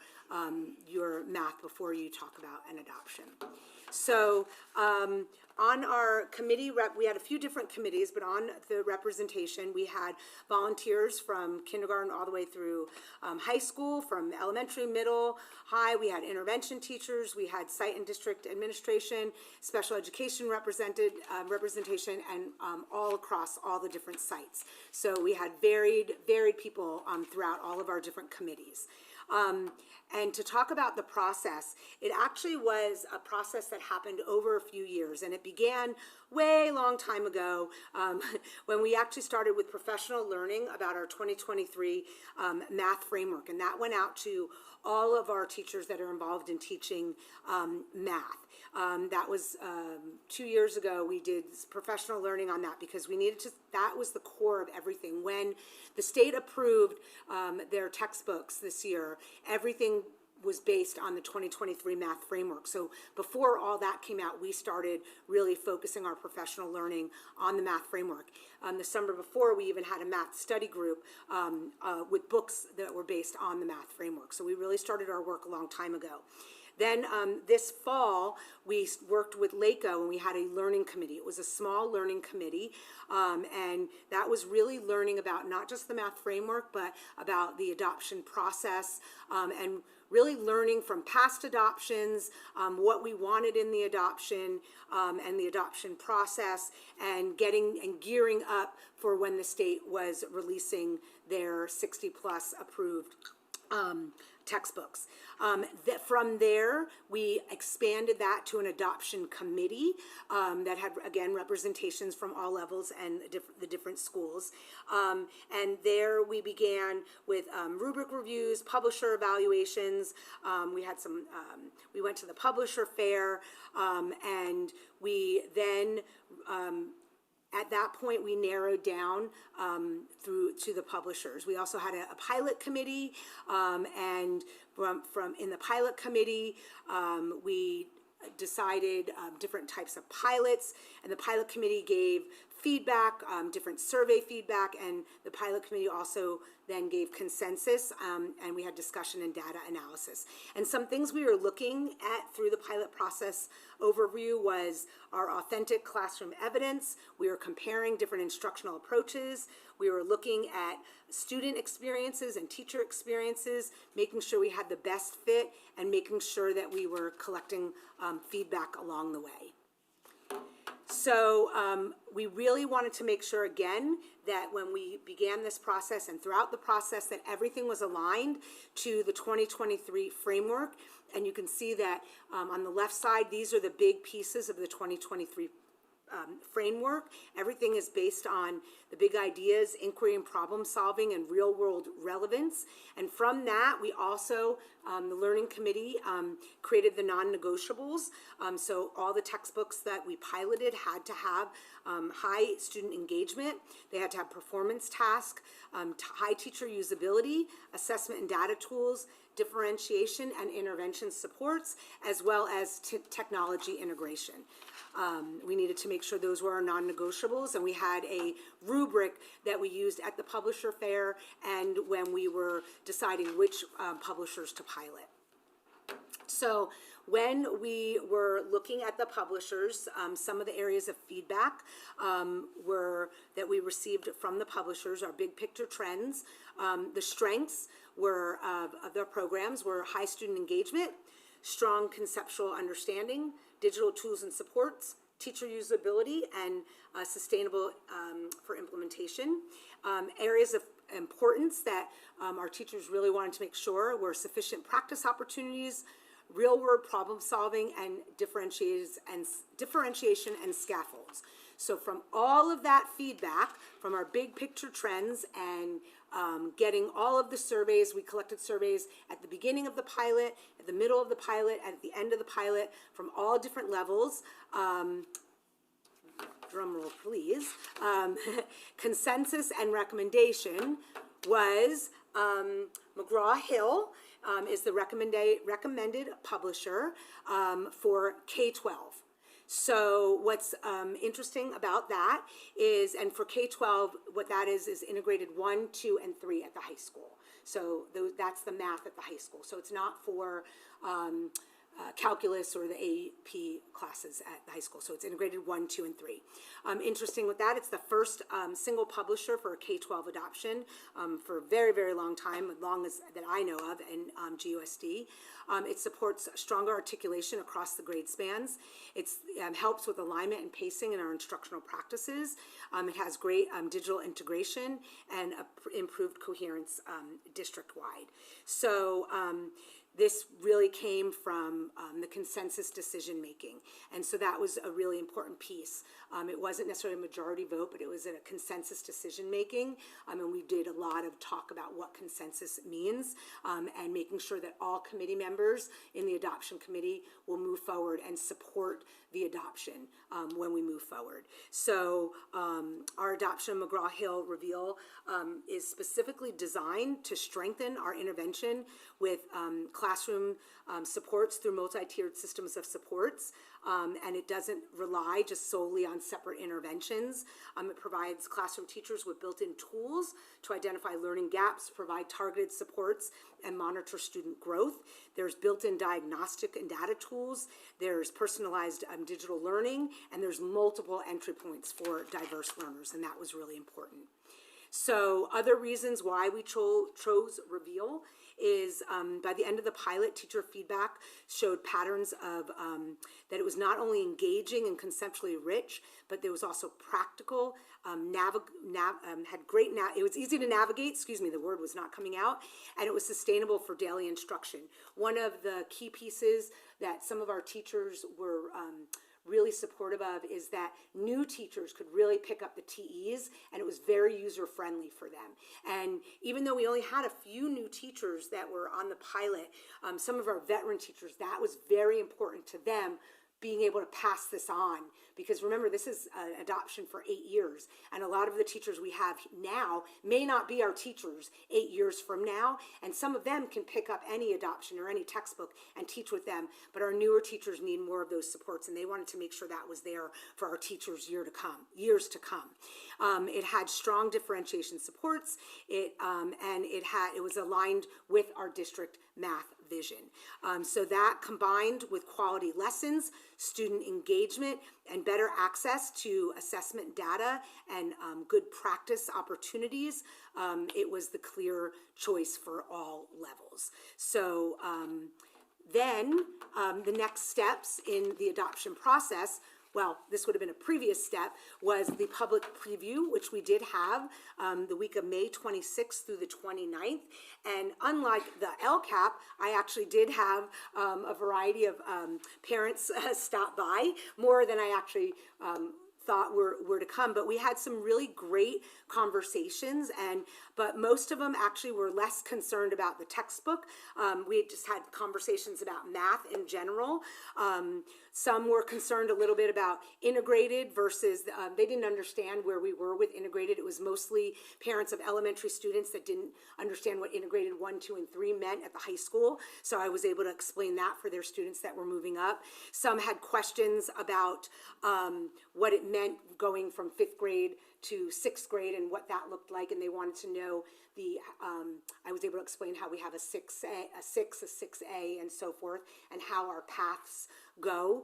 your math before you talk about an adoption. So on our committee, we had a few different committees, but on the representation, we had volunteers from kindergarten all the way through high school, from elementary, middle, high. We had intervention teachers, we had site and district administration, special education representation, and all across all the different sites. So we had varied people throughout all of our different committees. And to talk about the process, it actually was a process that happened over a few years, and it began way long time ago when we actually started with professional learning about our 2023 math framework, and that went out to all of our teachers that are involved in teaching math. That was 2 years ago. We did professional learning on that because we needed to, that was the core of everything. When the state approved their textbooks this year, everything was based on the 2023 math framework. So before all that came out, we started really focusing our professional learning on the math framework. The summer before, we even had a math study group with books that were based on the math framework. So we really started our work a long time ago. Then this fall, we worked with LACO and we had a learning committee. It was a small learning committee, and that was really learning about not just the math framework, but about the adoption process, and really learning from past adoptions, what we wanted in the adoption, and the adoption process, and gearing up for when the state was releasing their 60+ approved textbooks. From there, we expanded that to an adoption committee that had, again, representations from all levels and the different schools. And there we began with rubric reviews, publisher evaluations. We had some, we went to the publisher fair, and we then, at that point, we narrowed down through to the publishers. We also had a pilot committee, and from in the pilot committee, we decided different types of pilots, and the pilot committee gave feedback, different survey feedback, and the pilot committee also then gave consensus, and we had discussion and data analysis. And some things we were looking at through the pilot process overview was our authentic classroom evidence. We were comparing different instructional approaches. We were looking at student experiences and teacher experiences, making sure we had the best fit, and making sure that we were collecting feedback along the way. So we really wanted to make sure, again, that when we began this process and throughout the process that everything was aligned to the 2023 framework. And you can see that on the left side, these are the big pieces of the 2023 framework. Everything is based on the big ideas, inquiry and problem solving, and real world relevance. And from that, we also, the learning committee created the non-negotiables. So all the textbooks that we piloted had to have high student engagement. They had to have performance task, high teacher usability, assessment and data tools, differentiation and intervention supports, as well as technology integration. We needed to make sure those were our non-negotiables, and we had a rubric that we used at the publisher fair and when we were deciding which publishers to pilot. So when we were looking at the publishers, some of the areas of feedback that we received from the publishers are big picture trends. The strengths were of their programs were high student engagement, strong conceptual understanding, digital tools and supports, teacher usability, and sustainable for implementation. Areas of importance that our teachers really wanted to make sure were sufficient practice opportunities, real world problem solving, and differentiation and scaffolds. So from all of that feedback, from our big picture trends and getting all of the surveys, we collected surveys at the beginning of the pilot, at the middle of the pilot, at the end of the pilot, from all different levels. Drum roll, please. Consensus and recommendation was McGraw-Hill is the recommended publisher for K-12. So what's interesting about that is, and for K-12, what that is integrated 1, 2, and 3 at the high school. So that's the math at the high school. So it's not for calculus or the AP classes at the high school. So it's integrated 1, 2, and 3. Interesting with that, it's the first single publisher for K-12 adoption for a very, very long time, as long as that I know of in GUSD. It supports stronger articulation across the grade spans. It helps with alignment and pacing in our instructional practices. It has great digital integration and improved coherence district-wide. So this really came from the consensus decision making. And so that was a really important piece. It wasn't necessarily a majority vote, but it was a consensus decision making. And we did a lot of talk about what consensus means and making sure that all committee members in the adoption committee will move forward and support the adoption when we move forward. So our adoption McGraw-Hill reveal is specifically designed to strengthen our intervention with classroom supports through multi-tiered systems of supports, and it doesn't rely just solely on separate interventions. It provides classroom teachers with built-in tools to identify learning gaps, provide targeted supports, and monitor student growth. There's built-in diagnostic and data tools. There's personalized digital learning, and there's multiple entry points for diverse learners, and that was really important. So other reasons why we chose Reveal is by the end of the pilot, teacher feedback showed patterns of that it was not only engaging and conceptually rich, but there was also practical, it was easy to navigate, the word was not coming out, and it was sustainable for daily instruction. One of the key pieces that some of our teachers were really supportive of is that new teachers could really pick up the TEs, and it was very user-friendly for them. And even though we only had a few new teachers that were on the pilot, some of our veteran teachers, that was very important to them being able to pass this on, because remember, this is an adoption for 8 years, and a lot of the teachers we have now may not be our teachers 8 years from now, and some of them can pick up any adoption or any textbook and teach with them, but our newer teachers need more of those supports, and they wanted to make sure that was there for our teachers years to come. It had strong differentiation supports, and it was aligned with our district math vision. So that combined with quality lessons, student engagement, and better access to assessment data and good practice opportunities, it was the clear choice for all levels. So then the next steps in the adoption process, well, this would have been a previous step, was the public preview, which we did have the week of May 26th through the 29th. And unlike the LCAP, I actually did have a variety of parents stop by, more than I actually thought were to come, but we had some really great conversations, but most of them actually were less concerned about the textbook. We just had conversations about math in general. Some were concerned a little bit about integrated versus, they didn't understand where we were with integrated. It was mostly parents of elementary students that didn't understand what integrated 1, 2, and 3 meant at the high school. So I was able to explain that for their students that were moving up. Some had questions about what it meant going from 5th grade to 6th grade and what that looked like, and they wanted to know I was able to explain how we have a 6A, and so forth, and how our paths go.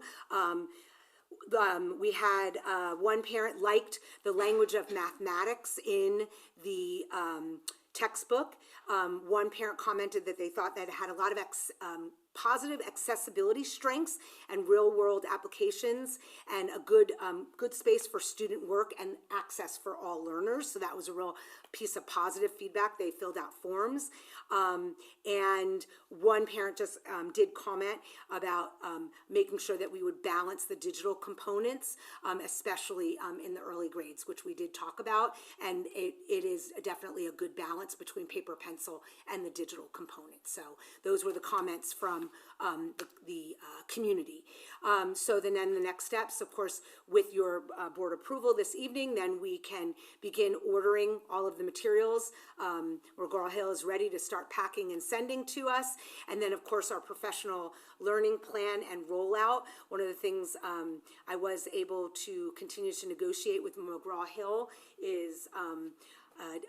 We had one parent liked the language of mathematics in the textbook. One parent commented that they thought that it had a lot of positive accessibility strengths and real-world applications, and a good space for student work and access for all learners. So that was a real piece of positive feedback. They filled out forms. And one parent just did comment about making sure that we would balance the digital components, especially in the early grades, which we did talk about. And it is definitely a good balance between paper, pencil, and the digital components. So those were the comments from the community. So then the next steps, of course, with your board approval this evening, then we can begin ordering all of the materials. McGraw-Hill is ready to start packing and sending to us. And then, of course, our professional learning plan and rollout. One of the things I was able to continue to negotiate with McGraw-Hill is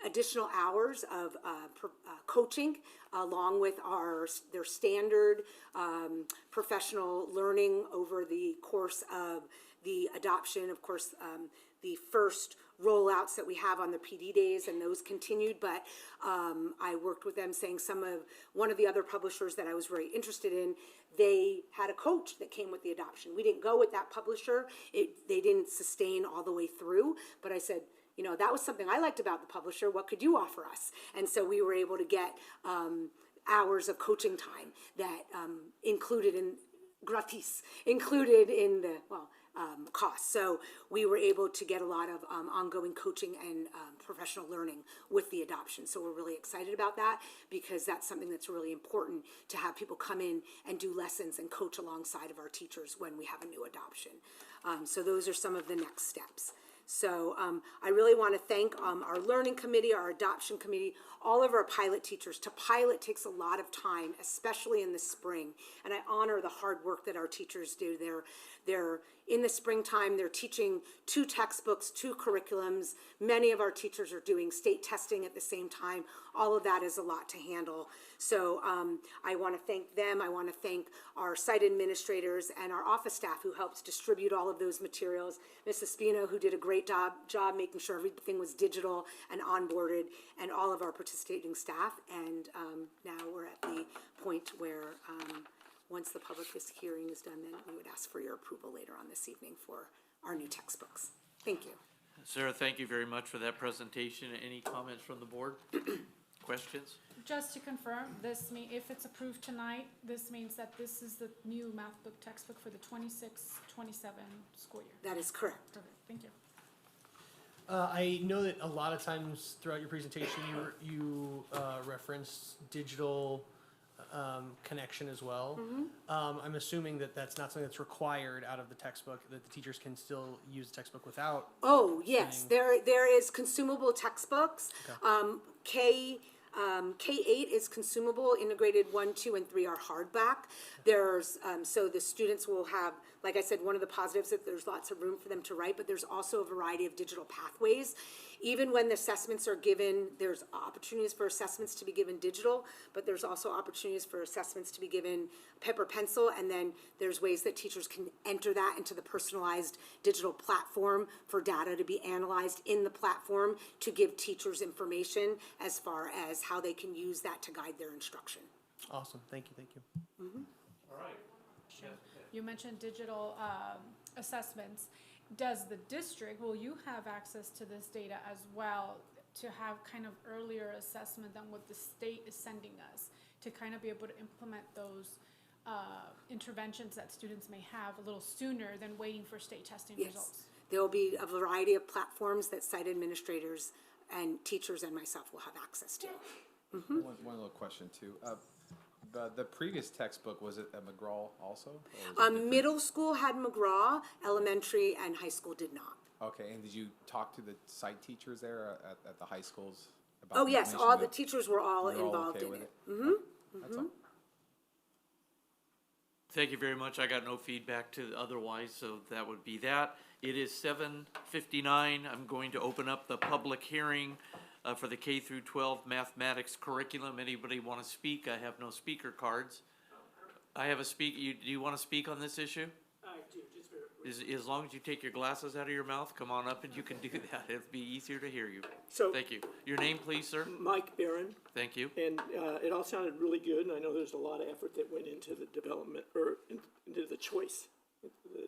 additional hours of coaching, along with their standard professional learning over the course of the adoption. Of course, the first rollouts that we have on the PD days, and those continued, but I worked with them saying one of the other publishers that I was very interested in, they had a coach that came with the adoption. We didn't go with that publisher. They didn't sustain all the way through, but I said, that was something I liked about the publisher. What could you offer us? And so we were able to get hours of coaching time that included in the cost. So we were able to get a lot of ongoing coaching and professional learning with the adoption. So we're really excited about that, because that's something that's really important, to have people come in and do lessons and coach alongside of our teachers when we have a new adoption. So those are some of the next steps. So I really want to thank our learning committee, our adoption committee, all of our pilot teachers. To pilot takes a lot of time, especially in the spring, and I honor the hard work that our teachers do. They're in the springtime, they're teaching 2 textbooks, 2 curriculums. Many of our teachers are doing state testing at the same time. All of that is a lot to handle. So I want to thank them. I want to thank our site administrators and our office staff who helped distribute all of those materials. Mrs. Spino, who did a great job making sure everything was digital and onboarded, and all of our participating staff. And now we're at the point where once the public hearing is done, then we would ask for your approval later on this evening for our new textbooks. Thank you. Sarah, thank you very much for that presentation. Any comments from the board? Questions? Just to confirm, if it's approved tonight, this means that this is the new math book textbook for the 26-27 school year. That is correct. Perfect. Thank you. I know that a lot of times throughout your presentation you referenced digital connection as well. I'm assuming that that's not something that's required out of the textbook, that the teachers can still use the textbook without. Oh, yes, there is consumable textbooks. K-8 is consumable, integrated 1, 2, and 3 are hardback. There's, so the students will have, like I said, one of the positives that there's lots of room for them to write, but there's also a variety of digital pathways. Even when the assessments are given, there's opportunities for assessments to be given digital, but there's also opportunities for assessments to be given paper pencil, and then there's ways that teachers can enter that into the personalized digital platform for data to be analyzed in the platform to give teachers information as far as how they can use that to guide their instruction. Awesome, thank you, thank you. All right. You mentioned digital assessments. Does the district, will you have access to this data as well to have kind of earlier assessment than what the state is sending us to kind of be able to implement those interventions that students may have a little sooner than waiting for state testing results? There will be a variety of platforms that site administrators and teachers and myself will have access to. One little question too. The previous textbook, was it at McGraw also? Middle school had McGraw, elementary and high school did not. Okay, and did you talk to the site teachers there at the high schools? About Oh the yes, information all the that teachers were all they're involved okay in with it. That's all. Thank you very much. I got no feedback to otherwise, so that would be that. It is 7:59. I'm going to open up the public hearing for the K through 12 mathematics curriculum. Anybody want to speak? I have no speaker cards. I have a speak. Do you want to speak on this issue? I do, just very As long as you take your glasses out of your mouth, come on up and you can do that. It'll be easier to hear you. So- Thank you. Your name, please, sir? Mike Barron. Thank you. And it all sounded really good, and I know there's a lot of effort that went into the development, or into the choice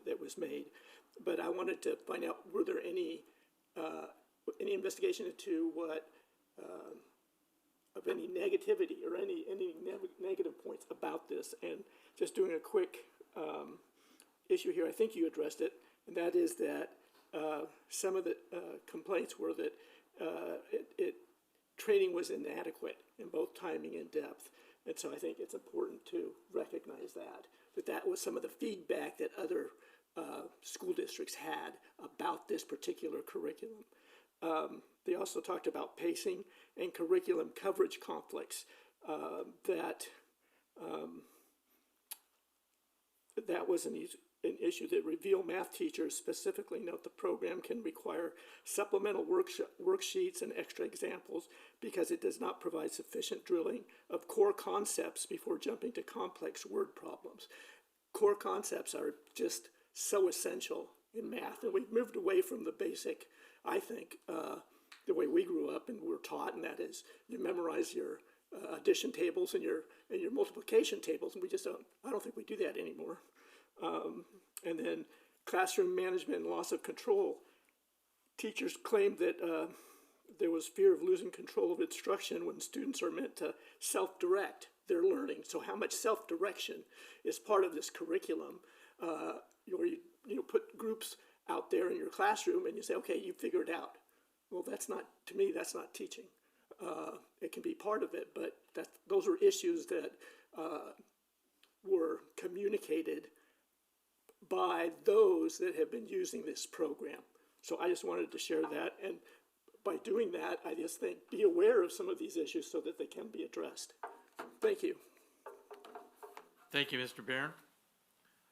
that was made. But I wanted to find out, were there any investigation into what, of any negativity or any negative points about this? And just doing a quick issue here, I think you addressed it, and that is that some of the complaints were that training was inadequate in both timing and depth. And so I think it's important to recognize that was some of the feedback that other school districts had about this particular curriculum. They also talked about pacing and curriculum coverage conflicts, that was an issue that Reveal math teachers specifically note the program can require supplemental worksheets and extra examples because it does not provide sufficient drilling of core concepts before jumping to complex word problems. Core concepts are just so essential in math, and we've moved away from the basic, I think, the way we grew up and were taught, and that is you memorize your addition tables and your multiplication tables, and I don't think we do that anymore. And then classroom management and loss of control. Teachers claimed that there was fear of losing control of instruction when students are meant to self-direct their learning. So how much self-direction is part of this curriculum? You put groups out there in your classroom and you say, okay, you figure it out. Well, to me, that's not teaching. It can be part of it, but those are issues that were communicated by those that have been using this program. So I just wanted to share that, and by doing that, I just think be aware of some of these issues so that they can be addressed. Thank you. Thank you, Mr. Barron.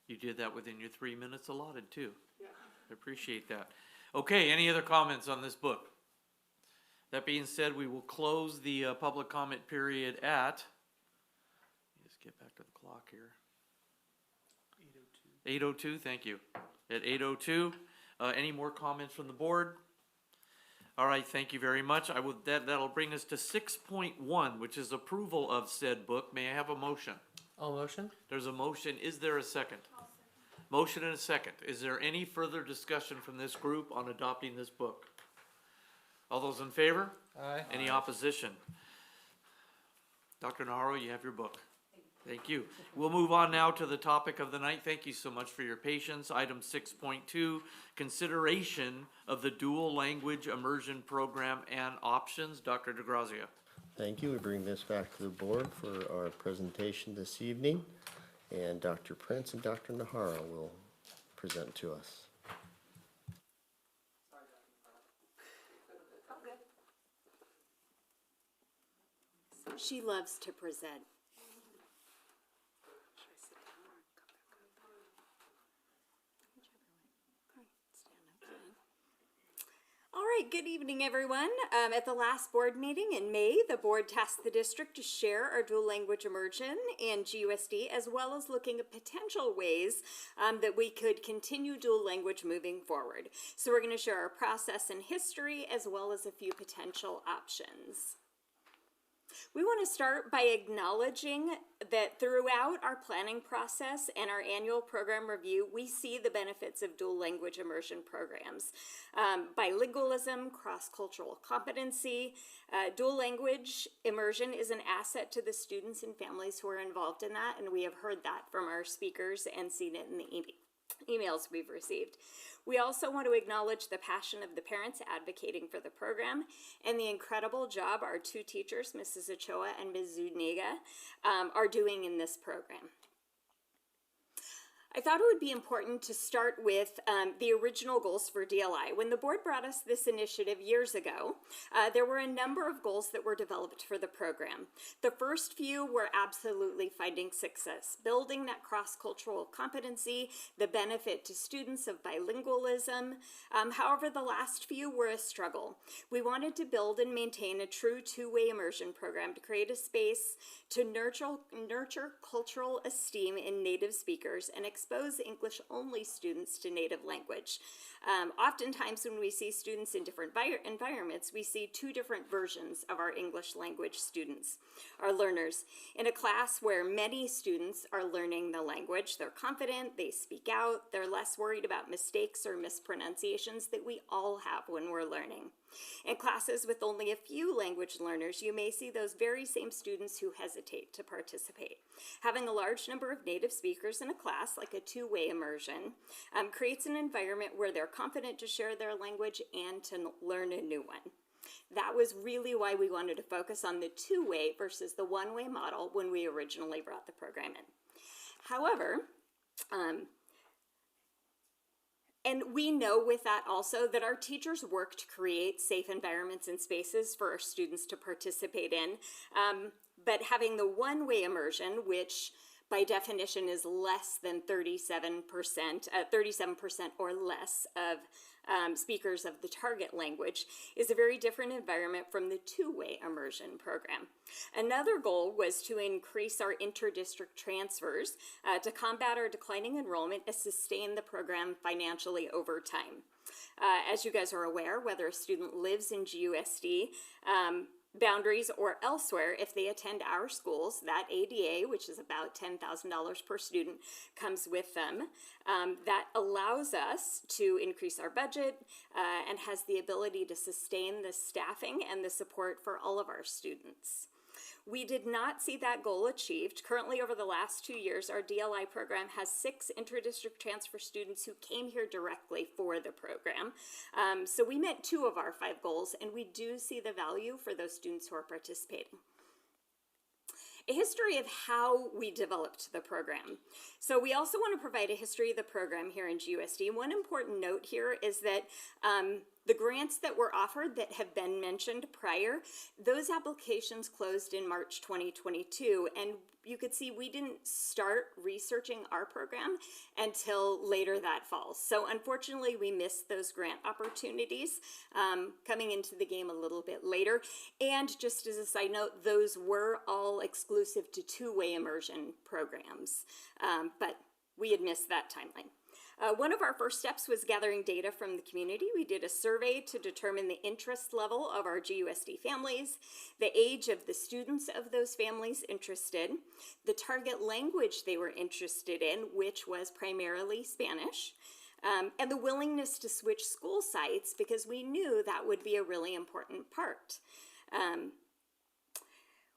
You did that within your 3 minutes allotted, too. Yeah. I appreciate that. Okay, any other comments on this book? That being said, we will close the public comment period at, just get back to the clock here. 8:02, thank you. At 8:02, any more comments from the board? All right, thank you very much. That'll bring us to 6.1, which is approval of said book. May I have a motion? All motion? There's a motion. Is there a second? Motion and a second. Is there any further discussion from this group on adopting this book? All those in favor? Aye. Any opposition? Dr. Naharro, you have your book. Thank you. We'll move on now to the topic of the night. Thank you so much for your patience. Item 6.2, consideration of the dual language immersion program and options. Dr. DeGrazia. Thank you. We bring this back to the board for our presentation this evening. And Dr. Prince and Dr. Nahara will present to us. She loves to present. All right, good evening, everyone. At the last board meeting in May, the board tasked the district to share our dual language immersion and GUSD, as well as looking at potential ways that we could continue dual language moving forward. So we're going to share our process and history, as well as a few potential options. We want to start by acknowledging that throughout our planning process and our annual program review, we see the benefits of dual language immersion programs. Bilingualism, cross-cultural competency, dual language immersion is an asset to the students and families who are involved in that, and we have heard that from our speakers and seen it in the emails we've received. We also want to acknowledge the passion of the parents advocating for the program and the incredible job our two teachers, Mrs. Ochoa and Ms. Zuniga, are doing in this program. I thought it would be important to start with the original goals for DLI. When the board brought us this initiative years ago, there were a number of goals that were developed for the program. The first few were absolutely finding success, building that cross-cultural competency, the benefit to students of bilingualism. However, the last few were a struggle. We wanted to build and maintain a true two-way immersion program to create a space to nurture cultural esteem in native speakers and expose English-only students to native language. Oftentimes when we see students in different environments, we see two different versions of our English language students, our learners. In a class where many students are learning the language, they're confident, they speak out, they're less worried about mistakes or mispronunciations that we all have when we're learning. In classes with only a few language learners, you may see those very same students who hesitate to participate. Having a large number of native speakers in a class, like a two-way immersion, creates an environment where they're confident to share their language and to learn a new one. That was really why we wanted to focus on the two-way versus the one-way model when we originally brought the program in. However, and we know with that also that our teachers work to create safe environments and spaces for our students to participate in. But having the one-way immersion, which by definition is less than 37% or less of speakers of the target language, is a very different environment from the two-way immersion program. Another goal was to increase our inter-district transfers to combat our declining enrollment and sustain the program financially over time. As you guys are aware, whether a student lives in GUSD boundaries or elsewhere, if they attend our schools, that ADA, which is about $10,000 per student, comes with them. That allows us to increase our budget and has the ability to sustain the staffing and the support for all of our students. We did not see that goal achieved. Currently, over the last 2 years, our DLI program has 6 inter-district transfer students who came here directly for the program. So we met 2 of our 5 goals, and we do see the value for those students who are participating. A history of how we developed the program. So we also want to provide a history of the program here in GUSD. One important note here is that the grants that were offered that have been mentioned prior, those applications closed in March 2022, and you could see we didn't start researching our program until later that fall. So unfortunately, we missed those grant opportunities coming into the game a little bit later. And just as a side note, those were all exclusive to two-way immersion programs, but we had missed that timeline. One of our first steps was gathering data from the community. We did a survey to determine the interest level of our GUSD families, the age of the students of those families interested, the target language they were interested in, which was primarily Spanish, and the willingness to switch school sites, because we knew that would be a really important part.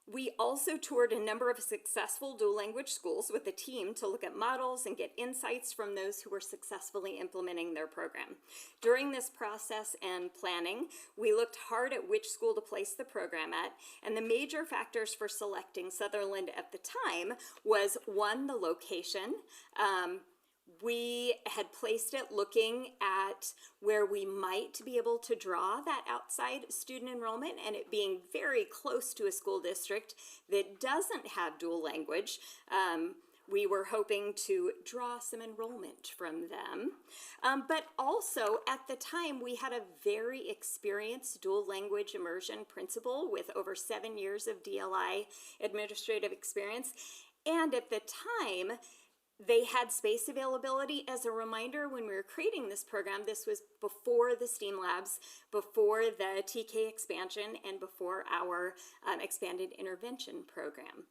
We also toured a number of successful dual language schools with a team to look at models and get insights from those who were successfully implementing their program. During this process and planning, we looked hard at which school to place the program at, and the major factors for selecting Sutherland at the time was, one, the location. We had placed it looking at where we might be able to draw that outside student enrollment, and it being very close to a school district that doesn't have dual language. We were hoping to draw some enrollment from them. But also, at the time, we had a very experienced dual language immersion principal with over 7 years of DLI administrative experience. And at the time, they had space availability. As a reminder, when we were creating this program, this was before the STEAM labs, before the TK expansion, and before our expanded intervention program.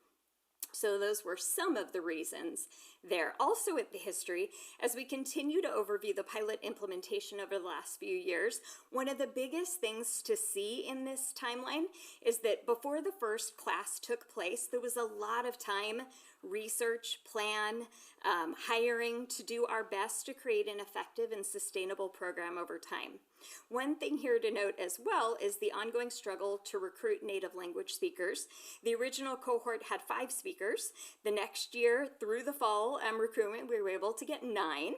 So those were some of the reasons there. Also at the history, as we continue to overview the pilot implementation over the last few years, one of the biggest things to see in this timeline is that before the first class took place, there was a lot of time, research, plan, hiring to do our best to create an effective and sustainable program over time. One thing here to note as well is the ongoing struggle to recruit native language speakers. The original cohort had 5 speakers. The next year, through the fall recruitment, we were able to get 9.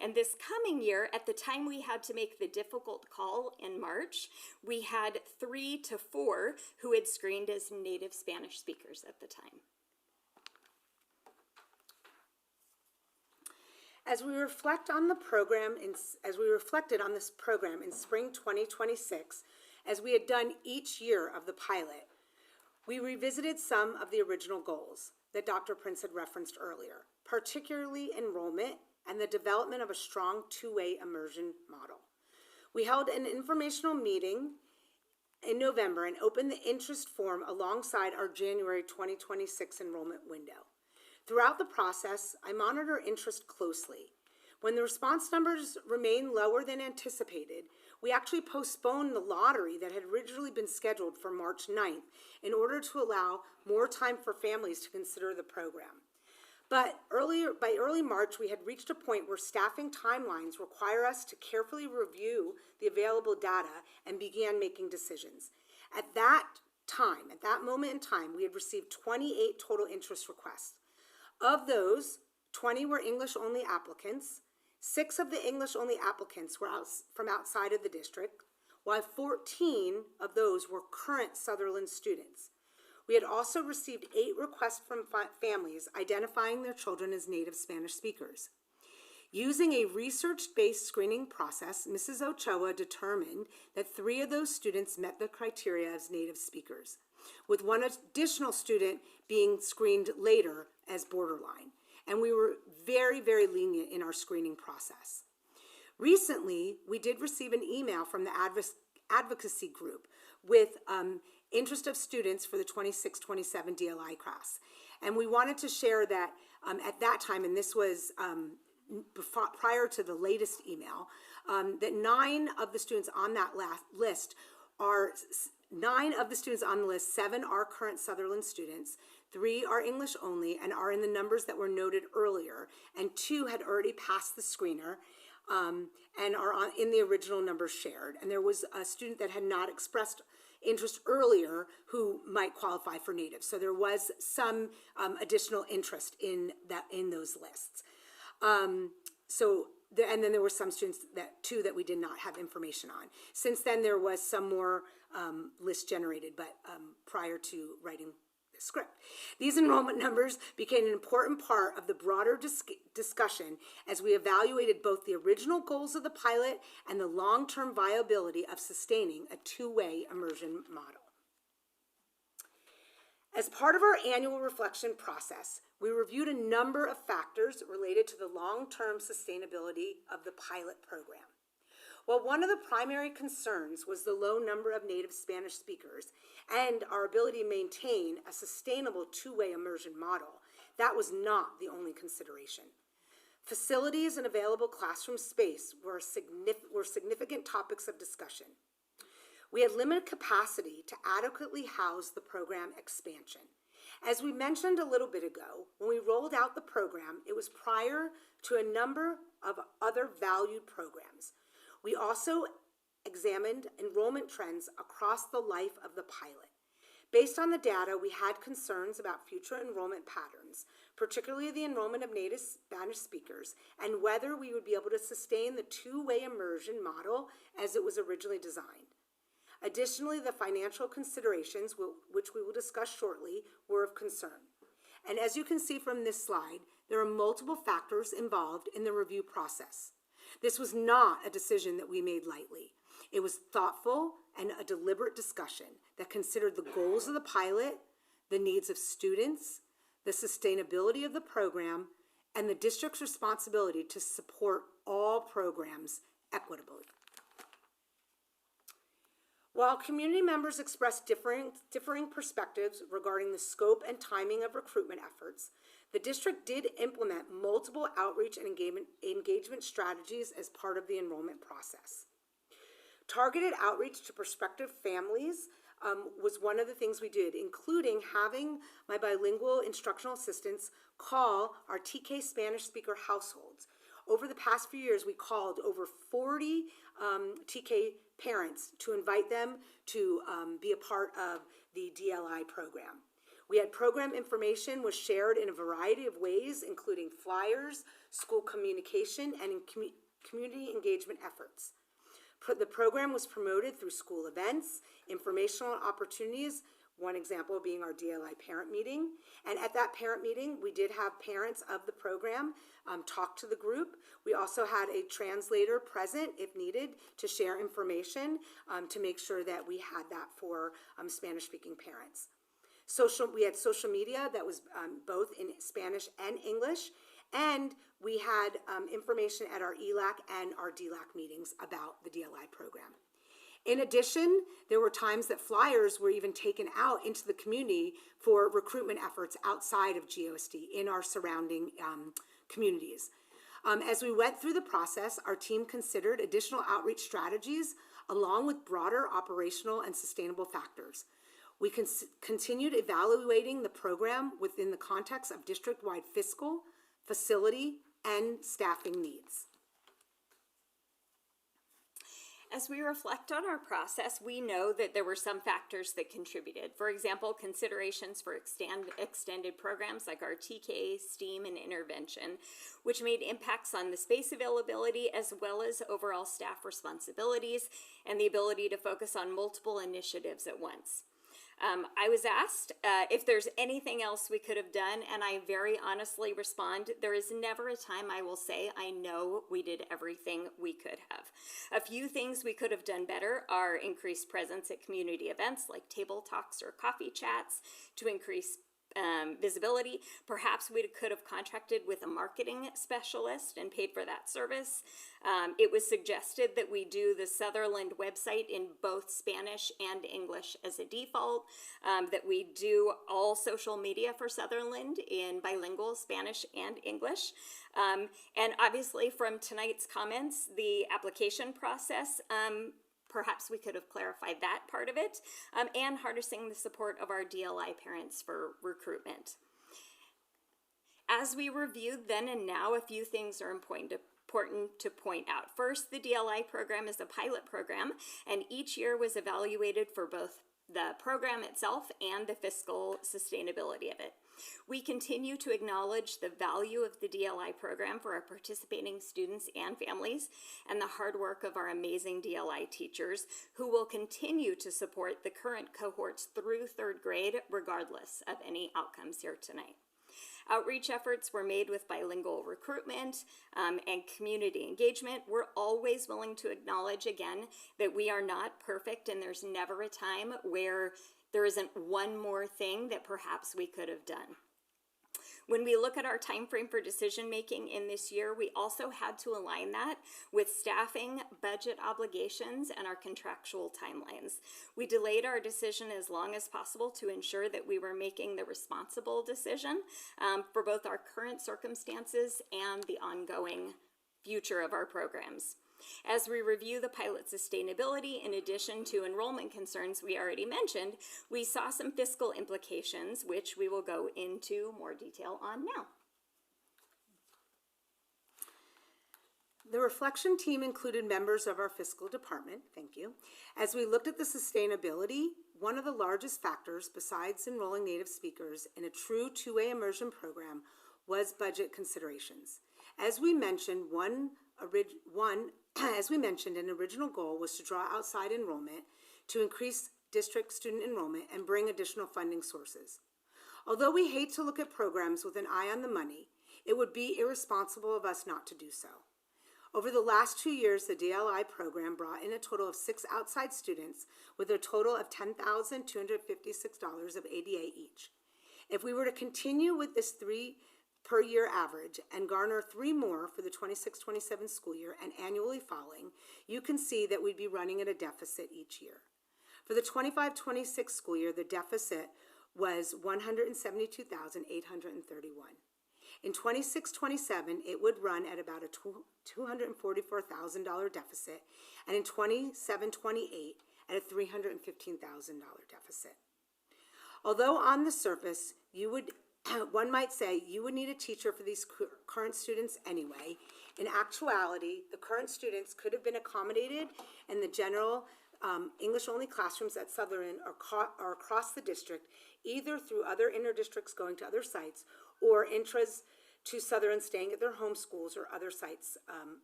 And this coming year, at the time we had to make the difficult call in March, we had 3 to 4 who had screened as native Spanish speakers at the time. As we reflect on the program, as we reflected on this program in spring 2026, as we had done each year of the pilot, we revisited some of the original goals that Dr. Prince had referenced earlier, particularly enrollment and the development of a strong two-way immersion model. We held an informational meeting in November and opened the interest form alongside our January 2026 enrollment window. Throughout the process, I monitor interest closely. When the response numbers remain lower than anticipated, we actually postponed the lottery that had originally been scheduled for March 9th in order to allow more time for families to consider the program. But by early March, we had reached a point where staffing timelines require us to carefully review the available data and began making decisions. At that moment in time, we had received 28 total interest requests. Of those, 20 were English-only applicants. 6 of the English-only applicants were from outside of the district, while 14 of those were current Sutherland students. We had also received 8 requests from families identifying their children as native Spanish speakers. Using a research-based screening process, Mrs. Ochoa determined that 3 of those students met the criteria as native speakers, with 1 additional student being screened later as borderline. And we were very, very lenient in our screening process. Recently, we did receive an email from the advocacy group with interest of students for the 26-27 DLI class. And we wanted to share that at that time, and this was prior to the latest email, that 9 of the students on that list are 9 of the students on the list, 7 are current Sutherland students, 3 are English only and are in the numbers that were noted earlier, and 2 had already passed the screener and are in the original numbers shared. And there was a student that had not expressed interest earlier who might qualify for native. So there was some additional interest in those lists. And then there were some students that we did not have information on. Since then, there was some more lists generated, but prior to writing the script. These enrollment numbers became an important part of the broader discussion as we evaluated both the original goals of the pilot and the long-term viability of sustaining a two-way immersion model. As part of our annual reflection process, we reviewed a number of factors related to the long-term sustainability of the pilot program. While one of the primary concerns was the low number of native Spanish speakers and our ability to maintain a sustainable two-way immersion model, that was not the only consideration. Facilities and available classroom space were significant topics of discussion. We had limited capacity to adequately house the program expansion. As we mentioned a little bit ago, when we rolled out the program, it was prior to a number of other valued programs. We also examined enrollment trends across the life of the pilot. Based on the data, we had concerns about future enrollment patterns, particularly the enrollment of native Spanish speakers, and whether we would be able to sustain the two-way immersion model as it was originally designed. Additionally, the financial considerations, which we will discuss shortly, were of concern. And as you can see from this slide, there are multiple factors involved in the review process. This was not a decision that we made lightly. It was thoughtful and a deliberate discussion that considered the goals of the pilot, the needs of students, the sustainability of the program, and the district's responsibility to support all programs equitably. While community members expressed differing perspectives regarding the scope and timing of recruitment efforts, the district did implement multiple outreach and engagement strategies as part of the enrollment process. Targeted outreach to prospective families was one of the things we did, including having my bilingual instructional assistants call our TK Spanish speaker households. Over the past few years, we called over 40 TK parents to invite them to be a part of the DLI program. We had program information was shared in a variety of ways, including flyers, school communication, and in community engagement efforts. The program was promoted through school events, informational opportunities, one example being our DLI parent meeting. And at that parent meeting, we did have parents of the program talk to the group. We also had a translator present if needed to share information to make sure that we had that for Spanish-speaking parents. We had social media that was both in Spanish and English, and we had information at our ELAC and our DLAC meetings about the DLI program. In addition, there were times that flyers were even taken out into the community for recruitment efforts outside of GOSD in our surrounding communities. As we went through the process, our team considered additional outreach strategies along with broader operational and sustainable factors. We continued evaluating the program within the context of district-wide fiscal, facility, and staffing needs. As we reflect on our process, we know that there were some factors that contributed. For example, considerations for extended programs like our TK, STEAM, and intervention, which made impacts on the space availability as well as overall staff responsibilities and the ability to focus on multiple initiatives at once. I was asked if there's anything else we could have done, and I very honestly respond, there is never a time I will say I know we did everything we could have. A few things we could have done better are increased presence at community events like table talks or coffee chats to increase visibility. Perhaps we could have contracted with a marketing specialist and paid for that service. It was suggested that we do the Sutherland website in both Spanish and English as a default, that we do all social media for Sutherland in bilingual Spanish and English. And obviously from tonight's comments, the application process, perhaps we could have clarified that part of it, and harnessing the support of our DLI parents for recruitment. As we reviewed then and now, a few things are important to point out. First, the DLI program is a pilot program, and each year was evaluated for both the program itself and the fiscal sustainability of it. We continue to acknowledge the value of the DLI program for our participating students and families and the hard work of our amazing DLI teachers who will continue to support the current cohorts through third grade regardless of any outcomes here tonight. Outreach efforts were made with bilingual recruitment and community engagement. We're always willing to acknowledge again that we are not perfect and there's never a time where there isn't one more thing that perhaps we could have done. When we look at our time frame for decision making in this year, we also had to align that with staffing, budget obligations, and our contractual timelines. We delayed our decision as long as possible to ensure that we were making the responsible decision for both our current circumstances and the ongoing future of our programs. As we review the pilot sustainability, in addition to enrollment concerns we already mentioned, we saw some fiscal implications, which we will go into more detail on now. The reflection team included members of our fiscal department, thank you. As we looked at the sustainability, one of the largest factors besides enrolling native speakers in a true two-way immersion program was budget considerations. As we mentioned, an original goal was to draw outside enrollment to increase district student enrollment and bring additional funding sources. Although we hate to look at programs with an eye on the money, it would be irresponsible of us not to do so. Over the last 2 years, the DLI program brought in a total of 6 outside students with a total of $10,256 of ADA each. If we were to continue with this 3 per year average and garner 3 more for the 26-27 school year and annually following, you can see that we'd be running at a deficit each year. For the 25-26 school year, the deficit was $172,831. In 26-27, it would run at about a $244,000 deficit, and in 27-28 at a $315,000 deficit. Although on the surface, one might say you would need a teacher for these current students anyway, in actuality, the current students could have been accommodated in the general English-only classrooms at Sutherland or across the district, either through other inter-districts going to other sites or intras to Sutherland staying at their home schools or other sites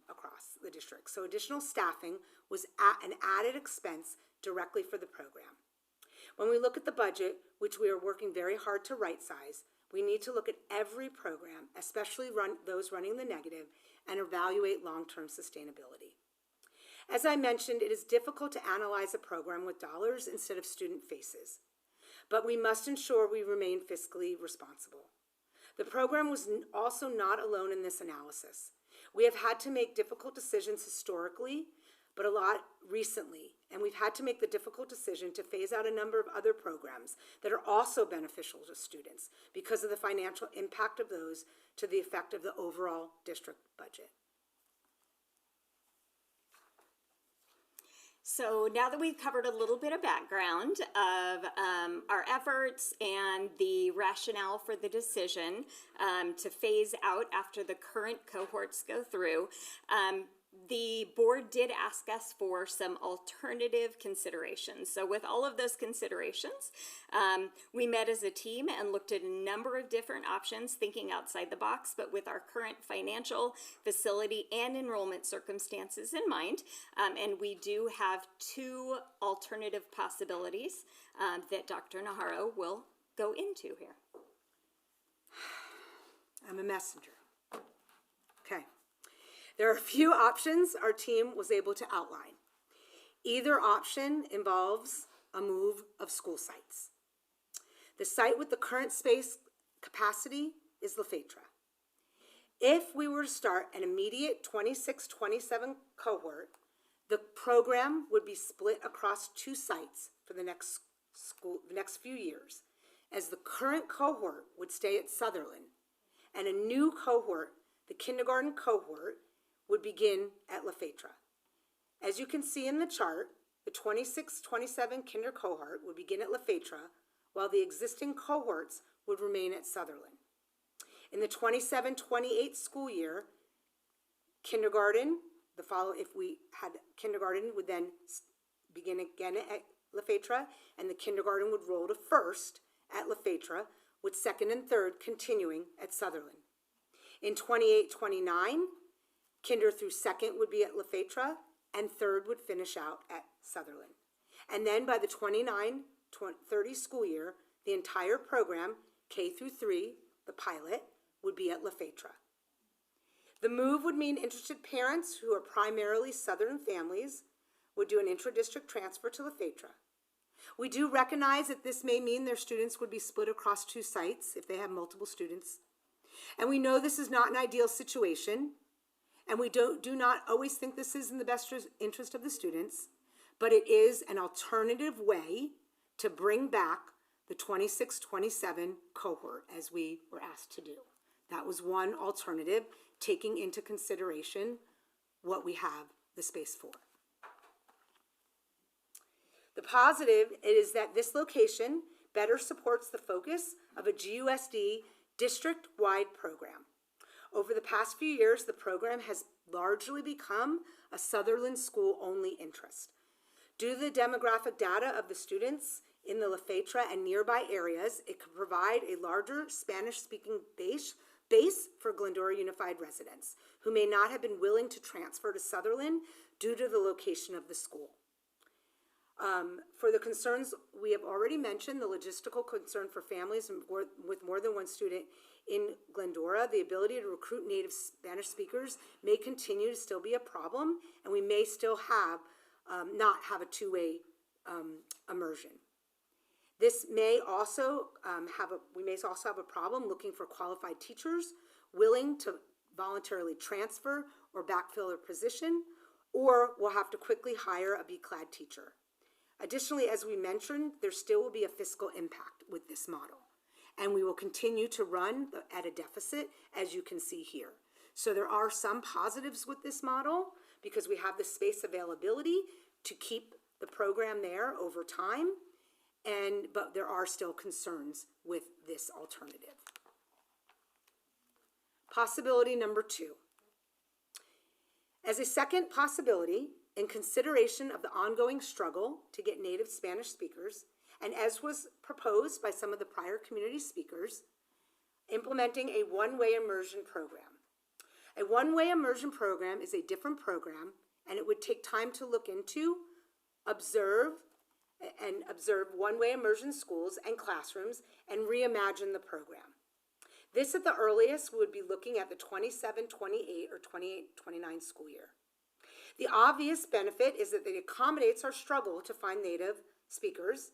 across the district. So additional staffing was an added expense directly for the program. When we look at the budget, which we are working very hard to right size, we need to look at every program, especially those running the negative, and evaluate long-term sustainability. As I mentioned, it is difficult to analyze a program with dollars instead of student faces, but we must ensure we remain fiscally responsible. The program was also not alone in this analysis. We have had to make difficult decisions historically, but a lot recently, and we've had to make the difficult decision to phase out a number of other programs that are also beneficial to students because of the financial impact of those to the effect of the overall district budget. So now that we've covered a little bit of background of our efforts and the rationale for the decision to phase out after the current cohorts go through, the board did ask us for some alternative considerations. So with all of those considerations, we met as a team and looked at a number of different options, thinking outside the box, but with our current financial, facility, and enrollment circumstances in mind. And we do have 2 alternative possibilities that Dr. Najarro will go into here. I'm a messenger. Okay. There are a few options our team was able to outline. Either option involves a move of school sites. The site with the current space capacity is Lefebvre. If we were to start an immediate 26-27 cohort, the program would be split across 2 sites for the next few years, as the current cohort would stay at Sutherland, and a new cohort, the kindergarten cohort, would begin at Lefebvre. As you can see in the chart, the 26-27 kinder cohort would begin at Lefebvre, while the existing cohorts would remain at Sutherland. In the 27-28 school year, kindergarten, if we had kindergarten, would then begin again at Lefebvre, and the kindergarten would roll to first at Lefebvre, with second and third continuing at Sutherland. In 28-29, kinder through second would be at Lefebvre, and third would finish out at Sutherland. And then by the 29-30 school year, the entire program, K through 3, the pilot, would be at Lefebvre. The move would mean interested parents who are primarily Southern families would do an intra-district transfer to Lefebvre. We do recognize that this may mean their students would be split across 2 sites if they have multiple students. And we know this is not an ideal situation, and we do not always think this is in the best interest of the students, but it is an alternative way to bring back the 26-27 cohort as we were asked to do. That was one alternative, taking into consideration what we have the space for. The positive is that this location better supports the focus of a GUSD district-wide program. Over the past few years, the program has largely become a Sutherland school-only interest. Due to the demographic data of the students in the Lefebvre and nearby areas, it could provide a larger Spanish-speaking base for Glendora Unified residents who may not have been willing to transfer to Sutherland due to the location of the school. For the concerns we have already mentioned, the logistical concern for families with more than one student in Glendora, the ability to recruit native Spanish speakers may continue to still be a problem, and we may still not have a two-way immersion. This may also we may also have a problem looking for qualified teachers willing to voluntarily transfer or backfill their position, or we'll have to quickly hire a B-clad teacher. Additionally, as we mentioned, there still will be a fiscal impact with this model, and we will continue to run at a deficit, as you can see here. So there are some positives with this model because we have the space availability to keep the program there over time, but there are still concerns with this alternative. Possibility number 2. As a second possibility, in consideration of the ongoing struggle to get native Spanish speakers, and as was proposed by some of the prior community speakers, implementing a one-way immersion program. A one-way immersion program is a different program, and it would take time to look into, observe one-way immersion schools and classrooms and reimagine the program. This at the earliest would be looking at the 27-28 or 28-29 school year. The obvious benefit is that it accommodates our struggle to find native speakers,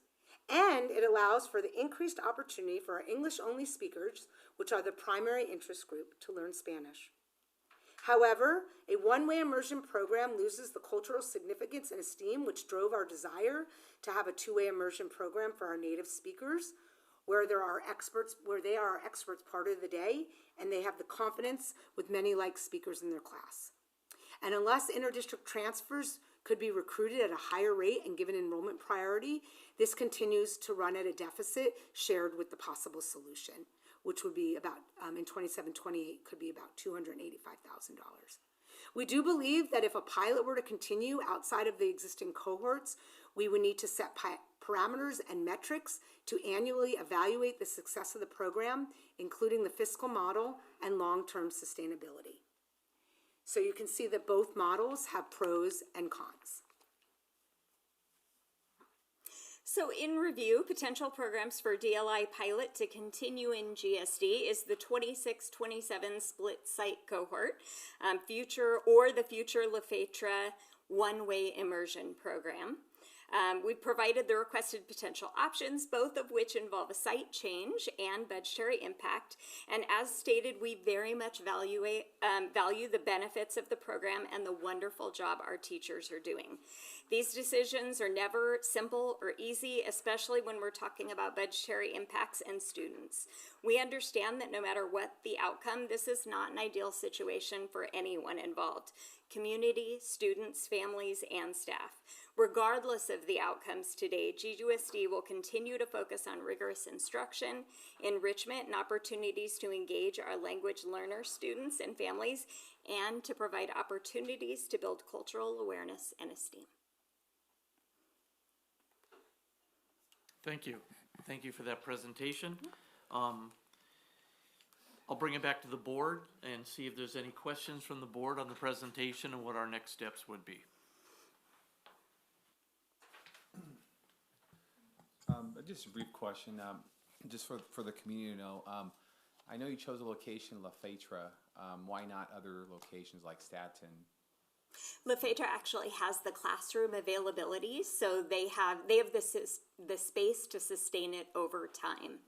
and it allows for the increased opportunity for our English-only speakers, which are the primary interest group, to learn Spanish. However, a one-way immersion program loses the cultural significance and esteem which drove our desire to have a two-way immersion program for our native speakers, where they are experts part of the day, and they have the confidence with many like speakers in their class. And unless interdistrict transfers could be recruited at a higher rate and given enrollment priority, this continues to run at a deficit shared with the possible solution, which would be about, in 27-28, could be about $285,000. We do believe that if a pilot were to continue outside of the existing cohorts, we would need to set parameters and metrics to annually evaluate the success of the program, including the fiscal model and long-term sustainability. So you can see that both models have pros and cons. So in review, potential programs for DLI pilot to continue in GSD is the 26-27 split site cohort, the future Lefebvre one-way immersion program. We've provided the requested potential options, both of which involve a site change and budgetary impact. And as stated, we very much value the benefits of the program and the wonderful job our teachers are doing. These decisions are never simple or easy, especially when we're talking about budgetary impacts and students. We understand that no matter what the outcome, this is not an ideal situation for anyone involved: community, students, families, and staff. Regardless of the outcomes today, GUSD will continue to focus on rigorous instruction, enrichment, and opportunities to engage our language learner students and families, and to provide opportunities to build cultural awareness and esteem. Thank you. Thank you for that presentation. I'll bring it back to the board and see if there's any questions from the board on the presentation and what our next steps would be. Just a brief question, just for the community to know. I know you chose a location, Lefebvre. Why not other locations like Staten? Lefebvre actually has the classroom availability, so they have the space to sustain it over time.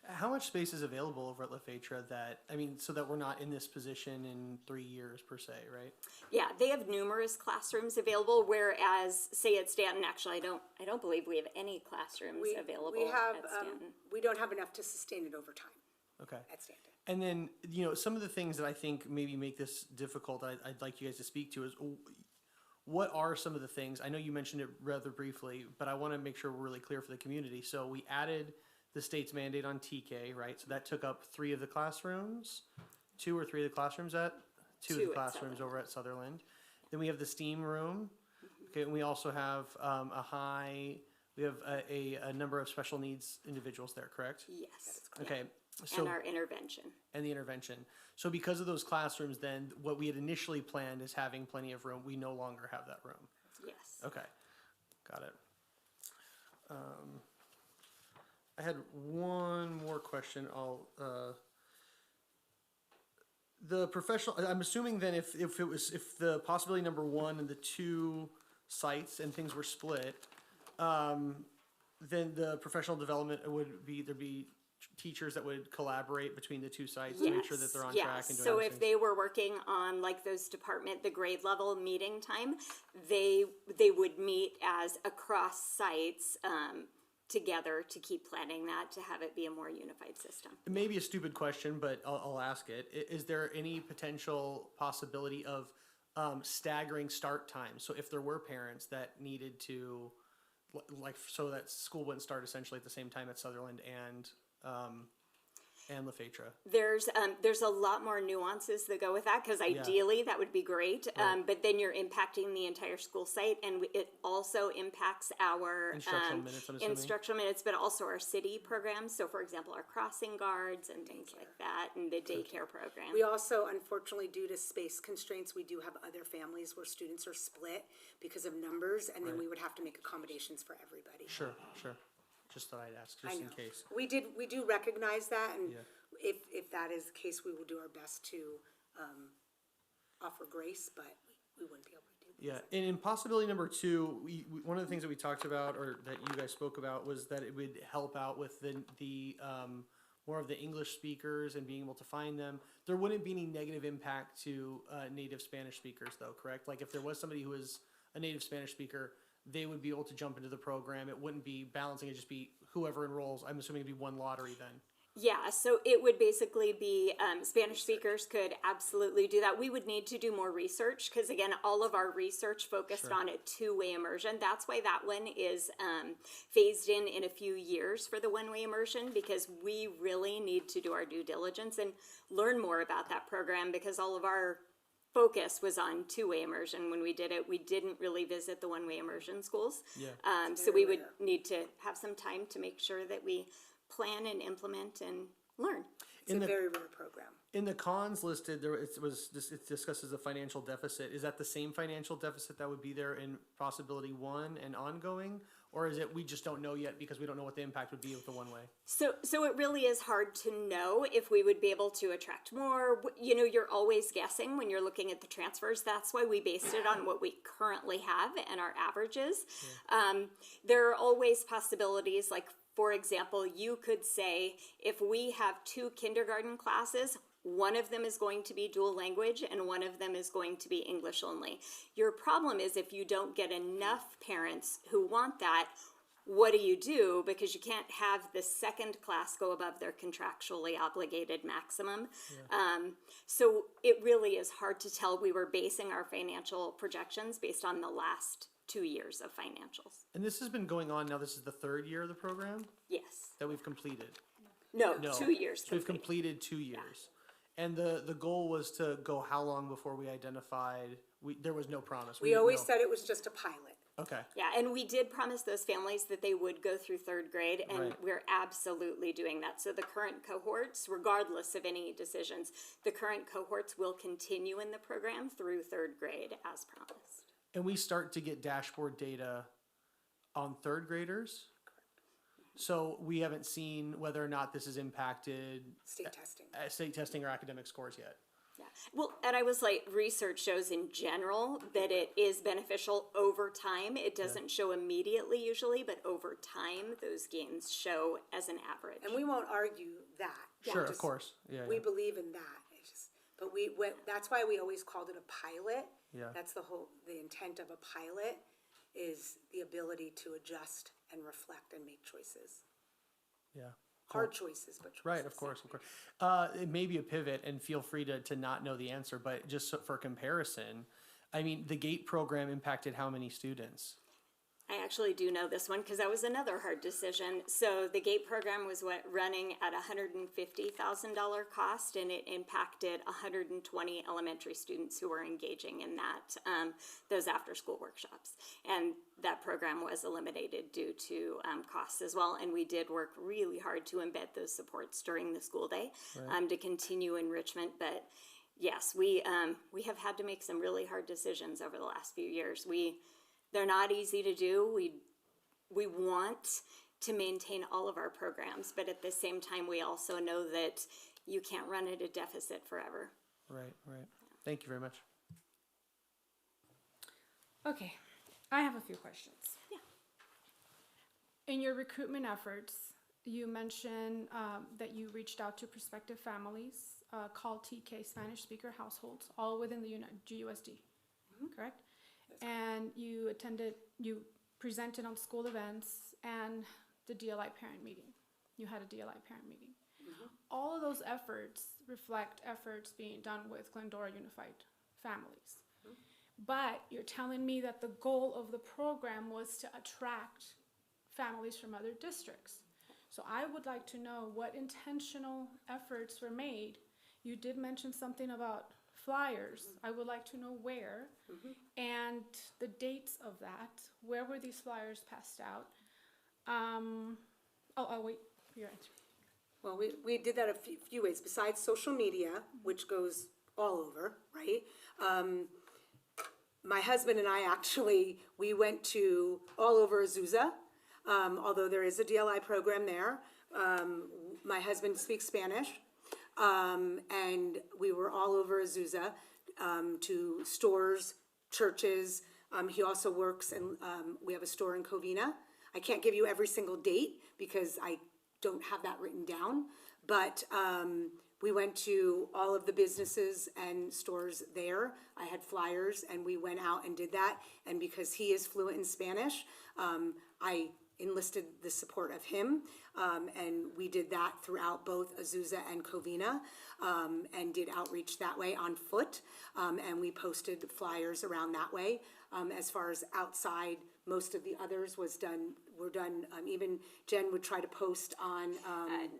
How much space is available over at Lefebvre so that we're not in this position in 3 years per se, right? Yeah, they have numerous classrooms available, whereas, say at Stanton, actually, I don't believe we have any classrooms available at Stanton. We don't have enough to sustain it over time. Okay. at Stanton. And then, some of the things that I think maybe make this difficult, I'd like you guys to speak to is what are some of the things, I know you mentioned it rather briefly, but I want to make sure we're really clear for the community. So we added the state's mandate on TK, right? So that took up 3 of the classrooms, 2 or 3 of the classrooms two of the classrooms over at Sutherland. Then we have the STEAM room. Okay, and we also have we have a number of special needs individuals there, correct? Yes. Okay. And our intervention. And the intervention. So because of those classrooms, then what we had initially planned is having plenty of room. We no longer have that room. Yes. Okay, got it. I had one more question. The professional. I'm assuming then if the possibility number 1 and the 2 sites and things were split, then the professional development would be there'd be teachers that would collaborate between the 2 sites to make sure that they're on track and doing so those if things. they were working on like those the grade level meeting time, they would meet as across sites together to keep planning that, to have it be a more unified system. It may be a stupid question, but I'll ask it. Is there any potential possibility of staggering start times? So if there were parents that needed to, so that school wouldn't start essentially at the same time at Sutherland and Lefetra. There's a lot more nuances that go with that, because ideally that would be great, but then you're impacting the entire school site, and it also impacts our instructional minutes, but also our city programs. So for example, our crossing guards and things like that, and the daycare program. We also, unfortunately, due to space constraints, we do have other families where students are split because of numbers, and then we would have to make accommodations for everybody. Sure. Just thought I'd ask, just in case. We do recognize that, and if that is the case, we will do our best to offer grace, but we wouldn't be able to do that. Yeah, and in possibility number 2, we one of the things that we talked about, or that you guys spoke about, was that it would help out with the more of the English speakers and being able to find them. There wouldn't be any negative impact to native Spanish speakers, though, correct? Like if there was somebody who was a native Spanish speaker, they would be able to jump into the program. It wouldn't be balancing, it'd just be whoever enrolls. I'm assuming it'd be one lottery then. Yeah, so it would basically be Spanish speakers could absolutely do that. We would need to do more research, because again, all of our research focused on a 2-way immersion. That's why that one is phased in a few years for the 1-way immersion, because we really need to do our due diligence and learn more about that program, because all of our focus was on 2-way immersion when we did it. We didn't really visit the 1-way immersion schools. So we would need to have some time to make sure that we plan and implement and learn. It's a very rare program. In the cons listed, it discusses a financial deficit. Is that the same financial deficit that would be there in possibility 1 and ongoing? Or is it we just don't know yet because we don't know what the impact would be with the 1-way? So it really is hard to know if we would be able to attract more. You're always guessing when you're looking at the transfers. That's why we based it on what we currently have and our averages. There are always possibilities, like, for example, you could say if we have 2 kindergarten classes, one of them is going to be dual language and one of them is going to be English only. Your problem is if you don't get enough parents who want that, what do? Because you can't have the second class go above their contractually obligated maximum. So it really is hard to tell. We were basing our financial projections based on the last 2 years of financials. And this has been going on now. This is the 3rd year of the program? Yes. That we've completed? No. 2 years. So we've completed 2 years. And the goal was to go how long before we identified, there was no promise. We always said it was just a pilot. Okay. Yeah, and we did promise those families that they would go through 3rd grade, and we're absolutely doing that. So the current cohorts, regardless of any decisions, the current cohorts will continue in the program through 3rd grade as promised. And we start to get dashboard data on 3rd graders? So we haven't seen whether or not this has impacted state testing or academic scores yet. Yeah. Well, and I was like, research shows in general that it is beneficial over time. It doesn't show immediately usually, but over time, those gains show as an average. And we won't argue that. Sure, of course. Yeah, we believe in that. But that's why we always called it a pilot. Yeah. That's the intent of a pilot is the ability to adjust and reflect and make choices. Yeah. hard choices, but choices. Right, of course. It may be a pivot, and feel free to not know the answer, but just for comparison, I mean, the GATE program impacted how many students? I actually do know this one because that was another hard decision. So the GATE program was running at $150,000 cost, and it impacted 120 elementary students who were engaging in that those after-school workshops. And that program was eliminated due to costs as well. And we did work really hard to embed those supports during the school day to continue enrichment. But yes, we have had to make some really hard decisions over the last few years. They're not easy to do. We want to maintain all of our programs, but at the same time, we also know that you can't run at a deficit forever. Right. Thank you very much. Okay, I have a few questions. Yeah. In your recruitment efforts, you mentioned that you reached out to prospective families called TK, Spanish speaker households, all within the GUSD, correct? And you presented on school events and the DLI parent meeting. You had a DLI parent meeting. All of those efforts reflect efforts being done with Glendora Unified families. But you're telling me that the goal of the program was to attract families from other districts. So I would like to know what intentional efforts were made. You did mention something about flyers. I would like to know where and the dates of that. Where were these flyers passed out? I'll wait for your answer. Well, we did that a few ways. Besides social media, which goes all over, right? My husband and I actually, we went to all over Azusa, although there is a DLI program there. My husband speaks Spanish. And we were all over Azusa to stores, churches. He also works, and we have a store in Covina. I can't give you every single date because I don't have that written down, but we went to all of the businesses and stores there. I had flyers, and we went out and did that. And because he is fluent in Spanish, I enlisted the support of him, and we did that throughout both Azusa and Covina, and did outreach that way on foot, and we posted flyers around that way. As far as outside, most of the others were done. Even Jen would try to post on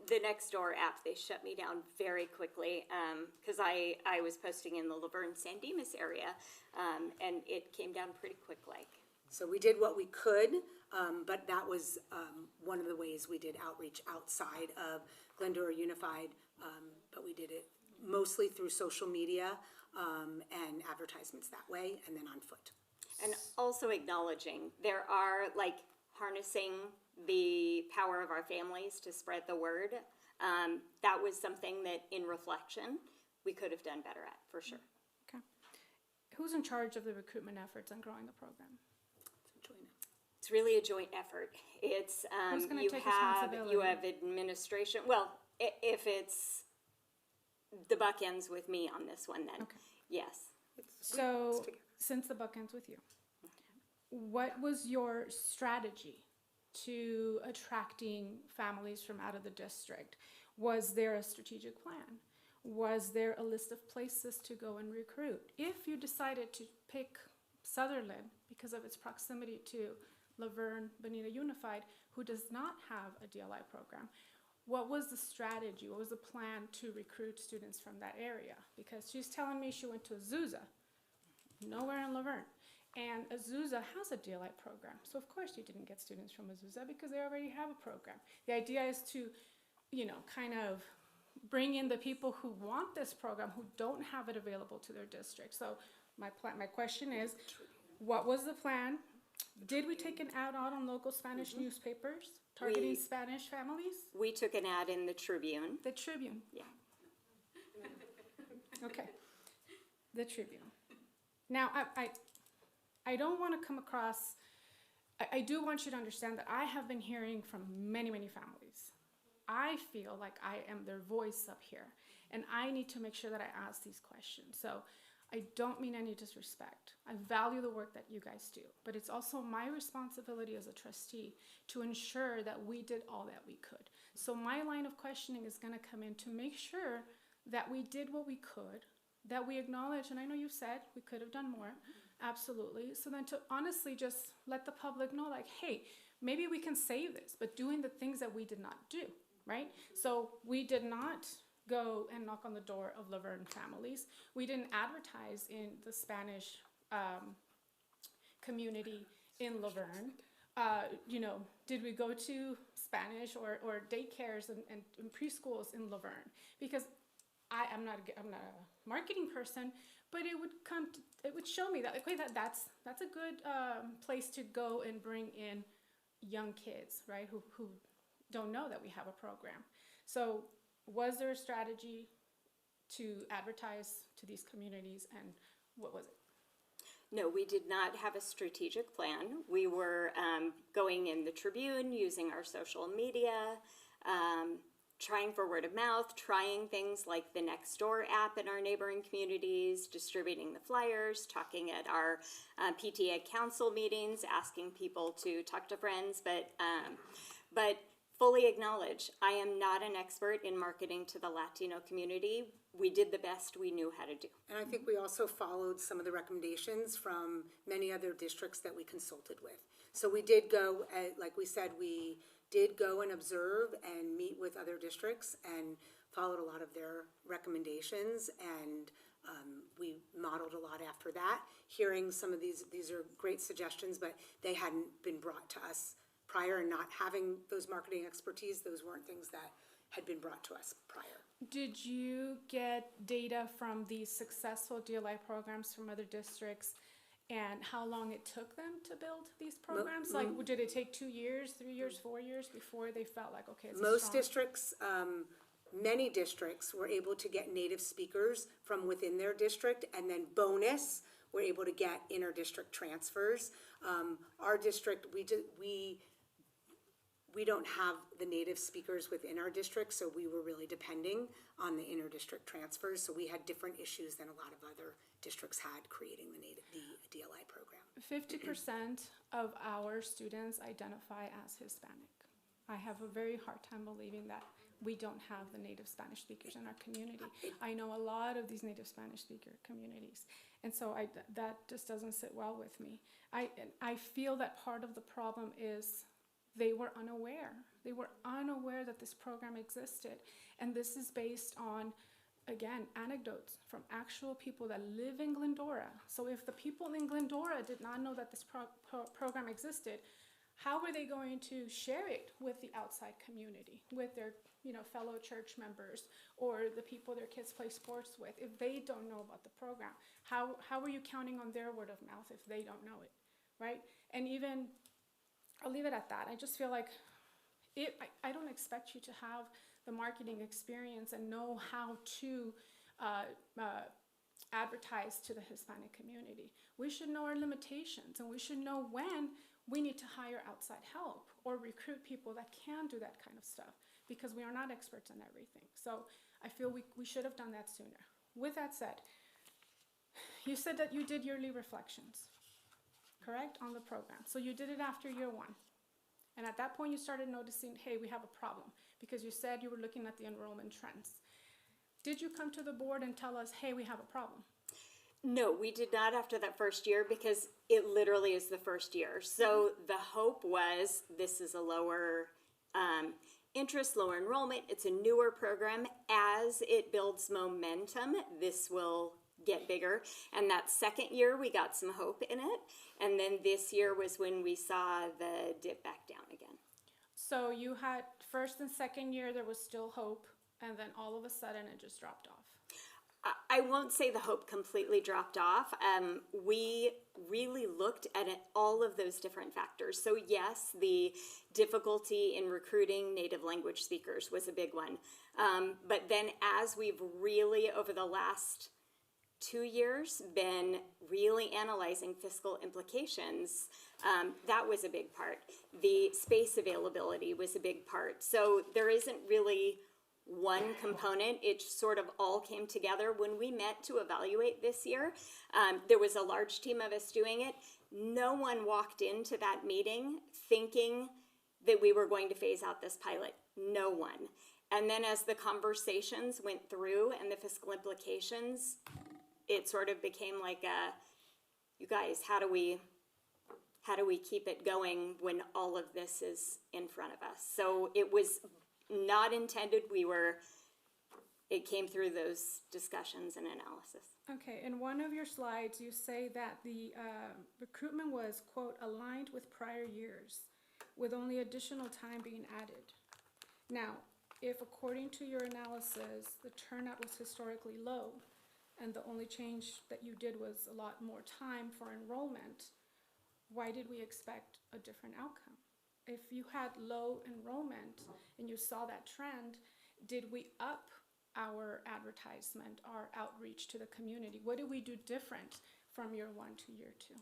the Nextdoor app. They shut me down very quickly because I was posting in the Laverne San Dimas area, and it came down pretty quick. So we did what we could, but that was one of the ways we did outreach outside of Glendora Unified, but we did it mostly through social media and advertisements that way, and then on foot. And also acknowledging there are harnessing the power of our families to spread the word. That was something that in reflection we could have done better at, for sure. Okay. Who's in charge of the recruitment efforts and growing the program? It's really a joint effort. It's Who's going to take responsibility? You have administration. Well, if it's the buck ends with me on this one, then yes. So since the buck ends with you, what was your strategy to attracting families from out of the district? Was there a strategic plan? Was there a list of places to go and recruit? If you decided to pick Sutherland because of its proximity to Laverne Bonita Unified, who does not have a DLI program, what was the strategy? What was the plan to recruit students from that area? Because she's telling me she went to Azusa, nowhere in Laverne. And Azusa has a DLI program. So of course you didn't get students from Azusa because they already have a program. The idea is to, kind of bring in the people who want this program, who don't have it available to their district. So my question is, what was the plan? Did we take an ad out on local Spanish newspapers targeting Spanish families? We took an ad in the Tribune. The Tribune? Yeah. Okay. The Tribune. Now, I don't want to come across, I do want you to understand that I have been hearing from many, many families. I feel like I am their voice up here, and I need to make sure that I ask these questions. So I don't mean any disrespect. I value the work that you guys do, but it's also my responsibility as a trustee to ensure that we did all that we could. So my line of questioning is going to come in to make sure that we did what we could, that we acknowledge, and I know you said we could have done more, absolutely. So then to honestly just let the public know, like, hey, maybe we can save this, but doing the things that we did not do, right? So we did not go and knock on the door of Laverne families. We didn't advertise in the Spanish community in Laverne. Did we go to Spanish or daycares and preschools in Laverne? Because I'm not a marketing person, but it would show me that, okay, that's a good place to go and bring in young kids, right, who don't know that we have a program. So was there a strategy to advertise to these communities, and what was it? No, we did not have a strategic plan. We were going in the Tribune, using our social media, trying for word of mouth, trying things like the Nextdoor app in our neighboring communities, distributing the flyers, talking at our PTA council meetings, asking people to talk to friends, but fully acknowledge, I am not an expert in marketing to the Latino community. We did the best we knew how to do. And I think we also followed some of the recommendations from many other districts that we consulted with. So we did go, like we said, we did go and observe and meet with other districts and followed a lot of their recommendations, and we modeled a lot after that. Hearing some of these are great suggestions, but they hadn't been brought to us prior, and not having those marketing expertise, those weren't things that had been brought to us prior. Did you get data from these successful DLI programs from other districts and how long it took them to build these programs? Like, did it take 2 years, 3 years, 4 years before they felt like, okay, it's most districts, many districts were able to get native speakers from within their district, and then bonus, were able to get inter-district transfers. Our district, we don't have the native speakers within our district, so we were really depending on the inter-district transfers. So we had different issues than a lot of other districts had creating the DLI program. 50% of our students identify as Hispanic. I have a very hard time believing that we don't have the native Spanish speakers in our community. I know a lot of these native Spanish speaker communities, and so that just doesn't sit well with me. I feel that part of the problem is they were unaware. They were unaware that this program existed. And this is based on, again, anecdotes from actual people that live in Glendora. So if the people in Glendora did not know that this program existed, how were they going to share it with the outside community, with their fellow church members or the people their kids play sports with, if they don't know about the program? How are you counting on their word of mouth if they don't know it, right? And even, I'll leave it at that. I just feel like I don't expect you to have the marketing experience and know how to advertise to the Hispanic community. We should know our limitations, and we should know when we need to hire outside help or recruit people that can do that kind of stuff, because we are not experts in everything. So I feel we should have done that sooner. With that said, you said that you did yearly reflections, correct, on the program. So you did it after year one. And at that point you started noticing, hey, we have a problem, because you said you were looking at the enrollment trends. Did you come to the board and tell us, hey, we have a problem? No, we did not after that first year, because it literally is the first year. So the hope was, this is a lower interest, lower enrollment. It's a newer program. As it builds momentum, this will get bigger. And that second year, we got some hope in it. And then this year was when we saw the dip back down again. So you had first and second year, there was still hope, and then all of a sudden it just dropped off. I won't say the hope completely dropped off. We really looked at all of those different factors. So yes, the difficulty in recruiting native language speakers was a big one. But then as we've really, over the last 2 years, been really analyzing fiscal implications, that was a big part. The space availability was a big part. So there isn't really one component. It sort of all came together. When we met to evaluate this year, there was a large team of us doing it. No one walked into that meeting thinking that we were going to phase out this pilot. No one. And then as the conversations went through and the fiscal implications, it sort of became like you guys, how do we keep it going when all of this is in front of us? So it was not intended. It came through those discussions and analysis. Okay, in one of your slides, you say that the recruitment was, quote, aligned with prior years, with only additional time being added. Now, if according to your analysis, the turnout was historically low, and the only change that you did was a lot more time for enrollment, why did we expect a different outcome? If you had low enrollment and you saw that trend, did we up our advertisement, our outreach to the community? What did we do different from year one to year two?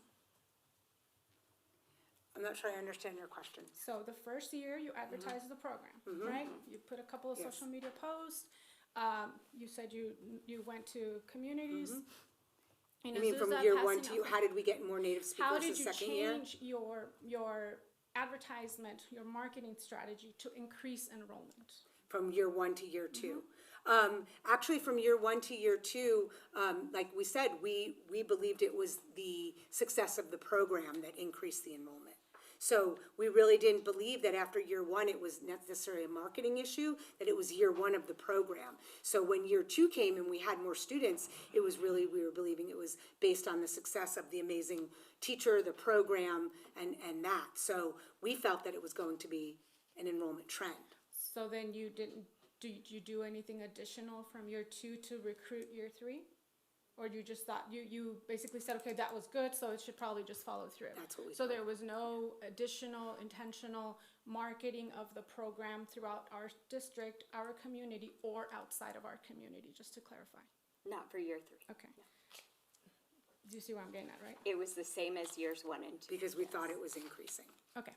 I'm not sure I understand your question. So the first year you advertised the program, right? You put a couple of Yes. social media posts. You said you went to communities. In You mean from Azusa, year one passing to you, out- how did we get more native How speakers did the you second year? change your advertisement, your marketing strategy to increase enrollment? From year one to year two. Actually, from year one to year two, like we said, we believed it was the success of the program that increased the enrollment. So we really didn't believe that after year one it was necessarily a marketing issue, that it was year one of the program. So when year two came and we had more students, it was really, we were believing it was based on the success of the amazing teacher, the program, and that. So we felt that it was going to be an enrollment trend. So then you didn't, did you do anything additional from year two to recruit year three? Or you just thought, you basically said, okay, that was good, so it should probably just follow through? That's what we So thought. there was no additional intentional marketing of the program throughout our district, our community, or outside of our community, just to clarify? Not for year three. Okay. Do you see where I'm getting at, right? It was the same as years one and two. Because we thought it was increasing. Okay.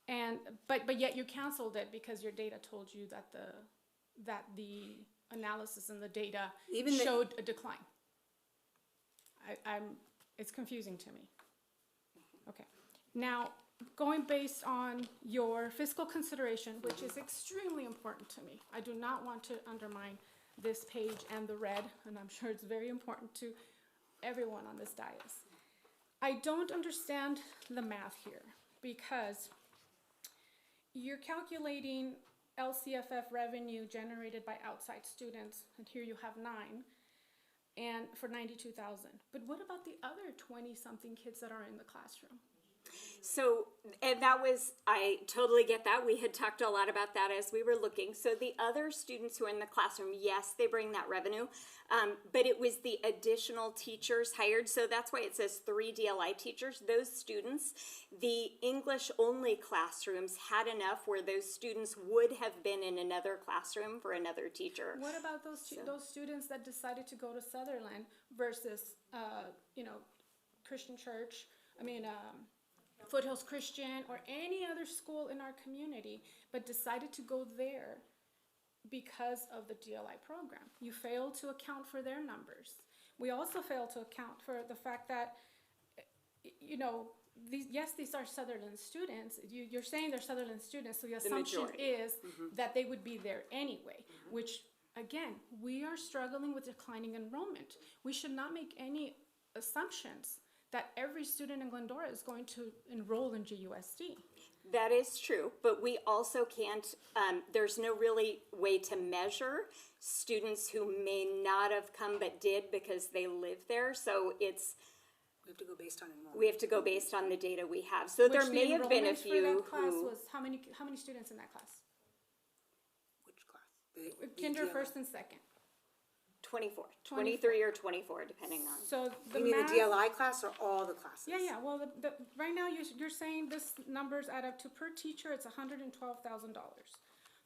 And, but yet you canceled it because your data told you that the analysis and the data showed a decline. It's confusing to me. Okay. Now, going based on your fiscal consideration, which is extremely important to me. I do not want to undermine this page and the red, and I'm sure it's very important to everyone on this dais. I don't understand the math here because you're calculating LCFF revenue generated by outside students, and here you have 9, and for 92,000. But what about the other 20-something kids that are in the classroom? So, and that was, I totally get that. We had talked a lot about that as we were looking. So the other students who are in the classroom, yes, they bring that revenue, but it was the additional teachers hired. So that's why it says 3 DLI teachers. Those students, the English-only classrooms had enough where those students would have been in another classroom for another teacher. What about those students that decided to go to Sutherland versus, Christian Church? Foothills Christian or any other school in our community, but decided to go there because of the DLI program. You failed to account for their numbers. We also failed to account for the fact that, these are Sutherland students. You're saying they're Sutherland students, so the assumption is that they would be there anyway, which, again, we are struggling with declining enrollment. We should not make any assumptions that every student in Glendora is going to enroll in GUSD. That is true, but we also can't, there's no really way to measure students who may not have come but did because they live there. So it's, we have to go based on enrollment. We have to go based on the data we have. So there may have been a few for that class who, was how many students in that class? Which class? The Kinder, DLI. first and second. 24, 23 or 24, depending on. So You mean the DLI class or all the classes? Yeah. Well, right now you're saying this numbers add up to per teacher it's $112,000.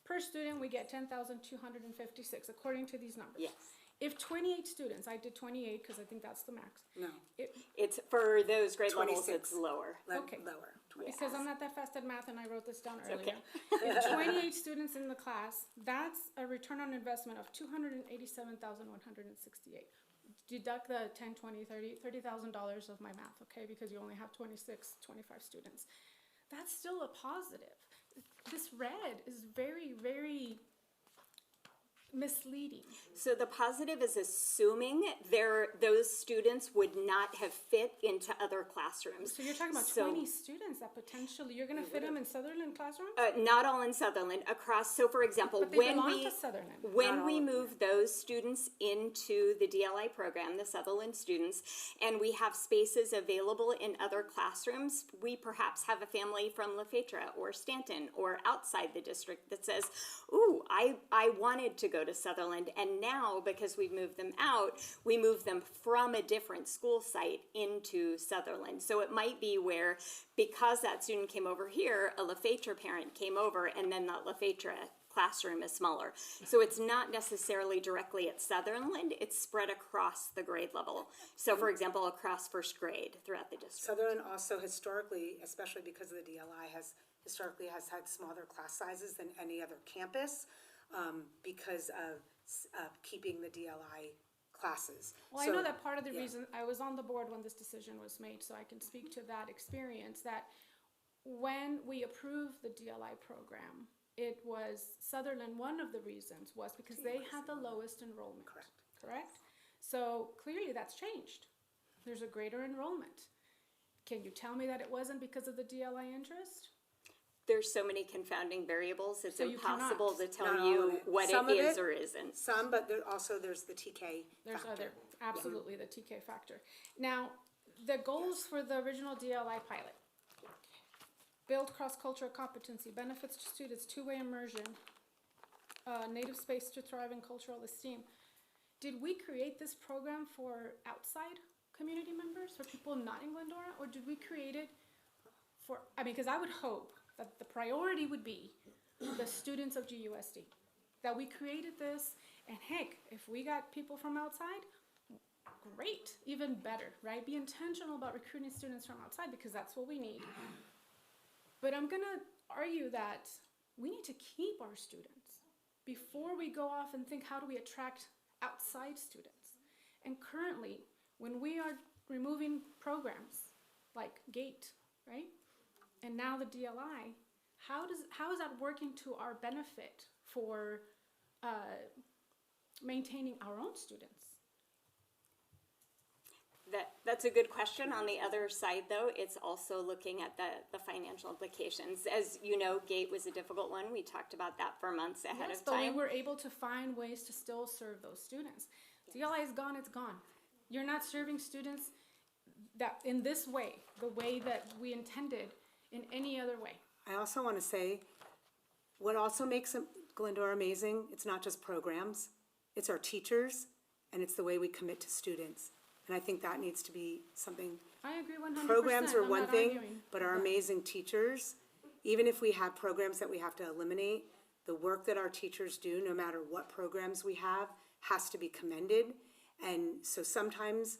Per student we get $10,256 according to these numbers. Yes. If 28 students, I did 28 because I think that's the max. No. It's for those grade levels, 26. it's lower. Okay. Lower. Because I'm not that fast at math and I wrote this down It's earlier. okay. If 28 students in the class, that's a return on investment of $287,168. Deduct the 10, 20, 30, $30,000 of my math, okay? Because you only have 26, 25 students. That's still a positive. This red is very, very misleading. So the positive is assuming those students would not have fit into other classrooms. So you're talking about 20 students that potentially, you're gonna fit them in Sutherland classrooms? Not all in Sutherland, across, so for example, But they belong to Sutherland. when we move those students into the DLI program, the Sutherland students, and we have spaces available in other classrooms, we perhaps have a family from Lefetra or Stanton or outside the district that says, ooh, I wanted to go to Sutherland, and now because we've moved them out, we move them from a different school site into Sutherland. So it might be where, because that student came over here, a Lefetra parent came over, and then that Lefetra classroom is smaller. So it's not necessarily directly at Sutherland, it's spread across the grade level. So for example, across first grade throughout the district. Sutherland also historically, especially because of the DLI, has had smaller class sizes than any other campus because of keeping the DLI classes. Well, I know that part of the reason, I was on the board when this decision was made, so I can speak to that experience, that when we approved the DLI program, it was Sutherland, one of the reasons was because they had the lowest enrollment. Correct? So clearly that's changed. There's a greater enrollment. Can you tell me that it wasn't because of the DLI interest? There's so many confounding variables, it's So you impossible to Not tell all of you it. what Some it of is it, or isn't. Some, but there's the TK There's factor. absolutely the TK factor. Now, the goals for the original DLI pilot. Build cross-cultural competency, benefits to students, two-way immersion, native space to thrive in cultural esteem. Did we create this program for outside community members, for people not in Glendora, or did we create it for, I mean, because I would hope that the priority would be the students of GUSD, that we created this, and heck, if we got people from outside, great, even better, right? Be intentional about recruiting students from outside because that's what we need. But I'm gonna argue that we need to keep our students before we go off and think, how do we attract outside students? And currently, when we are removing programs like GATE, right? And now the DLI, how is that working to our benefit for maintaining our own students? That's a good question. On the other side, though, it's also looking at the financial implications. As you know, GATE was a difficult one. We talked about that for months ahead of time. But we were able to find ways to still serve those students. DLI is gone, it's gone. You're not serving students that in this way, the way that we intended in any other way. I also want to say, what also makes Glendora amazing, it's not just programs, it's our teachers, and it's the way we commit to students. And I think that needs to be something. I agree 100%. Programs are I'm one not thing, arguing. but our amazing teachers, even if we have programs that we have to eliminate, the work that our teachers do, no matter what programs we have, has to be commended. And so sometimes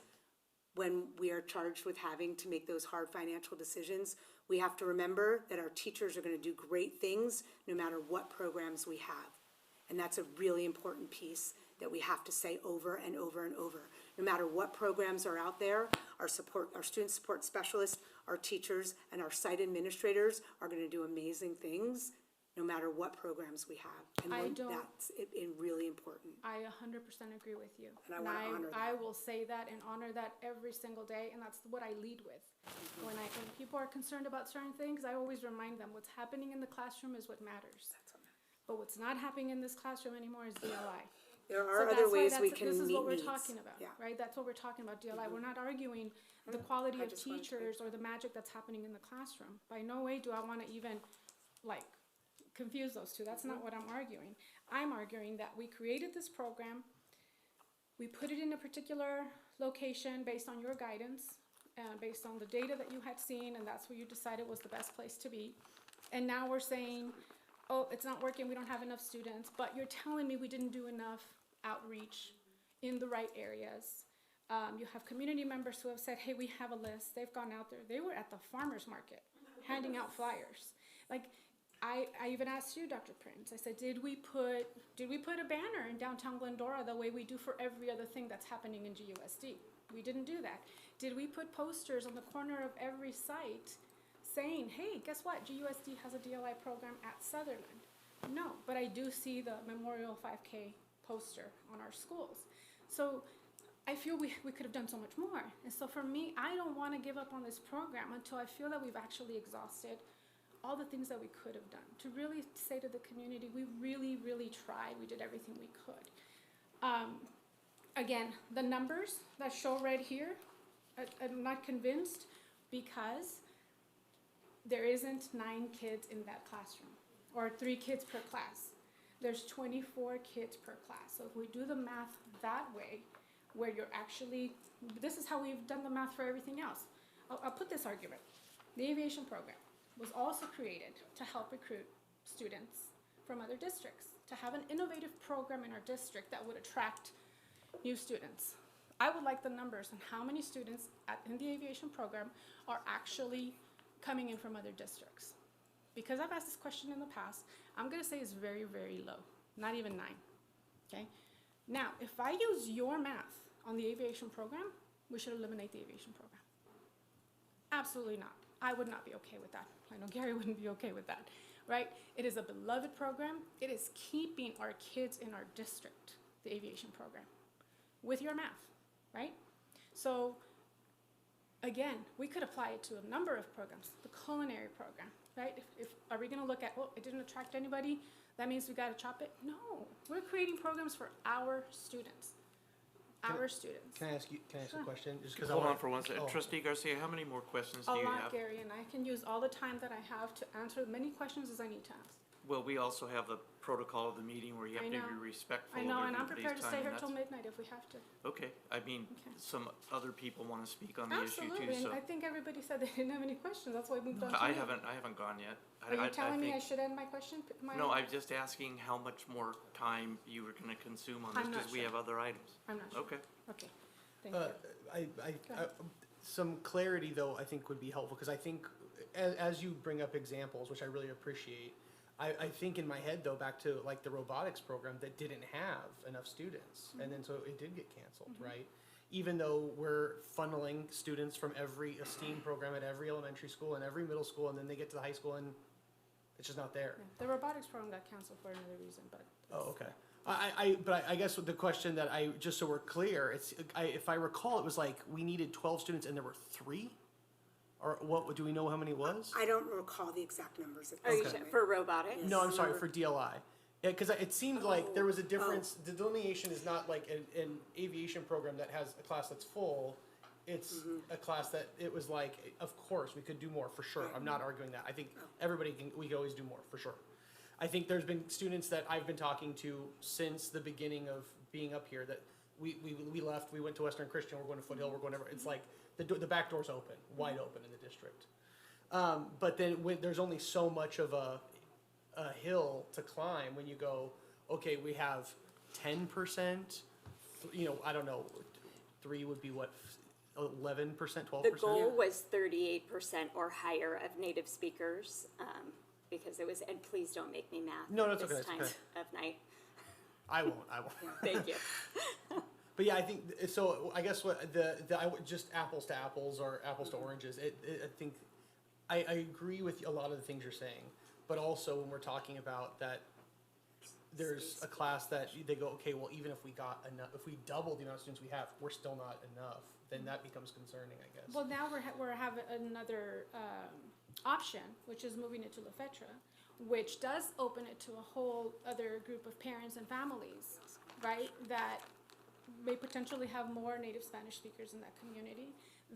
when we are charged with having to make those hard financial decisions, we have to remember that our teachers are going to do great things no matter what programs we have. And that's a really important piece that we have to say over and over and over. No matter what programs are out there, our student support specialists, our teachers, and our site administrators are going to do amazing things no matter what programs we have. And that's really important. I 100% agree with you. And I want to honor that. I will say that and honor that every single day, and that's what I lead with. When people are concerned about certain things, I always remind them what's happening in the classroom is what matters. But what's not happening in this classroom anymore is DLI. There are other ways we can meet needs. This is what we're talking about, right? That's what we're talking about, DLI. We're not arguing the quality of teachers or the magic that's happening in the classroom. By no way do I want to even, confuse those two. That's not what I'm arguing. I'm arguing that we created this program, we put it in a particular location based on your guidance, based on the data that you had seen, and that's where you decided was the best place to be. And now we're saying, oh, it's not working, we don't have enough students, but you're telling me we didn't do enough outreach in the right areas. You have community members who have said, hey, we have a list. They've gone out there. They were at the farmer's market handing out flyers. Like, I even asked you, Dr. Prince, I said, did we put a banner in downtown Glendora the way we do for every other thing that's happening in GUSD? We didn't do that. Did we put posters on the corner of every site saying, hey, guess what? GUSD has a DLI program at Sutherland. No, but I do see the Memorial 5K poster on our schools. So I feel we could have done so much more. And so for me, I don't want to give up on this program until I feel that we've actually exhausted all the things that we could have done. To really say to the community, we really, really tried. We did everything we could. Again, the numbers that show right here, I'm not convinced because there isn't 9 kids in that classroom or 3 kids per class. There's 24 kids per class. So if we do the math that way, where you're actually, this is how we've done the math for everything else. I'll put this argument. The aviation program was also created to help recruit students from other districts, to have an innovative program in our district that would attract new students. I would like the numbers on how many students in the aviation program are actually coming in from other districts. Because I've asked this question in the past, I'm gonna say it's very, very low, not even 9, okay? Now, if I use your math on the aviation program, we should eliminate the aviation program. Absolutely not. I would not be okay with that. I know Gary wouldn't be okay with that, right? It is a beloved program. It is keeping our kids in our district, the aviation program, with your math, right? So again, we could apply it to a number of programs, the culinary program, right? Are we gonna look at, well, it didn't attract anybody, that means we gotta chop it? No, we're creating programs for our students. Our students. Can I ask a question? Just 'cause I Hold wanna- on for one second. Oh. Trustee Garcia, how many more questions do A you lot, have? Gary, and I can use all the time that I have to answer as many questions as I need to ask. Well, we also have the protocol of the meeting where you have I to know. be respectful I of know, and I'm everybody's prepared to time, stay here and till that's- midnight if we have to. Okay, I mean, some other people want to speak on the issue Absolutely, too, and so. I think everybody said they didn't have any questions, that's why we moved on to I me. haven't gone yet. Are you telling me I think- should end my question? No, I'm just asking how much more time you were gonna consume on this, I'm not because we sure. have other items. I'm not sure. Okay. Okay, thank you. Go ahead. Some clarity though, I think would be helpful, because I think as you bring up examples, which I really appreciate, I think in my head though, back to like the robotics program that didn't have enough students, and then so it did get canceled, right? Even though we're funneling students from every STEAM program at every elementary school and every middle school, and then they get to the high school and it's just not there. Yeah, the robotics program got canceled for another reason, but. Oh, okay. But I guess the question that just so we're clear, if I recall, it was like we needed 12 students and there were 3? Or what, do we know how many it was? I don't recall the exact numbers. Are you sure- for robotics? No, I'm sorry, for DLI. Because it seemed like there was a difference. The delineation is not like an aviation program that has a class that's full. It's a class that it was like, of course, we could do more for sure. I'm not arguing that. I think we could always do more for sure. I think there's been students that I've been talking to since the beginning of being up here that we left, we went to Western Christian, we're going to Foothill, we're going everywhere. It's like the back door's open, wide open in the district. But then there's only so much of a hill to climb when you go, okay, we have 10%, I don't know, 3 would be what, 11%, 12%? The goal was 38% or higher of native speakers, because it was, and please don't make me math No, at that's this okay, time it's okay. of night. I won't. Thank you. But yeah, I think so. I guess just apples to apples or apples to oranges. I think I agree with a lot of the things you're saying, but also when we're talking about that, there's a class that they go, okay, well, even if we got enough, if we double the amount of students we have, we're still not enough. Then that becomes concerning, I guess. Well, now we're having another option, which is moving it to La Fetra, which does open it to a whole other group of parents and families, right? That may potentially have more native Spanish speakers in that community,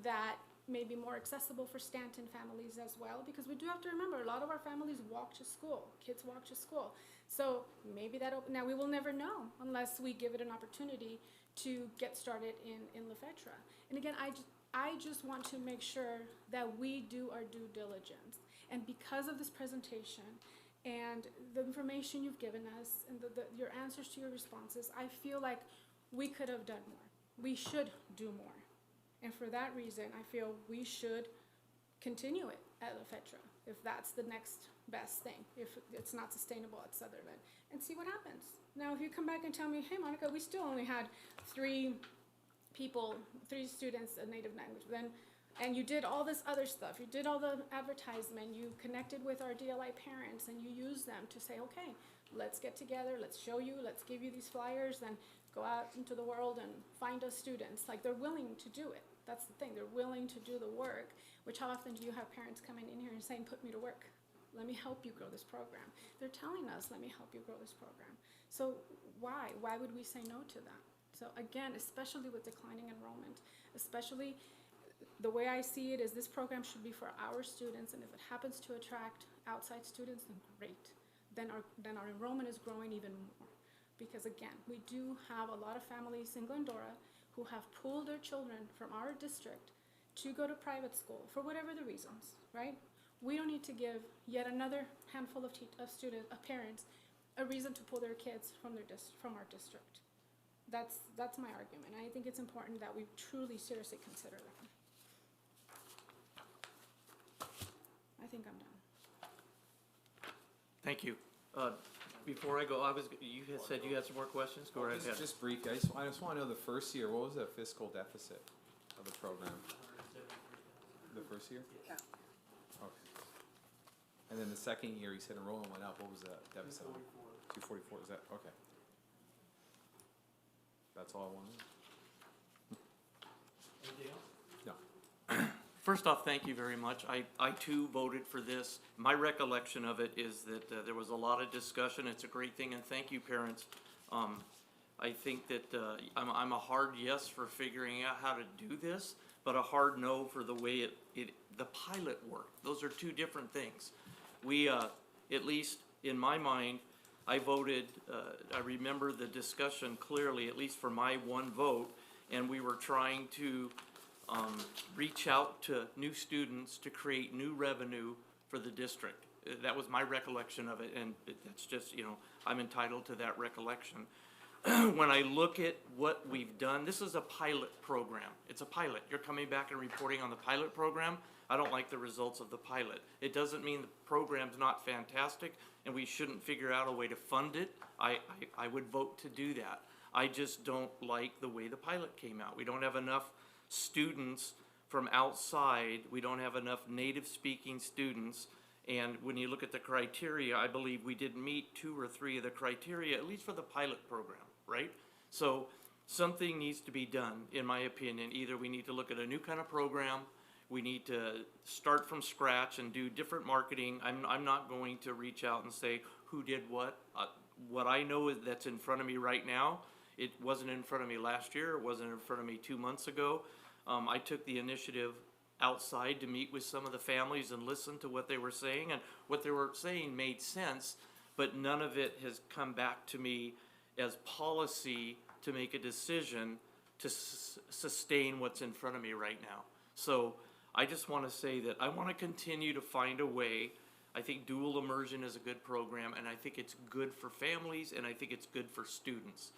that may be more accessible for Stanton families as well, because we do have to remember a lot of our families walk to school, kids walk to school. So maybe now we will never know unless we give it an opportunity to get started in La Fetra. And again, I just want to make sure that we do our due diligence. And because of this presentation and the information you've given us and your answers to your responses, I feel like we could have done more. We should do more. And for that reason, I feel we should continue it at La Fetra, if that's the next best thing, if it's not sustainable at Sutherland, and see what happens. Now, if you come back and tell me, hey, Monica, we still only had 3 students a native language, and you did all this other stuff, you did all the advertisement, you connected with our DLI parents, and you used them to say, okay, let's get together, let's show you, let's give you these flyers, and go out into the world and find us students. Like, they're willing to do it. That's the thing, they're willing to do the work, which how often do you have parents coming in here and saying, put me to work? Let me help you grow this program. They're telling us, let me help you grow this program. So why? Why would we say no to that? So again, especially with declining enrollment, especially the way I see it is this program should be for our students, and if it happens to attract outside students, then great. Then our enrollment is growing even more. Because again, we do have a lot of families in Glendora who have pulled their children from our district to go to private school for whatever the reasons, right? We don't need to give yet another handful of parents a reason to pull their kids from our district. That's my argument. I think it's important that we truly seriously consider that. I think I'm done. Thank you. Before I go, you had said you had some more questions? Go right ahead. Just briefly, I just want to know the first year, what was the fiscal deficit of the program? The first year? Yeah. Okay. And then the second year, you said enrollment went up. What was the deficit? 244. Is that okay? That's all I wanted. Anything else? No. First off, thank you very much. I too voted for this. My recollection of it is that there was a lot of discussion. It's a great thing, and thank you, parents. I think that I'm a hard yes for figuring out how to do this, but a hard no for the way the pilot worked. Those are two different things. We, at least in my mind, I voted, I remember the discussion clearly, at least for my one vote, and we were trying to reach out to new students to create new revenue for the district. That was my recollection of it, and that's just, I'm entitled to that recollection. When I look at what we've done, this is a pilot program. It's a pilot. You're coming back and reporting on the pilot program. I don't like the results of the pilot. It doesn't mean the program's not fantastic and we shouldn't figure out a way to fund it. I would vote to do that. I just don't like the way the pilot came out. We don't have enough students from outside. We don't have enough native speaking students. And when you look at the criteria, I believe we did meet 2 or 3 of the criteria, at least for the pilot program, right? So something needs to be done, in my opinion. Either we need to look at a new kind of program, we need to start from scratch and do different marketing. I'm not going to reach out and say who did what. What I know is that's in front of me right now. It wasn't in front of me last year. It wasn't in front of me 2 months ago. I took the initiative outside to meet with some of the families and listen to what they were saying, and what they were saying made sense, but none of it has come back to me as policy to make a decision to sustain what's in front of me right now. So I just want to say that I want to continue to find a way. I think dual immersion is a good program, and I think it's good for families, and I think it's good for students.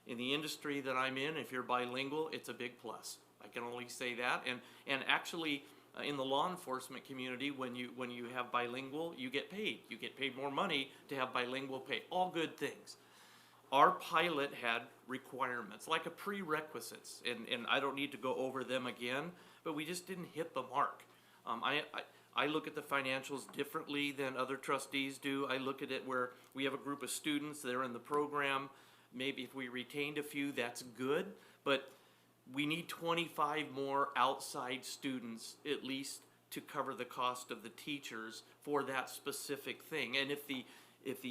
In the industry that I'm in, if you're bilingual, it's a big plus. I can only say that. And actually, in the law enforcement community, when you have bilingual, you get paid. You get paid more money to have bilingual pay. All good things. Our pilot had requirements, like a prerequisites, and I don't need to go over them again, but we just didn't hit the mark. I look at the financials differently than other trustees do. I look at it where we have a group of students that are in the program. Maybe if we retained a few, that's good, but we need 25 more outside students at least to cover the cost of the teachers for that specific thing. And if the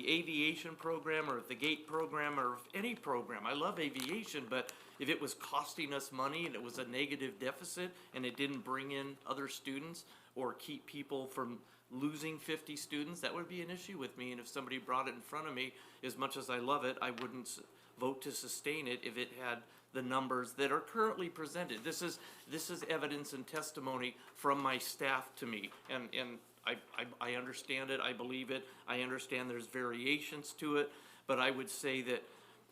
aviation program, or if the gate program, or if any program, I love aviation, but if it was costing us money and it was a negative deficit and it didn't bring in other students or keep people from losing 50 students, that would be an issue with me. And if somebody brought it in front of me, as much as I love it, I wouldn't vote to sustain it if it had the numbers that are currently presented. This is evidence and testimony from my staff to me, and I understand it, I believe it, I understand there's variations to it, but I would say that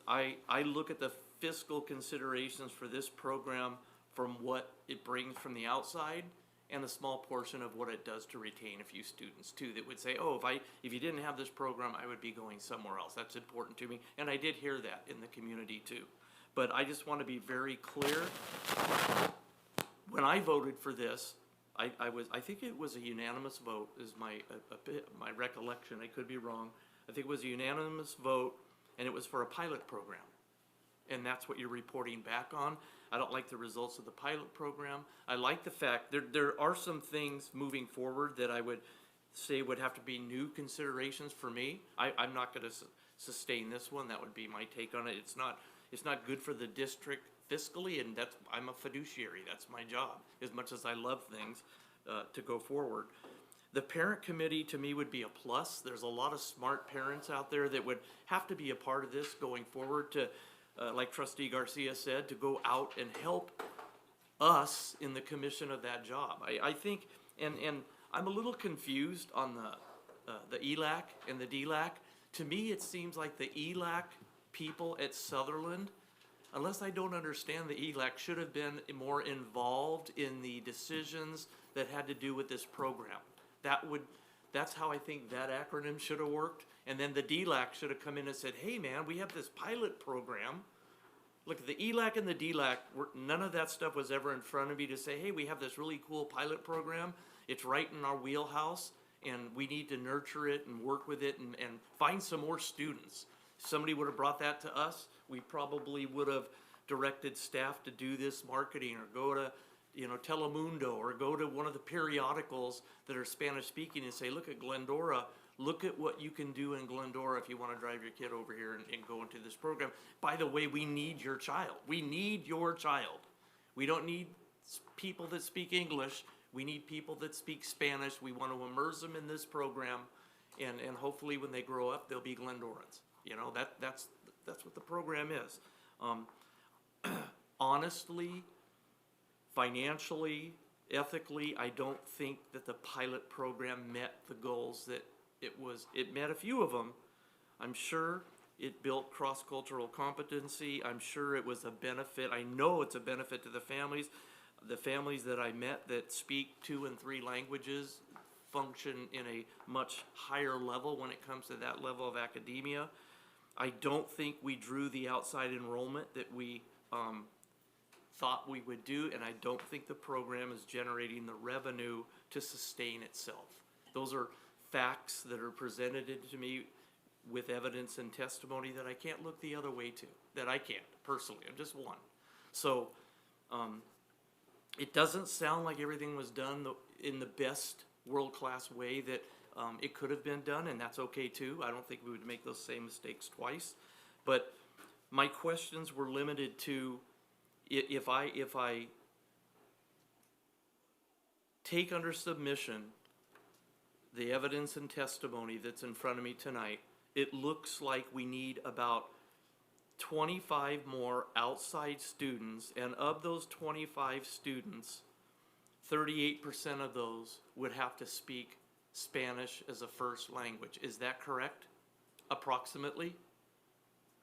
I look at the fiscal considerations for this program from what it brings from the outside, and a small portion of what it does to retain a few students too, that would say, oh, if you didn't have this program, I would be going somewhere else. That's important to me, and I did hear that in the community too. But I just want to be very clear. When I voted for this, I think it was a unanimous vote, is my recollection. I could be wrong. I think it was a unanimous vote, and it was for a pilot program. And that's what you're reporting back on. I don't like the results of the pilot program. I like the fact there are some things moving forward that I would say would have to be new considerations for me. I'm not going to sustain this one. That would be my take on it. It's not good for the district fiscally, and I'm a fiduciary. That's my job. As much as I love things to go forward. The parent committee to me would be a plus. There's a lot of smart parents out there that would have to be a part of this going forward to, like Trustee Garcia said, to go out and help us in the commission of that job. I think, and I'm a little confused on the ELAC and the DLAC. To me, it seems like the ELAC people at Sutherland, unless I don't understand the ELAC, should have been more involved in the decisions that had to do with this program. That's how I think that acronym should have worked. And then the DLAC should have come in and said, hey man, we have this pilot program. Look, the ELAC and the DLAC, none of that stuff was ever in front of me to say, hey, we have this really cool pilot program. It's right in our wheelhouse, and we need to nurture it and work with it and find some more students. If somebody would have brought that to us, we probably would have directed staff to do this marketing or go to Telemundo or go to one of the periodicals that are Spanish speaking and say, look at Glendora, look at what you can do in Glendora if you want to drive your kid over here and go into this program. By the way, we need your child. We need your child. We don't need people that speak English. We need people that speak Spanish. We want to immerse them in this program, and hopefully when they grow up, they'll be Glendorans. That's what the program is. Honestly, financially, ethically, I don't think that the pilot program met the goals that it met a few of them. I'm sure it built cross-cultural competency. I'm sure it was a benefit. I know it's a benefit to the families. The families that I met that speak 2 and 3 languages function in a much higher level when it comes to that level of academia. I don't think we drew the outside enrollment that we thought we would do, and I don't think the program is generating the revenue to sustain itself. Those are facts that are presented to me with evidence and testimony that I can't look the other way to, that I can't, personally. I'm just one. So it doesn't sound like everything was done in the best world-class way that it could have been done, and that's okay too. I don't think we would make those same mistakes twice. But my questions were limited to, if I take under submission the evidence and testimony that's in front of me tonight, it looks like we need about 25 more outside students, and of those 25 students, 38% of those would have to speak Spanish as a first language. Is that correct? Approximately?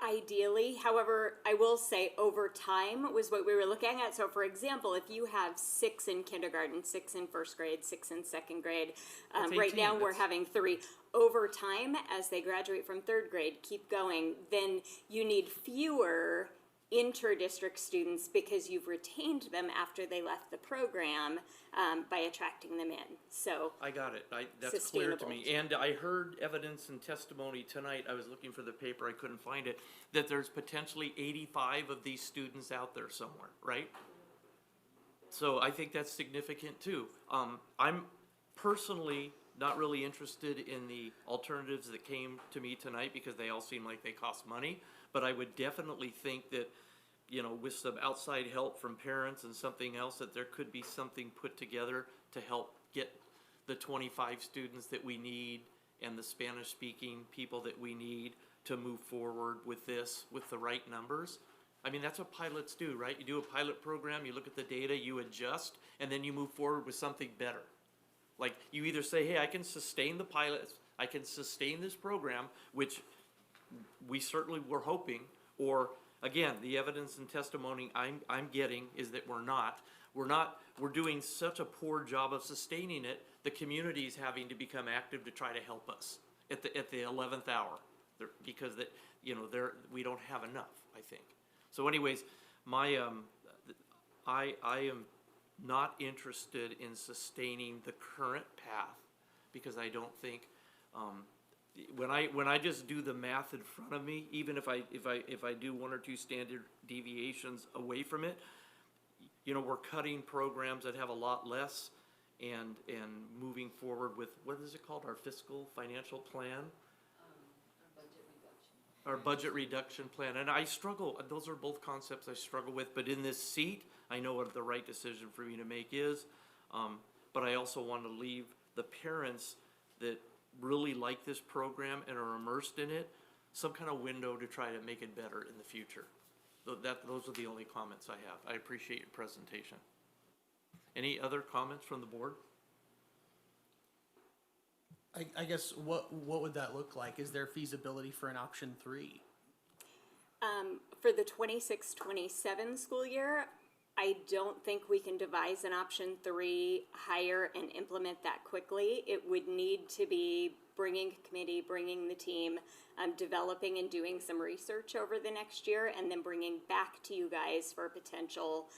Ideally, however, I will say over time was what we were looking at. So for example, if you have 6 in kindergarten, 6 in first grade, 6 in second grade, right now we're having 3. Over time, as they graduate from 3rd grade, keep going, then you need fewer inter-district students because you've retained them after they left the program by attracting them in. So I got it. That's clear to me. And I heard evidence and testimony tonight. I was looking for the paper. I couldn't find it. That there's potentially 85 of these students out there somewhere, right? So I think that's significant too. I'm personally not really interested in the alternatives that came to me tonight because they all seem like they cost money. But I would definitely think that, with some outside help from parents and something else, that there could be something put together to help get the 25 students that we need and the Spanish-speaking people that we need to move forward with this with the right numbers. I mean, that's what pilots do, right? You do a pilot program, you look at the data, you adjust, and then you move forward with something better. Like, you either say, hey, I can sustain the pilots, I can sustain this program, which we certainly were hoping, or again, the evidence and testimony I'm getting is that we're doing such a poor job of sustaining it, the community's having to become active to try to help us at the 11th hour. Because that, we don't have enough, I think. So anyways, I am not interested in sustaining the current path, because I don't think, when I just do the math in front of me, even if I do one or two standard deviations away from it, we're cutting programs that have a lot less and moving forward with, what is it called, our fiscal financial plan? Our budget reduction plan, and I struggle, those are both concepts I struggle with, but in this seat, I know what the right decision for me to make is, but I also want to leave the parents that really like this program and are immersed in it, some kind of window to try to make it better in the future. Those are the only comments I have. I appreciate your presentation. Any other comments from the board? I guess what would that look like? Is there feasibility for an option 3? For the 26-27 school year, I don't think we can devise an option 3, hire and implement that quickly. It would need to be bringing a committee, bringing the team, developing and doing some research over the next year, and then bringing back to you guys for potential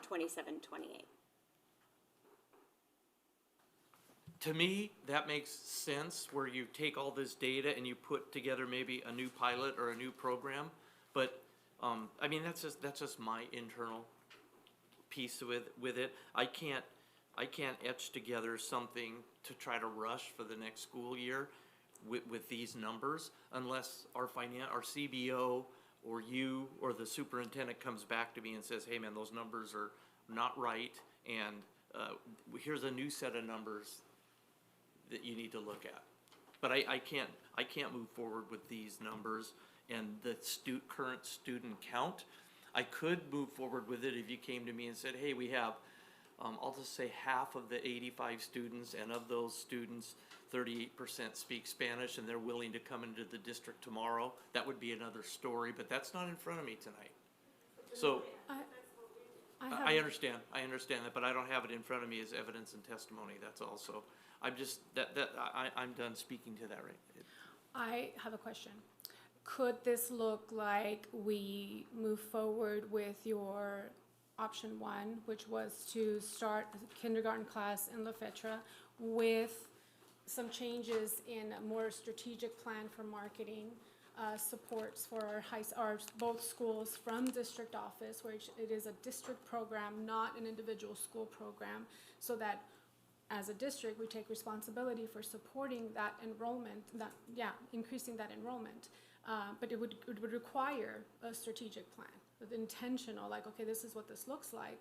27-28. To me, that makes sense, where you take all this data and you put together maybe a new pilot or a new program. But I mean, that's just my internal piece with it. I can't etch together something to try to rush for the next school year with these numbers, unless our CBO or you or the superintendent comes back to me and says, "Hey, man, those numbers are not right, and here's a new set of numbers that you need to look at." But I can't move forward with these numbers and the current student count. I could move forward with it if you came to me and said, "Hey, we have, I'll just say half of the 85 students, and of those students, 38% speak Spanish, and they're willing to come into the district tomorrow." That would be another story, but that's not in front of me tonight. So I understand that, but I don't have it in front of me as evidence and testimony. That's all. So I'm just I'm done speaking to that right. I have a question. Could this look like we move forward with your option 1, which was to start a kindergarten class in La Fetra with some changes in a more strategic plan for marketing, supports for our both schools from district office, which it is a district program, not an individual school program, so that as a district we take responsibility for supporting that enrollment, increasing that enrollment. But it would require a strategic plan, with intentional, like, okay, this is what this looks like.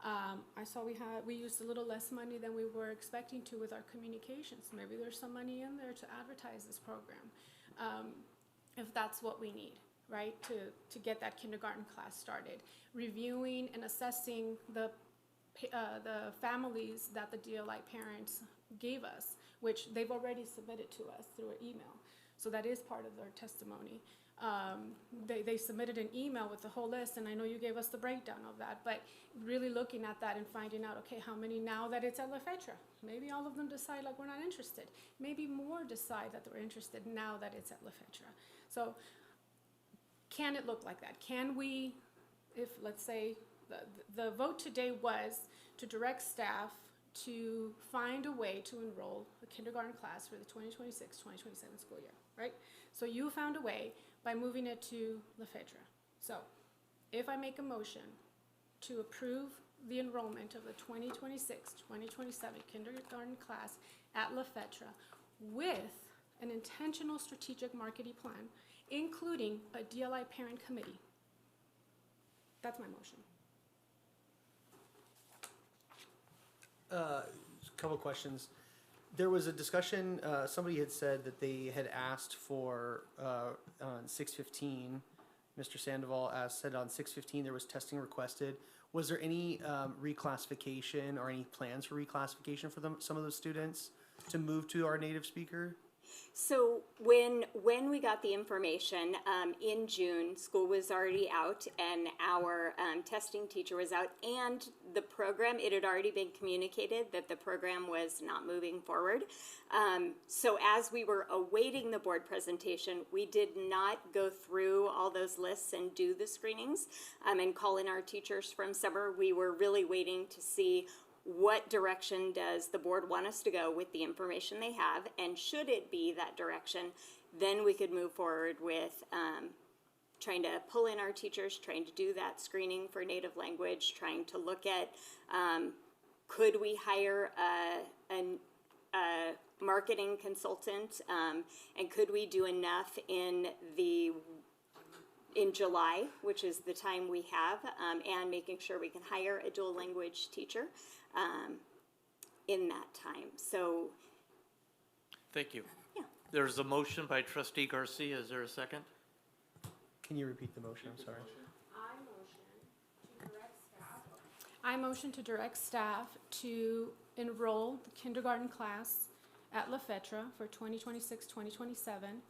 I saw we used a little less money than we were expecting to with our communications. Maybe there's some money in there to advertise this program, if that's what we need, right, to get that kindergarten class started. Reviewing and assessing the families that the DLI parents gave us, which they've already submitted to us through an email. So that is part of their testimony. They submitted an email with the whole list, and I know you gave us the breakdown of that, but really looking at that and finding out, okay, how many now that it's at La Fetra? Maybe all of them decide, like, we're not interested. Maybe more decide that they're interested now that it's at La Fetra. So can it look like that? Can we, if, let's say, the vote today was to direct staff to find a way to enroll a kindergarten class for the 2026-2027 school year, right? So you found a way by moving it to La Fetra. So if I make a motion to approve the enrollment of the 2026-2027 kindergarten class at La Fetra with an intentional strategic marketing plan, including a DLI parent committee, that's my motion. A couple questions. There was a discussion, somebody had said that they had asked for, on 6/15, Mr. Sandoval said on 6/15 there was testing requested. Was there any reclassification or any plans for reclassification for some of those students to move to our native speaker? So when we got the information in June, school was already out, and our testing teacher was out, and the program, it had already been communicated that the program was not moving forward. So as we were awaiting the board presentation, we did not go through all those lists and do the screenings and call in our teachers from summer. We were really waiting to see what direction does the board want us to go with the information they have, and should it be that direction, then we could move forward with trying to pull in our teachers, trying to do that screening for native language, trying to look at could we hire a marketing consultant, and could we do enough in July, which is the time we have, and making sure we can hire a dual language teacher in that time. So, Thank you. Yeah. There's a motion by trustee Garcia. Is there a second? Can you repeat the motion? I'm sorry. I motion to direct staff to enroll the kindergarten class at La Fetra for 2026-2027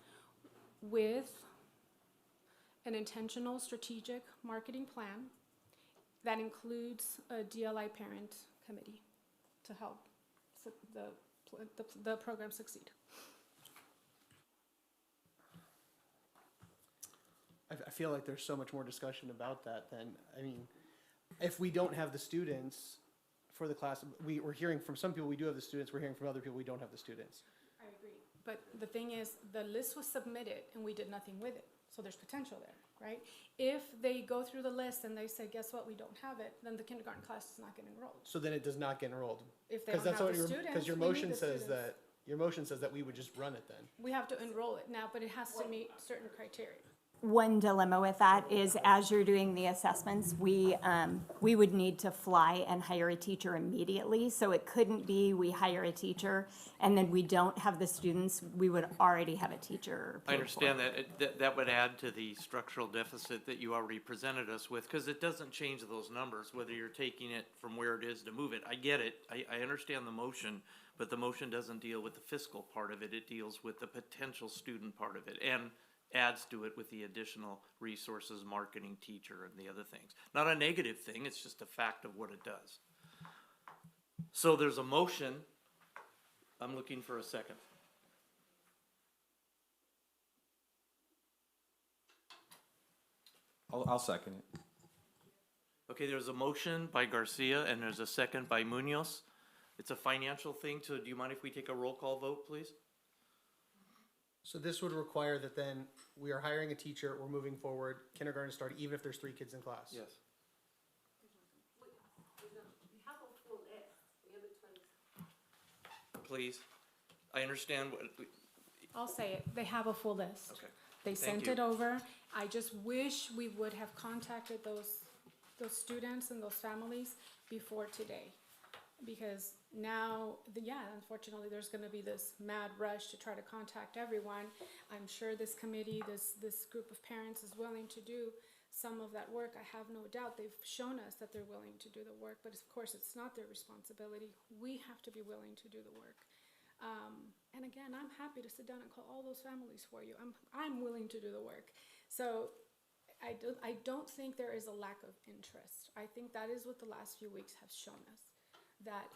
with an intentional strategic marketing plan that includes a DLI parent committee to help the program succeed. I feel like there's so much more discussion about that than, I mean, if we don't have the students for the class, we're hearing from some people we do have the students, we're hearing from other people we don't have the students. I agree. But the thing is, the list was submitted and we did nothing with it. So there's potential there, right? If they go through the list and they say, guess what, we don't have it, then the kindergarten class does not get enrolled. So then it does not get enrolled. If they 'Cause don't that's have what the your- students, Because your we need motion the says students. your motion says that we would just run it then. We have to enroll it now, but it has to meet certain criteria. One dilemma with that is, as you're doing the assessments, we would need to fly and hire a teacher immediately. So it couldn't be we hire a teacher and then we don't have the students. We would already have a teacher. I understand that. That would add to the structural deficit that you already presented us with, because it doesn't change those numbers, whether you're taking it from where it is to move it. I get it. I understand the motion, but the motion doesn't deal with the fiscal part of it. It deals with the potential student part of it, and adds to it with the additional resources, marketing, teacher, and the other things. Not a negative thing, it's just a fact of what it does. So there's a motion. I'm looking for a second. I'll second it. Okay, there's a motion by Garcia and there's a second by Munoz. It's a financial thing, so do you mind if we take a roll call vote, please? So this would require that then we are hiring a teacher, we're moving forward, kindergarten start, even if there's 3 kids in class. Yes. Please, I understand what, I'll say it, they have a full list. okay. They Thank sent you. it over. I just wish we would have contacted those students and those families before today. Because now, unfortunately, there's gonna be this mad rush to try to contact everyone. I'm sure this committee, this group of parents is willing to do some of that work. I have no doubt. They've shown us that they're willing to do the work, but of course, it's not their responsibility. We have to be willing to do the work. And again, I'm happy to sit down and call all those families for you. I'm willing to do the work. So I don't think there is a lack of interest. I think that is what the last few weeks have shown us, that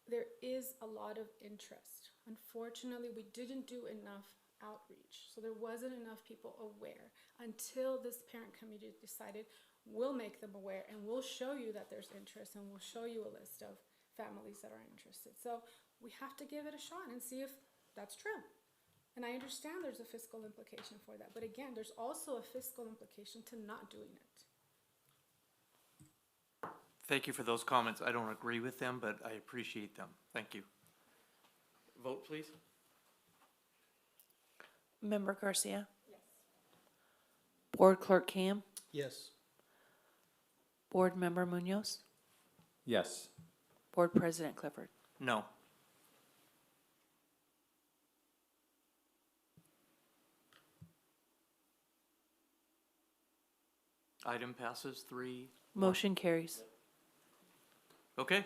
there is a lot of interest. Unfortunately, we didn't do enough outreach. So there wasn't enough people aware until this parent committee decided we'll make them aware and we'll show you that there's interest and we'll show you a list of families that are interested. So we have to give it a shot and see if that's true. And I understand there's a fiscal implication for that, but again, there's also a fiscal implication to not doing it. Thank you for those comments. I don't agree with them, but I appreciate them. Thank you. Vote, please. Member Garcia? Yes. Board Clerk Cam? Yes. Board Member Munoz? Yes. Board President Clifford? No. Item passes 3. Motion carries. Okay.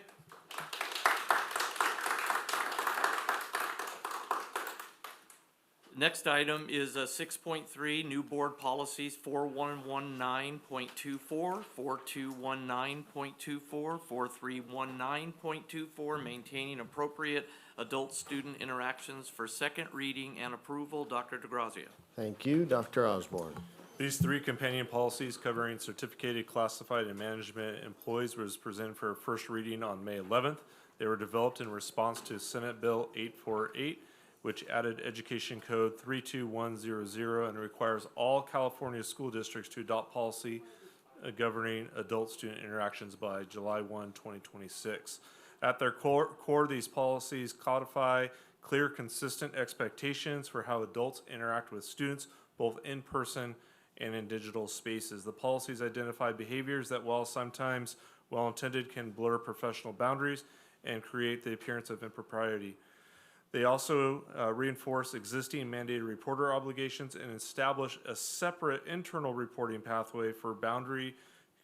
Next item is 6.3, new board policies 4119.24, 4219.24, 4319.24, maintaining appropriate adult-student interactions for second reading and approval. Dr. DeGrazia. Thank you, Dr. Osborne. These three companion policies covering certificated, classified, and management employees was presented for first reading on May 11th. They were developed in response to Senate Bill 848, which added Education Code 32100 and requires all California school districts to adopt policy governing adult-student interactions by July 1, 2026. At their core, these policies codify clear, consistent expectations for how adults interact with students, both in person and in digital spaces. The policies identify behaviors that, while sometimes well-intended, can blur professional boundaries and create the appearance of impropriety. They also reinforce existing mandated reporter obligations and establish a separate internal reporting pathway for boundary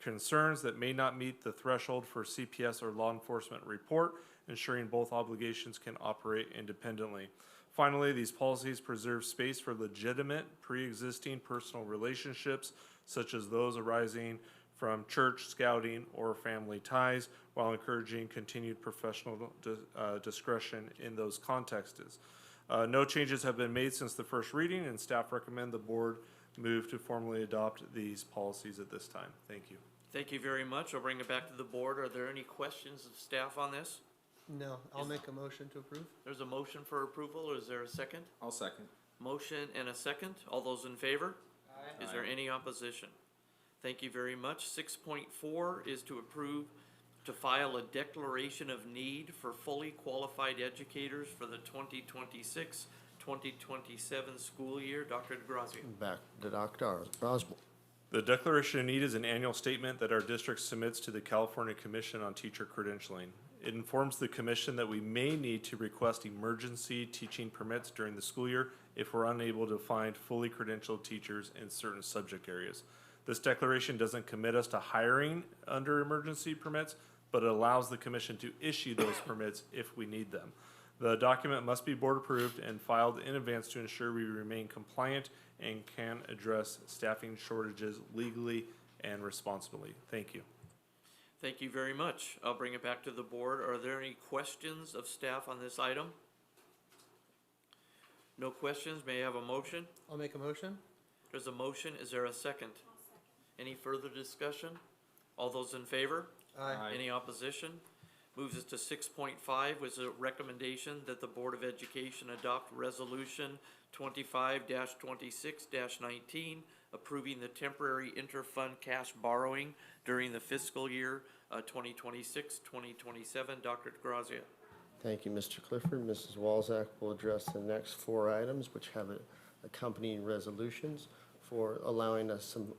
concerns that may not meet the threshold for CPS or law enforcement report, ensuring both obligations can operate independently. Finally, these policies preserve space for legitimate pre-existing personal relationships, such as those arising from church, scouting, or family ties, while encouraging continued professional discretion in those contexts. No changes have been made since the first reading, and staff recommend the board move to formally adopt these policies at this time. Thank you. Thank you very much. I'll bring it back to the board. Are there any questions of staff on this? No, I'll make a motion to approve. There's a motion for approval. Is there a second? I'll second. Motion and a second. All those in favor? Aye. Is there any opposition? Thank you very much. 6.4 is to approve to file a declaration of need for fully qualified educators for the 2026-2027 school year. Dr. DeGrazia. Back to Dr. Osborne. The Declaration of Need is an annual statement that our district submits to the California Commission on Teacher Credentialing. It informs the commission that we may need to request emergency teaching permits during the school year if we're unable to find fully credentialed teachers in certain subject areas. This declaration doesn't commit us to hiring under emergency permits, but it allows the commission to issue those permits if we need them. The document must be board approved and filed in advance to ensure we remain compliant and can address staffing shortages legally and responsibly. Thank you. Thank you very much. I'll bring it back to the board. Are there any questions of staff on this item? No questions. May I have a motion? I'll make a motion. There's a motion. Is there a second? Any further discussion? All those in favor? Aye. Any opposition? Moves us to 6.5, was a recommendation that the Board of Education adopt Resolution 25-26-19, approving the temporary interfund cash borrowing during the fiscal year 2026-2027. Dr. DeGrazia. Thank you, Mr. Clifford. Mrs. Walzak will address the next four items, which have accompanying resolutions for allowing us some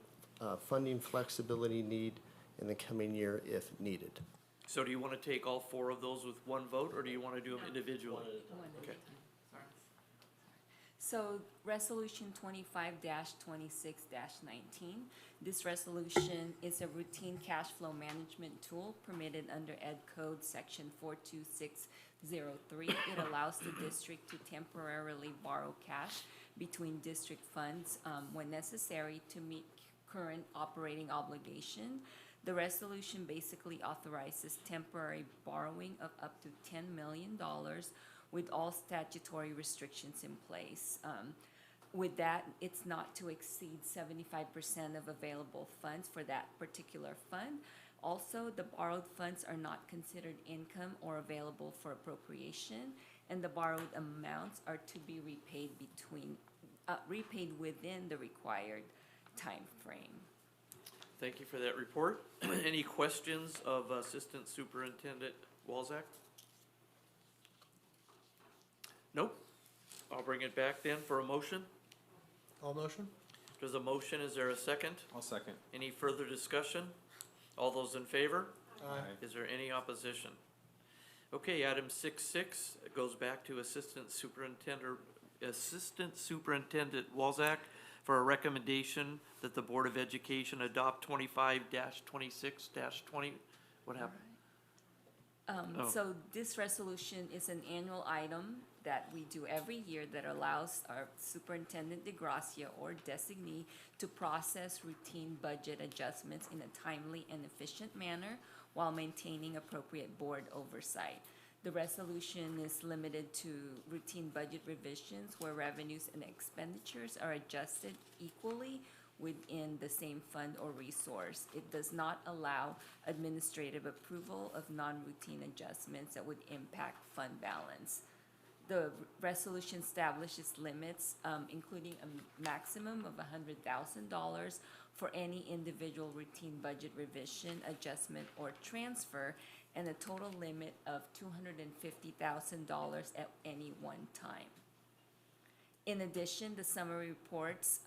funding flexibility need in the coming year if needed. So do you want to take all four of those with one vote, or do you want to do them individually? Okay. So Resolution 25-26-19, this resolution is a routine cash flow management tool permitted under Ed Code Section 42603. It allows the district to temporarily borrow cash between district funds when necessary to meet current operating obligation. The resolution basically authorizes temporary borrowing of up to $10 million with all statutory restrictions in place. With that, it's not to exceed 75% of available funds for that particular fund. Also, the borrowed funds are not considered income or available for appropriation, and the borrowed amounts are to be repaid repaid within the required time frame. Thank you for that report. Any questions of Assistant Superintendent Walzak? Nope. I'll bring it back then for a motion. All motion? There's a motion. Is there a second? I'll second. Any further discussion? All those in favor? Aye. Is there any opposition? Okay, item 6.6 goes back to Assistant Superintendent Walzak for a recommendation that the Board of Education adopt 25-26-20. What happened? So this resolution is an annual item that we do every year that allows our Superintendent DeGracia or designee to process routine budget adjustments in a timely and efficient manner while maintaining appropriate board oversight. The resolution is limited to routine budget revisions where revenues and expenditures are adjusted equally within the same fund or resource. It does not allow administrative approval of non-routine adjustments that would impact fund balance. The resolution establishes limits, including a maximum of $100,000 for any individual routine budget revision, adjustment, or transfer, and a total limit of $250,000 at any one time. In addition, the summary reports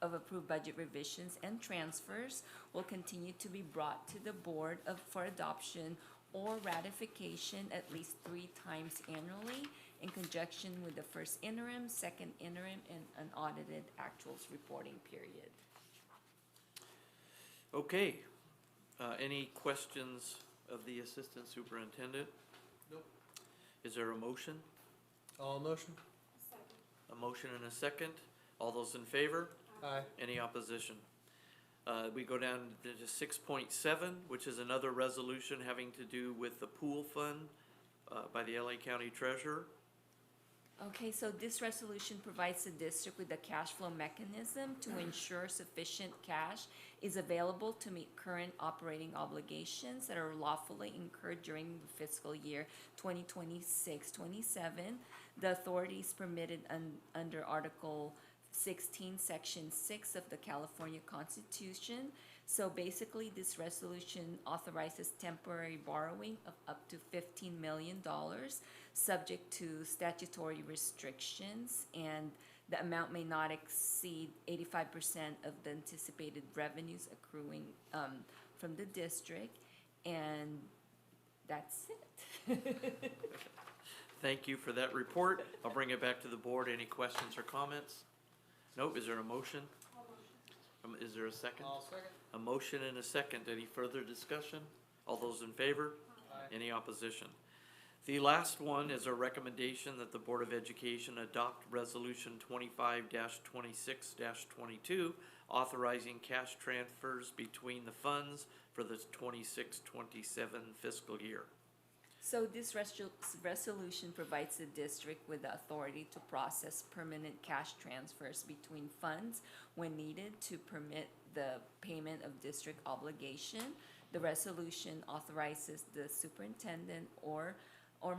of approved budget revisions and transfers will continue to be brought to the board for adoption or ratification at least 3 times annually in conjunction with the first interim, second interim, and unaudited actuals reporting period. Okay, any questions of the Assistant Superintendent? Nope. Is there a motion? All motion? A motion and a second. All those in favor? Aye. Any opposition? We go down to 6.7, which is another resolution having to do with the pool fund by the LA County Treasurer. Okay, so this resolution provides the district with a cash flow mechanism to ensure sufficient cash is available to meet current operating obligations that are lawfully incurred during the fiscal year 2026-27. The authority is permitted under Article 16, Section 6 of the California Constitution. So basically, this resolution authorizes temporary borrowing of up to $15 million, subject to statutory restrictions, and the amount may not exceed 85% of the anticipated revenues accruing from the district, and that's it. Thank you for that report. I'll bring it back to the board. Any questions or comments? Nope. Is there a motion? Is there a second? I'll second. A motion and a second. Any further discussion? All those in favor? Aye. Any opposition? The last one is a recommendation that the Board of Education adopt Resolution 25-26-22, authorizing cash transfers between the funds for the 26-27 fiscal year. So this resolution provides the district with the authority to process permanent cash transfers between funds when needed to permit the payment of district obligation. The resolution authorizes the superintendent or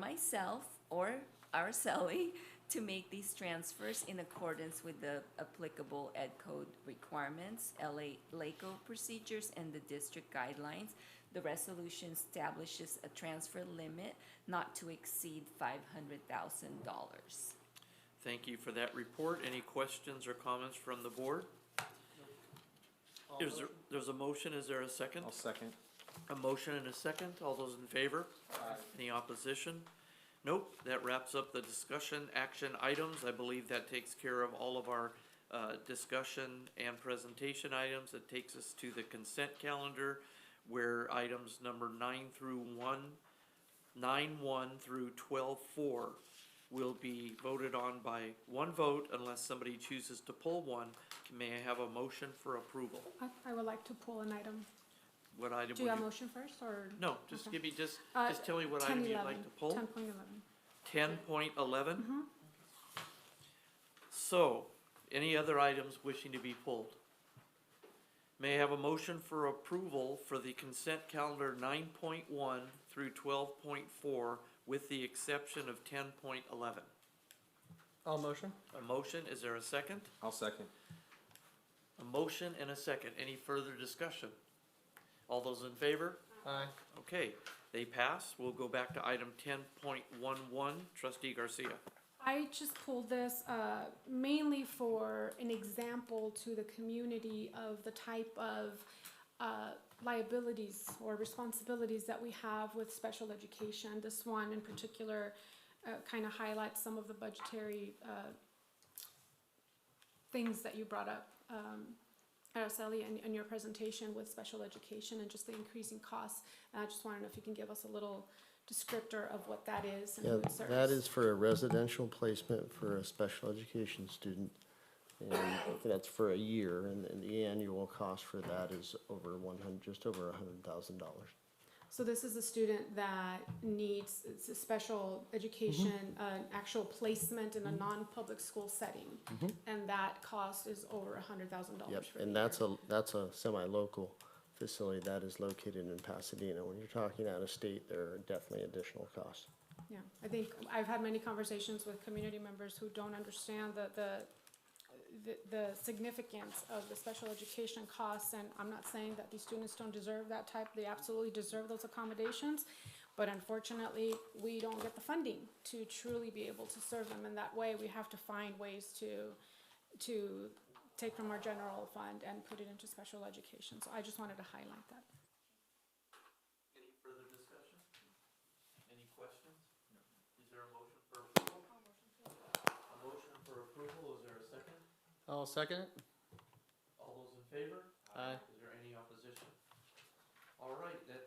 myself or our CELI to make these transfers in accordance with the applicable Ed Code requirements, LACO procedures, and the district guidelines. The resolution establishes a transfer limit not to exceed $500,000. Thank you for that report. Any questions or comments from the board? There's a motion. Is there a second? I'll second. A motion and a second. All those in favor? Aye. Any opposition? Nope. That wraps up the discussion action items. I believe that takes care of all of our discussion and presentation items. It takes us to the consent calendar, where items number 9-1 through 12-4 will be voted on by one vote unless somebody chooses to pull one. May I have a motion for approval? I would like to pull an item. What item Do would you have you? a motion first, or? No, just Okay. give me, just tell me what 10, item you'd 11. like to pull. 10.11. 10.11? So, any other items wishing to be pulled? May I have a motion for approval for the consent calendar 9.1 through 12.4 with the exception of 10.11? All motion? A motion, is there a second? I'll second. A motion and a second. Any further discussion? All those in favor? Aye. Okay, they pass. We'll go back to item 10.11. Trustee Garcia. I just pulled this mainly for an example to the community of the type of liabilities or responsibilities that we have with special education. This one in particular kind of highlights some of the budgetary things that you brought up, Araceli, in your presentation with special education and just the increasing costs. And I just want to know if you can give us a little descriptor of what that is and Yeah, who it serves. that is for a residential placement for a special education student. And that's for a year, and the annual cost for that is just over $100,000. So this is a student that needs it's a special education, an actual placement in a non-public school setting, and that cost is over $100,000. Yep, for and the that's year. a semi-local facility that is located in Pasadena. When you're talking out of state, there are definitely additional costs. Yeah, I think I've had many conversations with community members who don't understand the significance of the special education costs, and I'm not saying that these students don't deserve that type, they absolutely deserve those accommodations, but unfortunately, we don't get the funding to truly be able to serve them in that way. We have to find ways to take from our general fund and put it into special education, so I just wanted to highlight that. Any further discussion? Any questions? Is there a motion for approval? A motion for approval, is there a second? I'll second it. All those in favor? Aye. Is there any opposition? All right, that